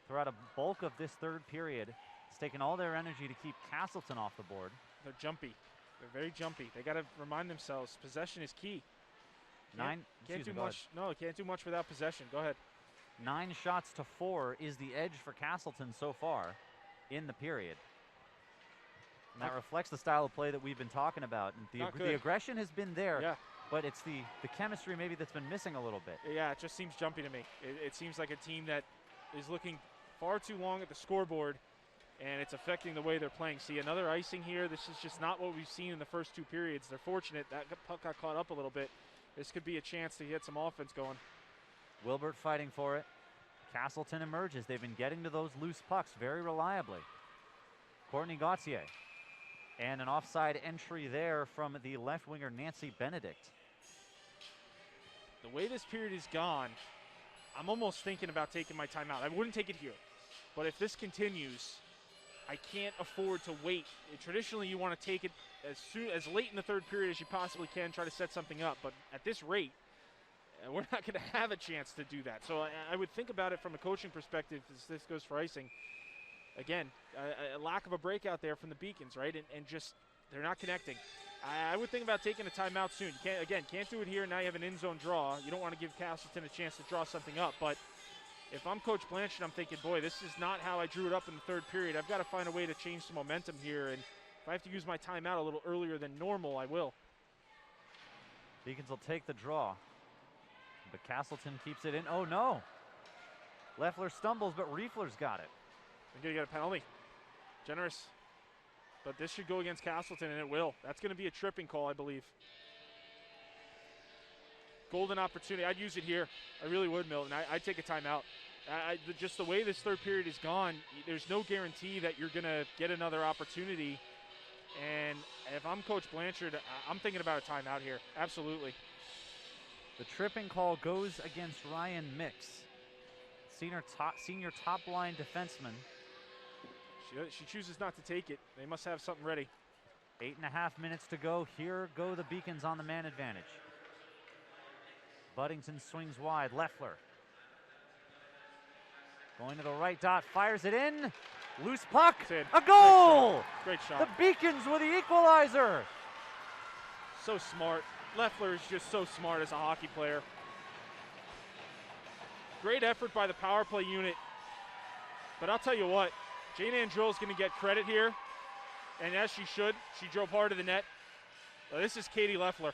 throughout a bulk of this third period. It's taken all their energy to keep Castleton off the board. They're jumpy. They're very jumpy. They got to remind themselves possession is key. Can't do much. No, can't do much without possession. Go ahead. 9 shots to 4 is the edge for Castleton so far in the period. And that reflects the style of play that we've been talking about. And the aggression has been there, but it's the chemistry maybe that's been missing a little bit. Yeah, it just seems jumpy to me. It seems like a team that is looking far too long at the scoreboard, and it's affecting the way they're playing. See, another icing here. This is just not what we've seen in the first 2 periods. They're fortunate. That puck got caught up a little bit. This could be a chance to get some offense going. Wilbert fighting for it. Castleton emerges. They've been getting to those loose pucks very reliably. Courtney Gauthier. And an offside entry there from the left winger, Nancy Benedict. The way this period is gone, I'm almost thinking about taking my timeout. I wouldn't take it here. But if this continues, I can't afford to wait. Traditionally, you want to take it as late in the third period as you possibly can, try to set something up. But at this rate, we're not going to have a chance to do that. So I would think about it from a coaching perspective as this goes for icing. Again, a lack of a breakout there from the Beacons, right? And just they're not connecting. I would think about taking a timeout soon. You can't do it here. Now you have an in-zone draw. You don't want to give Castleton a chance to draw something up. But if I'm Coach Blanchard, I'm thinking, boy, this is not how I drew it up in the third period. I've got to find a way to change some momentum here. And if I have to use my timeout a little earlier than normal, I will. Beacons will take the draw. But Castleton keeps it in. Oh, no. Leffler stumbles, but Riefler's got it. They're going to get a penalty. Generous. But this should go against Castleton, and it will. That's going to be a tripping call, I believe. Golden opportunity. I'd use it here. I really would, Milton. I'd take a timeout. Just the way this third period is gone, there's no guarantee that you're going to get another opportunity. And if I'm Coach Blanchard, I'm thinking about a timeout here. Absolutely. The tripping call goes against Ryan Mix, senior top line defenseman. She chooses not to take it. They must have something ready. 8.5 minutes to go. Here go the Beacons on the man advantage. Buddington swings wide. Leffler going to the right dot, fires it in. Loose puck. A goal! Great shot. The Beacons with the equalizer. So smart. Leffler is just so smart as a hockey player. Great effort by the power play unit. But I'll tell you what, Jane Andrill is going to get credit here. And as she should, she drove hard to the net. This is Katie Leffler.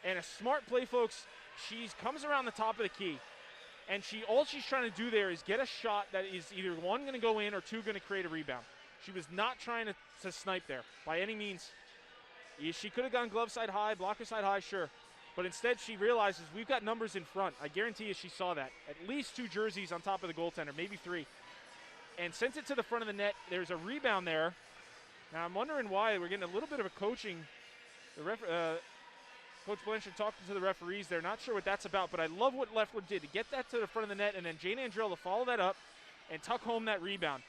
And a smart play, folks. She comes around the top of the key. And all she's trying to do there is get a shot that is either one going to go in or two going to create a rebound. She was not trying to snipe there by any means. She could have gone glove side high, blocker side high, sure. But instead she realizes we've got numbers in front. I guarantee you she saw that. At least 2 jerseys on top of the goaltender, maybe 3. And sends it to the front of the net. There's a rebound there. Now I'm wondering why. We're getting a little bit of a coaching. Coach Blanchard talking to the referees there. Not sure what that's about, but I love what Leffler did to get that to the front of the net and then Jane Andrill to follow that up and tuck home that rebound.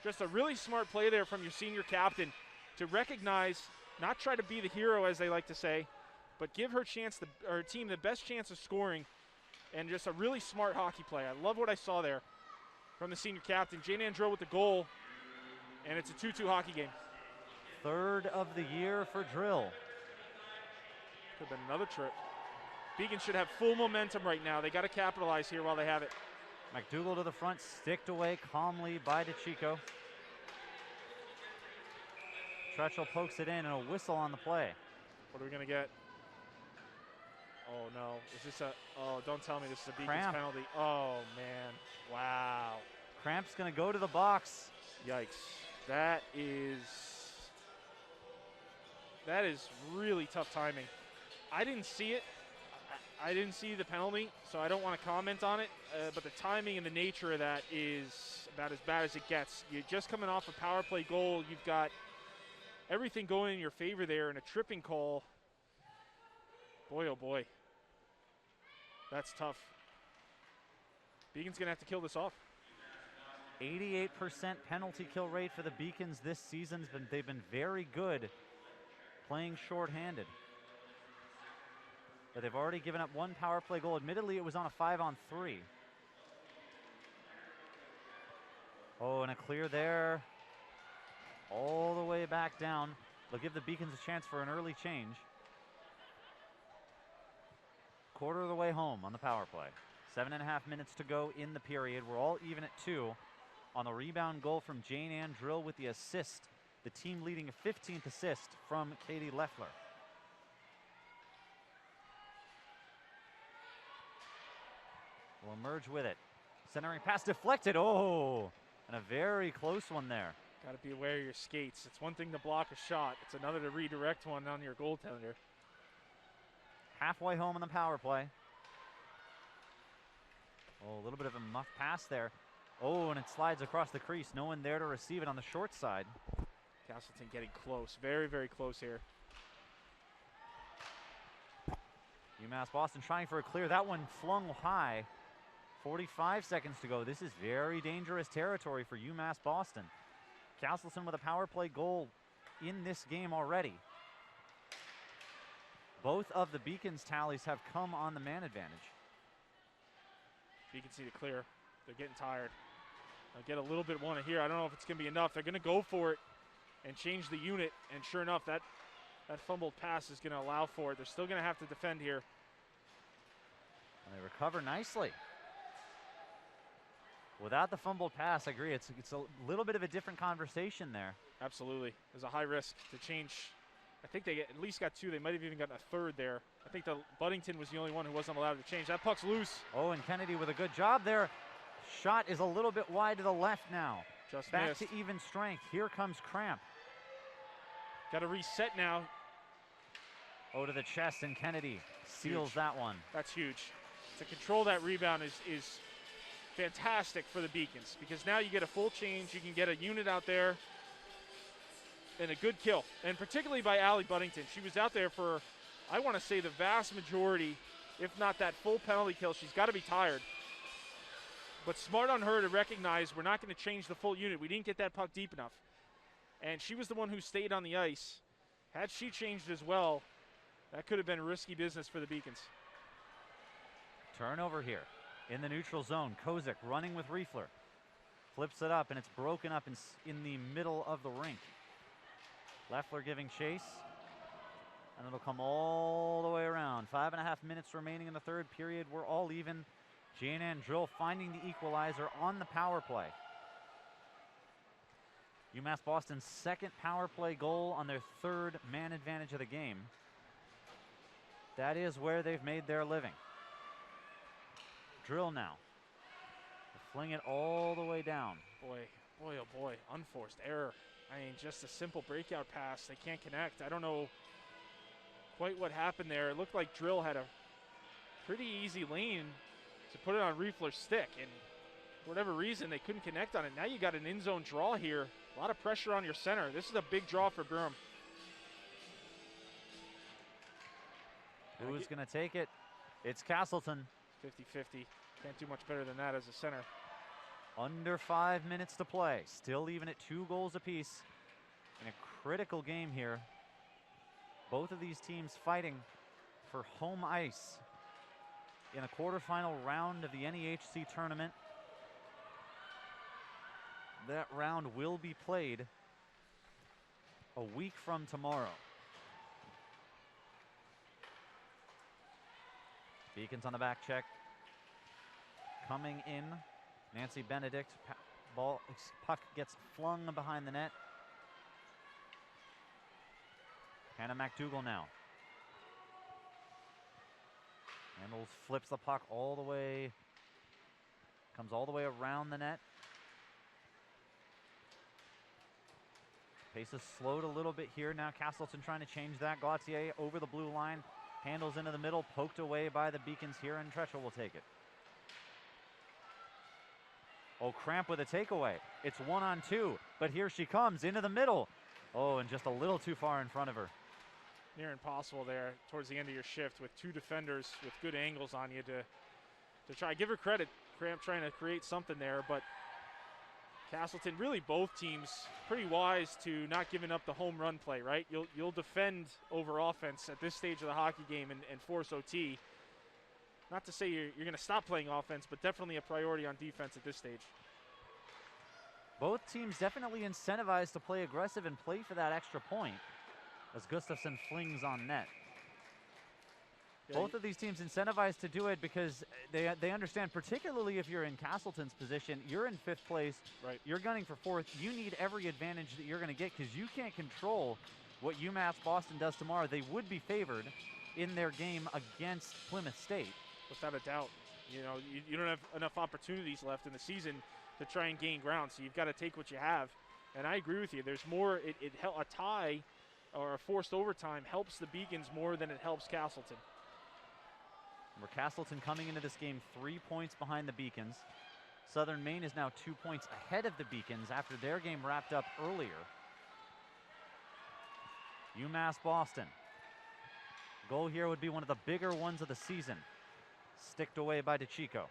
Just a really smart play there from your senior captain to recognize, not try to be the hero as they like to say, but give her team the best chance of scoring, and just a really smart hockey play. I love what I saw there from the senior captain. Jane Andrill with the goal, and it's a 2-2 hockey game. 3rd of the year for Drill. Could have been another trip. Beacon should have full momentum right now. They got to capitalize here while they have it. McDougall to the front, sticked away calmly by DeChico. Tretchell pokes it in and a whistle on the play. What are we going to get? Oh, no. Is this oh, don't tell me this is a Beacons Cramp. penalty. Oh, man. Wow. Cramp's going to go to the box. Yikes. That is really tough timing. I didn't see it. I didn't see the penalty, so I don't want to comment on it. But the timing and the nature of that is about as bad as it gets. You're just coming off a power play goal. You've got everything going in your favor there, and a tripping call. Boy, oh boy. That's tough. Beacon's going to have to kill this off. 88% penalty kill rate for the Beacons this season. They've been very good playing shorthanded. But they've already given up 1 power play goal. Admittedly, it was on a 5-on-3. Oh, and a clear there. All the way back down. They'll give the Beacons a chance for an early change. Quarter of the way home on the power play. 7.5 minutes to go in the period. We're all even at 2. On the rebound goal from Jane Andrill with the assist. The team leading a 15th assist from Katie Leffler. Will emerge with it. Centering pass deflected. Oh, and a very close one there. Got to be aware of your skates. It's one thing to block a shot. It's another to redirect one on your goaltender. Halfway home on the power play. Oh, a little bit of a muff pass there. Oh, and it slides across the crease. No one there to receive it on the short side. Castleton getting close. Very, very close here. UMass Boston trying for a clear. That one flung high. 45 seconds to go. This is very dangerous territory for UMass Boston. Castleton with a power play goal in this game already. Both of the Beacons tallies have come on the man advantage. Beacons need to clear. They're getting tired. I'll get a little bit one here. I don't know if it's going to be enough. They're going to go for it and change the unit. And sure enough, that fumbled pass is going to allow for it. They're still going to have to defend here. And they recover nicely. Without the fumbled pass, I agree. It's a little bit of a different conversation there. Absolutely. There's a high risk to change. I think they at least got 2. They might have even gotten a 3rd there. I think the Buddington was the only one who wasn't allowed to change. That puck's loose. Oh, and Kennedy with a good job there. Shot is a little bit wide to the left now. Just back missed. to even strength. Here comes Cramp. Got to reset now. Oh, to the chest, and Kennedy seals Huge. that one. That's huge. To control that rebound is fantastic for the Beacons, because now you get a full change. You can get a unit out there and a good kill, and particularly by Allie Buddington. She was out there for, I want to say, the vast majority, if not that full penalty kill. She's got to be tired. But smart on her to recognize we're not going to change the full unit. We didn't get that puck deep enough. and she was the one who stayed on the ice. Had she changed as well, that could have been risky business for the Beacons. Turnover here in the neutral zone. Kozik running with Riefler. Flips it up, and it's broken up in the middle of the rink. Leffler giving chase, and it'll come all the way around. 5.5 minutes remaining in the third period. We're all even. Jan Drill finding the equalizer on the power play. UMass Boston's second power play goal on their third man advantage of the game. That is where they've made their living. Drill now. Fling it all the way down. Boy, oh boy, unforced error. I mean, just a simple breakout pass. They can't connect. I don't know quite what happened there. It looked like Drill had a pretty easy lane to put it on Riefler's stick, and for whatever reason, they couldn't connect on it. Now you got an in-zone draw here. A lot of pressure on your center. This is a big draw for Durham. Who's going to take it? It's Castleton. 50-50. Can't do much better than that as a center. Under 5 minutes to play. Still even at 2 goals apiece in a critical game here. Both of these teams fighting for home ice in a quarterfinal round of the NEHC tournament. That round will be played a week from tomorrow. Beacons on the back check. Coming in, Nancy Benedict. Puck gets flung behind the net. Hannah McDougall now. Handles, flips the puck all the way, comes all the way around the net. Pace is slowed a little bit here. Now Castleton trying to change that. Gauthier over the blue line, handles into the middle, poked away by the Beacons here, and Tretchell will take it. Oh, Cramp with a takeaway. It's 1-on-2, but here she comes into the middle. Oh, and just a little too far in front of her. Near impossible there towards the end of your shift with 2 defenders with good angles on you to try. Give her credit, Cramp trying to create something there, but Castleton, really both teams, pretty wise to not giving up the home run play, right? You'll defend over offense at this stage of the hockey game and force OT. Not to say you're going to stop playing offense, but definitely a priority on defense at this stage. Both teams definitely incentivized to play aggressive and play for that extra point as Gustafson flings on net. Yeah, Both of these teams incentivized to do it because they understand, particularly if you're in Castleton's position, you're in 5th place, right. You're gunning for 4th. You need every advantage that you're going to get because you can't control what UMass Boston does tomorrow. They would be favored in their game against Plymouth State. Without a doubt. You know, you don't have enough opportunities left in the season to try and gain ground, so you've got to take what you have. And I agree with you. There's more, a tie or a forced overtime helps the Beacons more than it helps Castleton. Remember, Castleton coming into this game 3 points behind the Beacons. Southern Maine is now 2 points ahead of the Beacons after their game wrapped up earlier. UMass Boston. Goal here would be one of the bigger ones of the season. Sticked away by DeChico.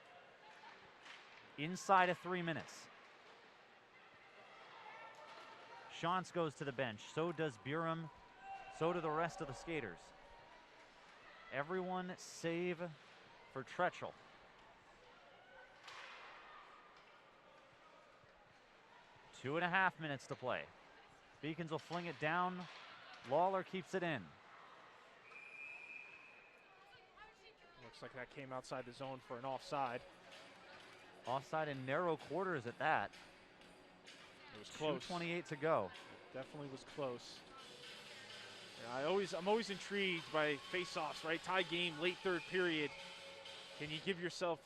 Inside of 3 minutes. Shantz goes to the bench. So does Burum. So do the rest of the skaters. Everyone save for Tretchell. Two and a half minutes to play. Beacons will fling it down. Lawler keeps it in. Looks like that came outside the zone for an offside. Offside in narrow quarters at that. It was close. 2:28 to go. Definitely was close. Yeah, I'm always intrigued by face-offs, right? Tie game, late third period. Can you give yourself,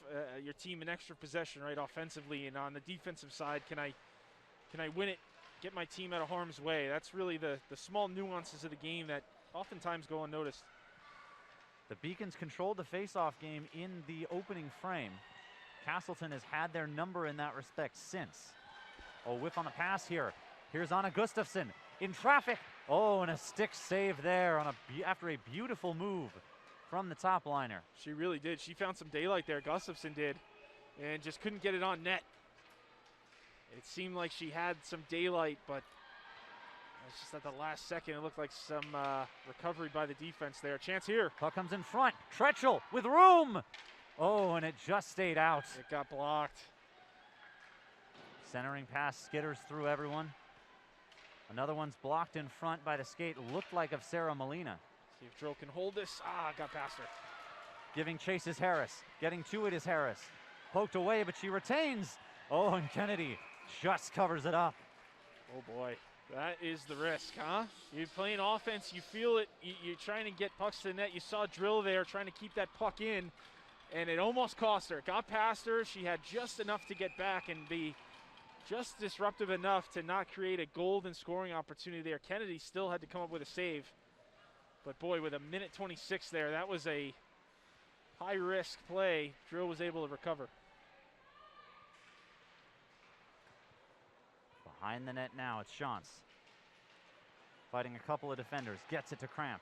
your team an extra possession, right, offensively? And on the defensive side, can I win it, get my team out of harm's way? That's really the small nuances of the game that oftentimes go unnoticed. The Beacons controlled the face-off game in the opening frame. Castleton has had their number in that respect since. Oh, whiff on the pass here. Here's Anna Gustafson in traffic. Oh, and a stick save there after a beautiful move from the top liner. She really did. She found some daylight there, Gustafson did, and just couldn't get it on net. It seemed like she had some daylight, but It's just at the last second, it looked like some recovery by the defense there. Chance here. Puck comes in front. Tretchell with room. Oh, and it just stayed out. It got blocked. Centering pass skitters through everyone. Another one's blocked in front by the skate. Looked like of Sarah Molina. See if Drill can hold this. Got past her. Giving chase is Harris. Getting to it is Harris. Poked away, but she retains. Oh, and Kennedy just covers it up. Oh, boy. That is the risk, huh? You're playing offense. You feel it. You're trying to get pucks to the net. You saw Drill there trying to keep that puck in, and it almost cost her. It got past her. She had just enough to get back and be just disruptive enough to not create a golden scoring opportunity there. Kennedy still had to come up with a save. But, boy, with a minute 26 there, that was a high-risk play. Drill was able to recover. Behind the net now, it's Shantz. Fighting a couple of defenders, gets it to Cramp.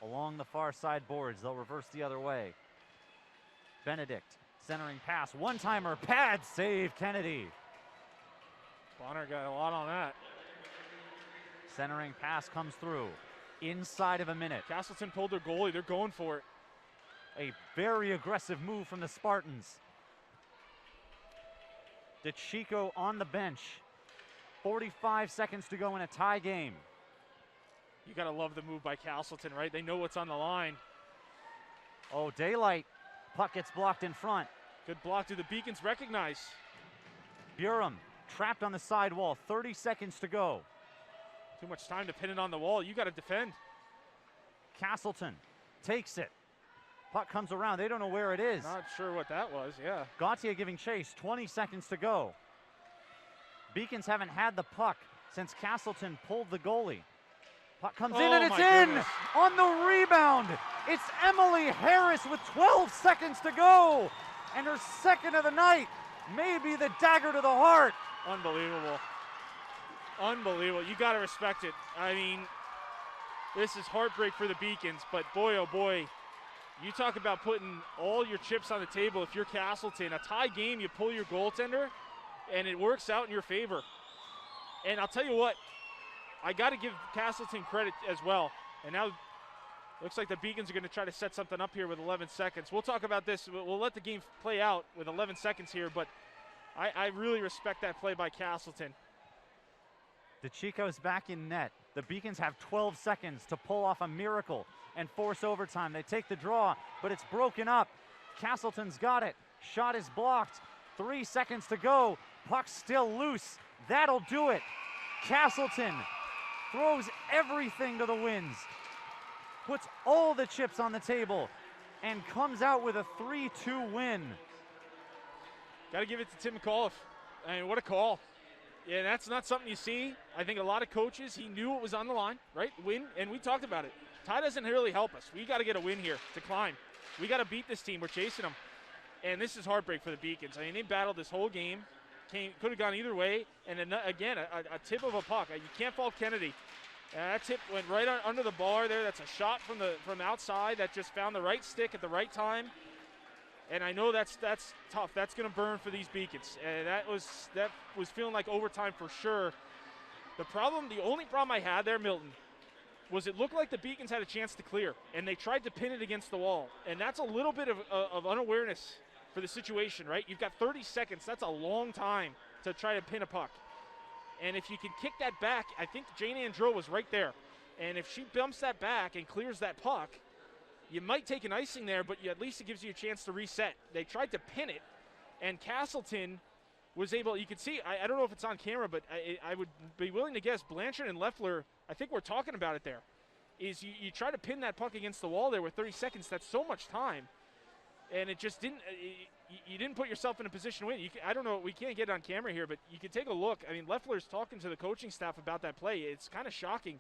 Along the far side boards, they'll reverse the other way. Benedict, centering pass, one-timer, pad save, Kennedy. Bonner got a lot on that. Centering pass comes through, inside of a minute. Castleton pulled their goalie, they're going for it. A very aggressive move from the Spartans. DeChico on the bench. 45 seconds to go in a tie game. You got to love the move by Castleton, right? They know what's on the line. Oh, daylight. Puck gets blocked in front. Good block. Do the Beacons recognize? Burum trapped on the side wall. 30 seconds to go. Too much time to pin it on the wall. You got to defend. Castleton takes it. Puck comes around. They don't know where it is. Not sure what that was, yeah. Gauthier giving chase. 20 seconds to go. Beacons haven't had the puck since Castleton pulled the goalie. Puck comes in and it's in on the rebound. It's Emily Harris with 12 seconds to go. And her second of the night, maybe the dagger to the heart. Unbelievable. Unbelievable. You got to respect it. I mean, this is heartbreak for the Beacons, but boy, oh boy, you talk about putting all your chips on the table. If you're Castleton, a tie game, you pull your goaltender, and it works out in your favor. And I'll tell you what, I got to give Castleton credit as well. And now looks like the Beacons are going to try to set something up here with 11 seconds. We'll talk about this. We'll let the game play out with 11 seconds here, but I really respect that play by Castleton. DeChico's back in net. The Beacons have 12 seconds to pull off a miracle and force overtime. They take the draw, but it's broken up. Castleton's got it. Shot is blocked. 3 seconds to go. Puck's still loose. That'll do it. Castleton throws everything to the winds, puts all the chips on the table, and comes out with a 3-2 win. Got to give it to Tim McAuliffe. I mean, what a call. Yeah, that's not something you see. I think a lot of coaches, he knew it was on the line, right? Win, and we talked about it. Tie doesn't really help us. We got to get a win here to climb. We got to beat this team. We're chasing them. And this is heartbreak for the Beacons. I mean, they battled this whole game. Could have gone either way. And then, again, a tip of a puck. You can't fault Kennedy. That tip went right under the bar there. That's a shot from outside that just found the right stick at the right time. And I know that's tough. That's going to burn for these Beacons. That was feeling like overtime for sure. The only problem I had there, Milton, was it looked like the Beacons had a chance to clear, and they tried to pin it against the wall. And that's a little bit of unawareness for the situation, right? You've got 30 seconds. That's a long time to try to pin a puck. And if you can kick that back, I think Jane Andrew was right there. And if she bumps that back and clears that puck, you might take an icing there, but at least it gives you a chance to reset. They tried to pin it, and Castleton was able, you could see, I don't know if it's on camera, but I would be willing to guess Blanchard and Leffler, I think we're talking about it there, is you try to pin that puck against the wall there with 30 seconds. That's so much time. And it just didn't, you didn't put yourself in a position to win. I don't know, we can't get it on camera here, but you can take a look. I mean, Leffler's talking to the coaching staff about that play. It's kind of shocking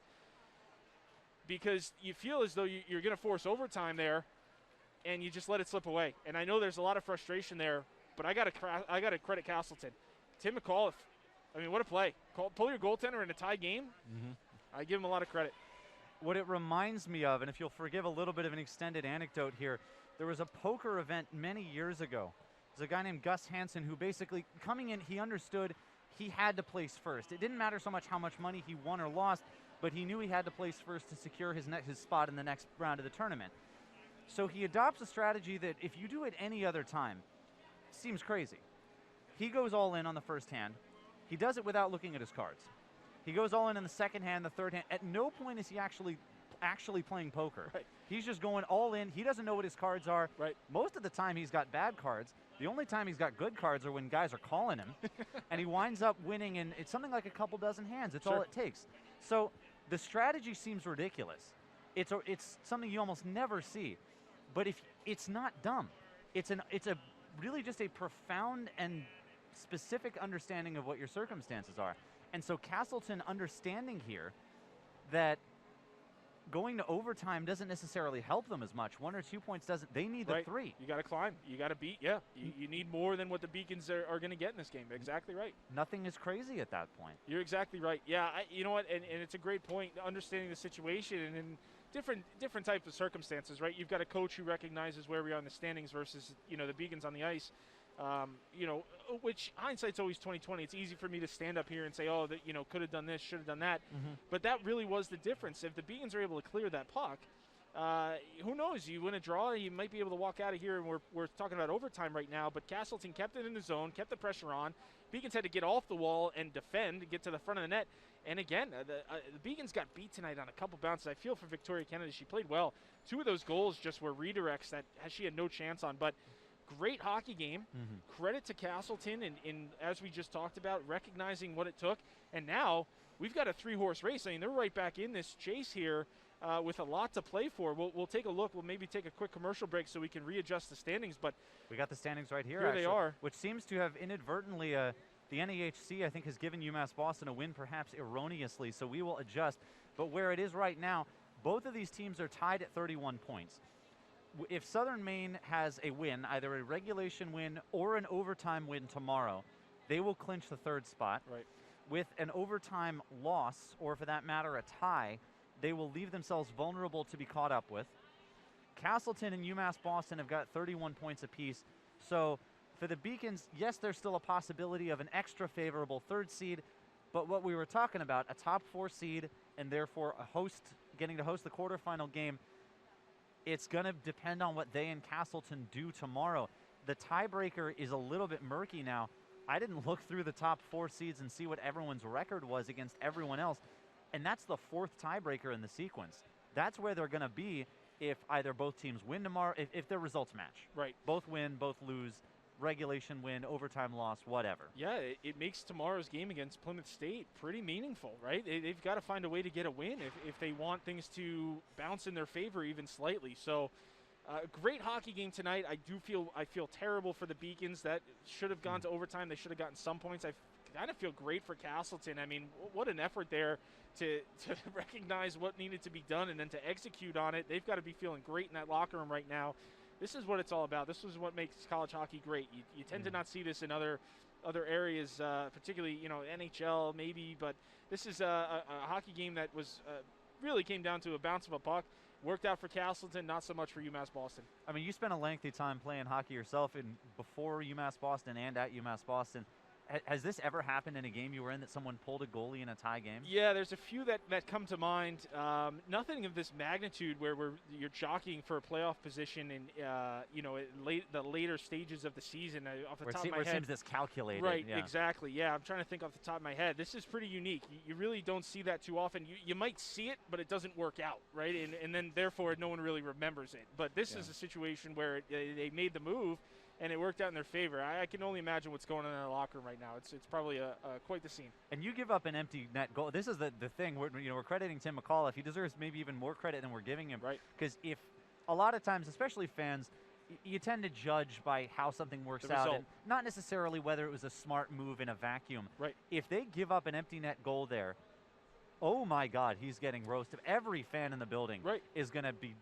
because you feel as though you're going to force overtime there, and you just let it slip away. And I know there's a lot of frustration there, but I got to credit Castleton. Tim McAuliffe, I mean, what a play. Pull your goaltender in a tie game. Mm-hmm. I give him a lot of credit. What it reminds me of, and if you'll forgive a little bit of an extended anecdote here, there was a poker event many years ago. There's a guy named Gus Hansen who basically, coming in, he understood he had to place first. It didn't matter so much how much money he won or lost, but he knew he had to place first to secure his spot in the next round of the tournament. So he adopts a strategy that if you do it any other time, seems crazy. He goes all in on the first hand. He does it without looking at his cards. He goes all in the second hand, the third hand. At no point is he actually playing poker. Right. He's just going all in. He doesn't know what his cards are. Right. Most of the time he's got bad cards. The only time he's got good cards are when guys are calling him. And he winds up winning, and it's something like a couple dozen hands. It's all it takes. So the strategy seems ridiculous. It's something you almost never see. But if it's not dumb. It's a really just a profound and specific understanding of what your circumstances are. And so Castleton understanding here that going to overtime doesn't necessarily help them as much. 1 or 2 points doesn't. They need the 3. You got to climb. You got to beat. Yeah. You need more than what the Beacons are going to get in this game. Exactly right. Nothing is crazy at that point. You're exactly right. Yeah. You know what? And it's a great point. Understanding the situation and in different types of circumstances, right? You've got a coach who recognizes where we are in the standings versus the Beacons on the ice. Which hindsight's always 20/20. It's easy for me to stand up here and say, oh, that could have done this, should have done that. Mm-hmm. But that really was the difference. If the Beacons are able to clear that puck, who knows? You win a draw, you might be able to walk out of here, and we're talking about overtime right now. But Castleton kept it in the zone, kept the pressure on. Beacons had to get off the wall and defend, get to the front of the net. And again, the Beacons got beat tonight on a couple bounces. I feel for Victoria Kennedy. She played well. 2 of those goals just were redirects that she had no chance on. But great hockey game. Mm-hmm. Credit to Castleton in as we just talked about, recognizing what it took. And now we've got a 3-horse race. I mean, they're right back in this chase here with a lot to play for. We'll take a look. We'll maybe take a quick commercial break so we can readjust the standings. But we got the standings right here. Here they are. Which seems to have inadvertently, the NAHC, I think, has given UMass Boston a win, perhaps erroneously. So we will adjust. But where it is right now, both of these teams are tied at 31 points. If Southern Maine has a win, either a regulation win or an overtime win tomorrow, they will clinch the 3rd spot. Right. With an overtime loss, or for that matter, a tie, they will leave themselves vulnerable to be caught up with. Castleton and UMass Boston have got 31 points apiece. So for the Beacons, yes, there's still a possibility of an extra favorable 3rd seed, but what we were talking about, a top 4 seed and therefore getting to host the quarterfinal game, it's going to depend on what they and Castleton do tomorrow. The tiebreaker is a little bit murky now. I didn't look through the top 4 seeds and see what everyone's record was against everyone else, and that's the 4th tiebreaker in the sequence. That's where they're going to be if either both teams win tomorrow, if their results match. Right. Both win, both lose, regulation win, overtime loss, whatever. Yeah, it makes tomorrow's game against Plymouth State pretty meaningful, right? They've got to find a way to get a win if they want things to bounce in their favor even slightly. So, great hockey game tonight. I feel terrible for the Beacons. That should have gone to overtime. They should have gotten some points. I kind of feel great for Castleton. I mean, what an effort there to recognize what needed to be done and then to execute on it. They've got to be feeling great in that locker room right now. This is what it's all about. This is what makes college hockey great. You tend to not see this in other areas, particularly NHL maybe, but this is a hockey game that was really came down to a bounce of a puck. Worked out for Castleton, not so much for UMass Boston. I mean, you spent a lengthy time playing hockey yourself before UMass Boston and at UMass Boston. Has this ever happened in a game you were in that someone pulled a goalie in a tie game? Yeah, there's a few that come to mind. Nothing of this magnitude where you're jockeying for a playoff position in the later stages of the season. Off the top of my head, it seems this calculated. Right, yeah. Exactly. Yeah, I'm trying to think off the top of my head. This is pretty unique. You really don't see that too often. You might see it, but it doesn't work out, right? And then therefore no one really remembers it. But this is a situation where they made the move, and it worked out in their favor. I can only imagine what's going on in the locker room right now. It's probably quite the scene. And you give up an empty net goal. This is the thing. We're crediting Tim McAuliffe. He deserves maybe even more credit than we're giving him. Right. Because if a lot of times, especially fans, you tend to judge by how something works out, and not necessarily whether it was a smart move in a vacuum. Right. If they give up an empty net goal there, oh my God, he's getting roasted. Every fan in the building is going to be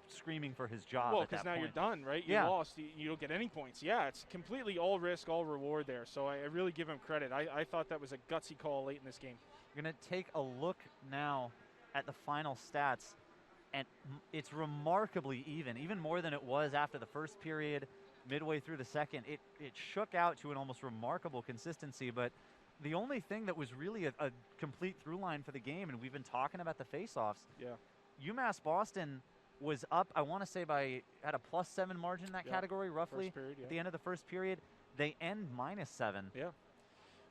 screaming for his job. Well, because now you're done, right? You lost. You don't get any points. Yeah, it's completely all risk, all reward there. So I really give him credit. I thought that was a gutsy call late in this game. We're going to take a look now at the final stats, and it's remarkably even more than it was after the first period, midway through the second. It shook out to an almost remarkable consistency, but the only thing that was really a complete through line for the game, and we've been talking about the face-offs. Yeah. UMass Boston was up, I want to say, had a +7 margin in that category, roughly, First period, at the end of the first period. They end -7. Yeah.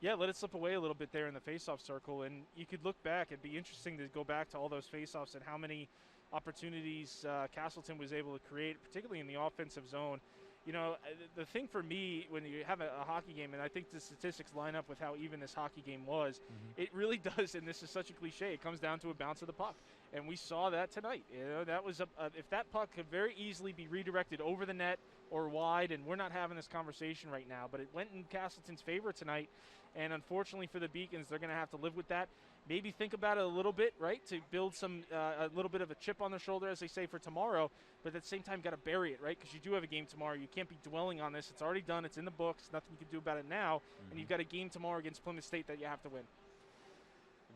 Yeah, let it slip away a little bit there in the face-off circle, and you could look back. It'd be interesting to go back to all those face-offs and how many opportunities Castleton was able to create, particularly in the offensive zone. You know, the thing for me when you have a hockey game, and I think the statistics line up with how even this hockey game was, it really does, and this is such a cliche, it comes down to a bounce of the puck. And we saw that tonight. You know, that was if that puck could very easily be redirected over the net or wide, and we're not having this conversation right now, but it went in Castleton's favor tonight, and unfortunately for the Beacons, they're going to have to live with that. Maybe think about it a little bit, right, to build some a little bit of a chip on their shoulder, as they say, for tomorrow, but at the same time got to bury it, right, because you do have a game tomorrow. You can't be dwelling on this. It's already done. It's in the books. Nothing you can do about it now, and you've got a game tomorrow against Plymouth State that you have to win.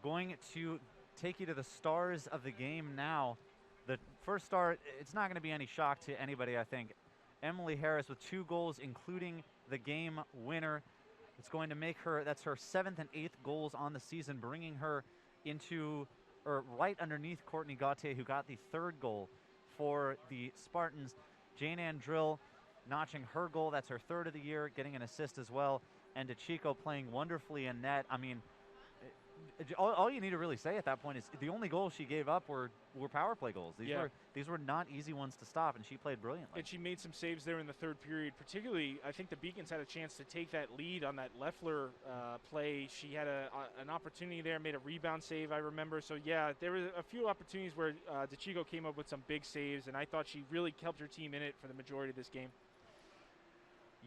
Going to take you to the stars of the game now. The first star, it's not going to be any shock to anybody, I think. Emily Harris with 2 goals, including the game winner. It's going to make her, that's her 7th and 8th goals on the season, bringing her into, or right underneath Courtney Gauthier, who got the 3rd goal for the Spartans. Jane Ann Drill notching her goal. That's her 3rd of the year, getting an assist as well. And DeChico playing wonderfully in net. I mean, all you need to really say at that point is the only goals she gave up were power play goals. These were not easy ones to stop, and she played brilliantly. And she made some saves there in the 3rd period. Particularly, I think the Beacons had a chance to take that lead on that Leffler play. She had an opportunity there, made a rebound save, I remember. So, yeah, there were a few opportunities where DeChico came up with some big saves, and I thought she really helped her team in it for the majority of this game.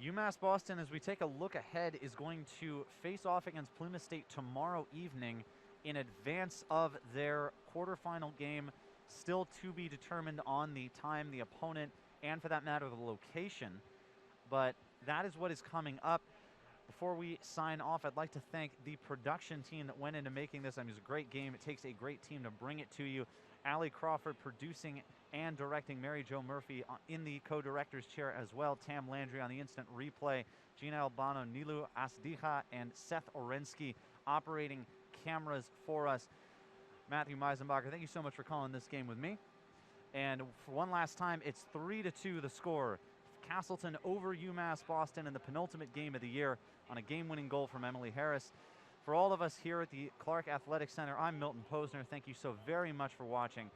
UMass Boston, as we take a look ahead, is going to face off against Plymouth State tomorrow evening in advance of their quarterfinal game, still to be determined on the time, the opponent, and for that matter, the location. But that is what is coming up. Before we sign off, I'd like to thank the production team that went into making this. I mean, it was a great game. It takes a great team to bring it to you. Allie Crawford producing and directing, Mary Jo Murphy in the co-director's chair as well, Tam Landry on the instant replay, Gina Albano, Nilu Asdija, and Seth Orensky operating cameras for us. Matthew Meisenbacher, thank you so much for calling this game with me. And for one last time, it's 3-2 the score. Castleton over UMass Boston in the penultimate game of the year on a game-winning goal from Emily Harris. For all of us here at the Clark Athletic Center, I'm Milton Posner. Thank you so very much for watching.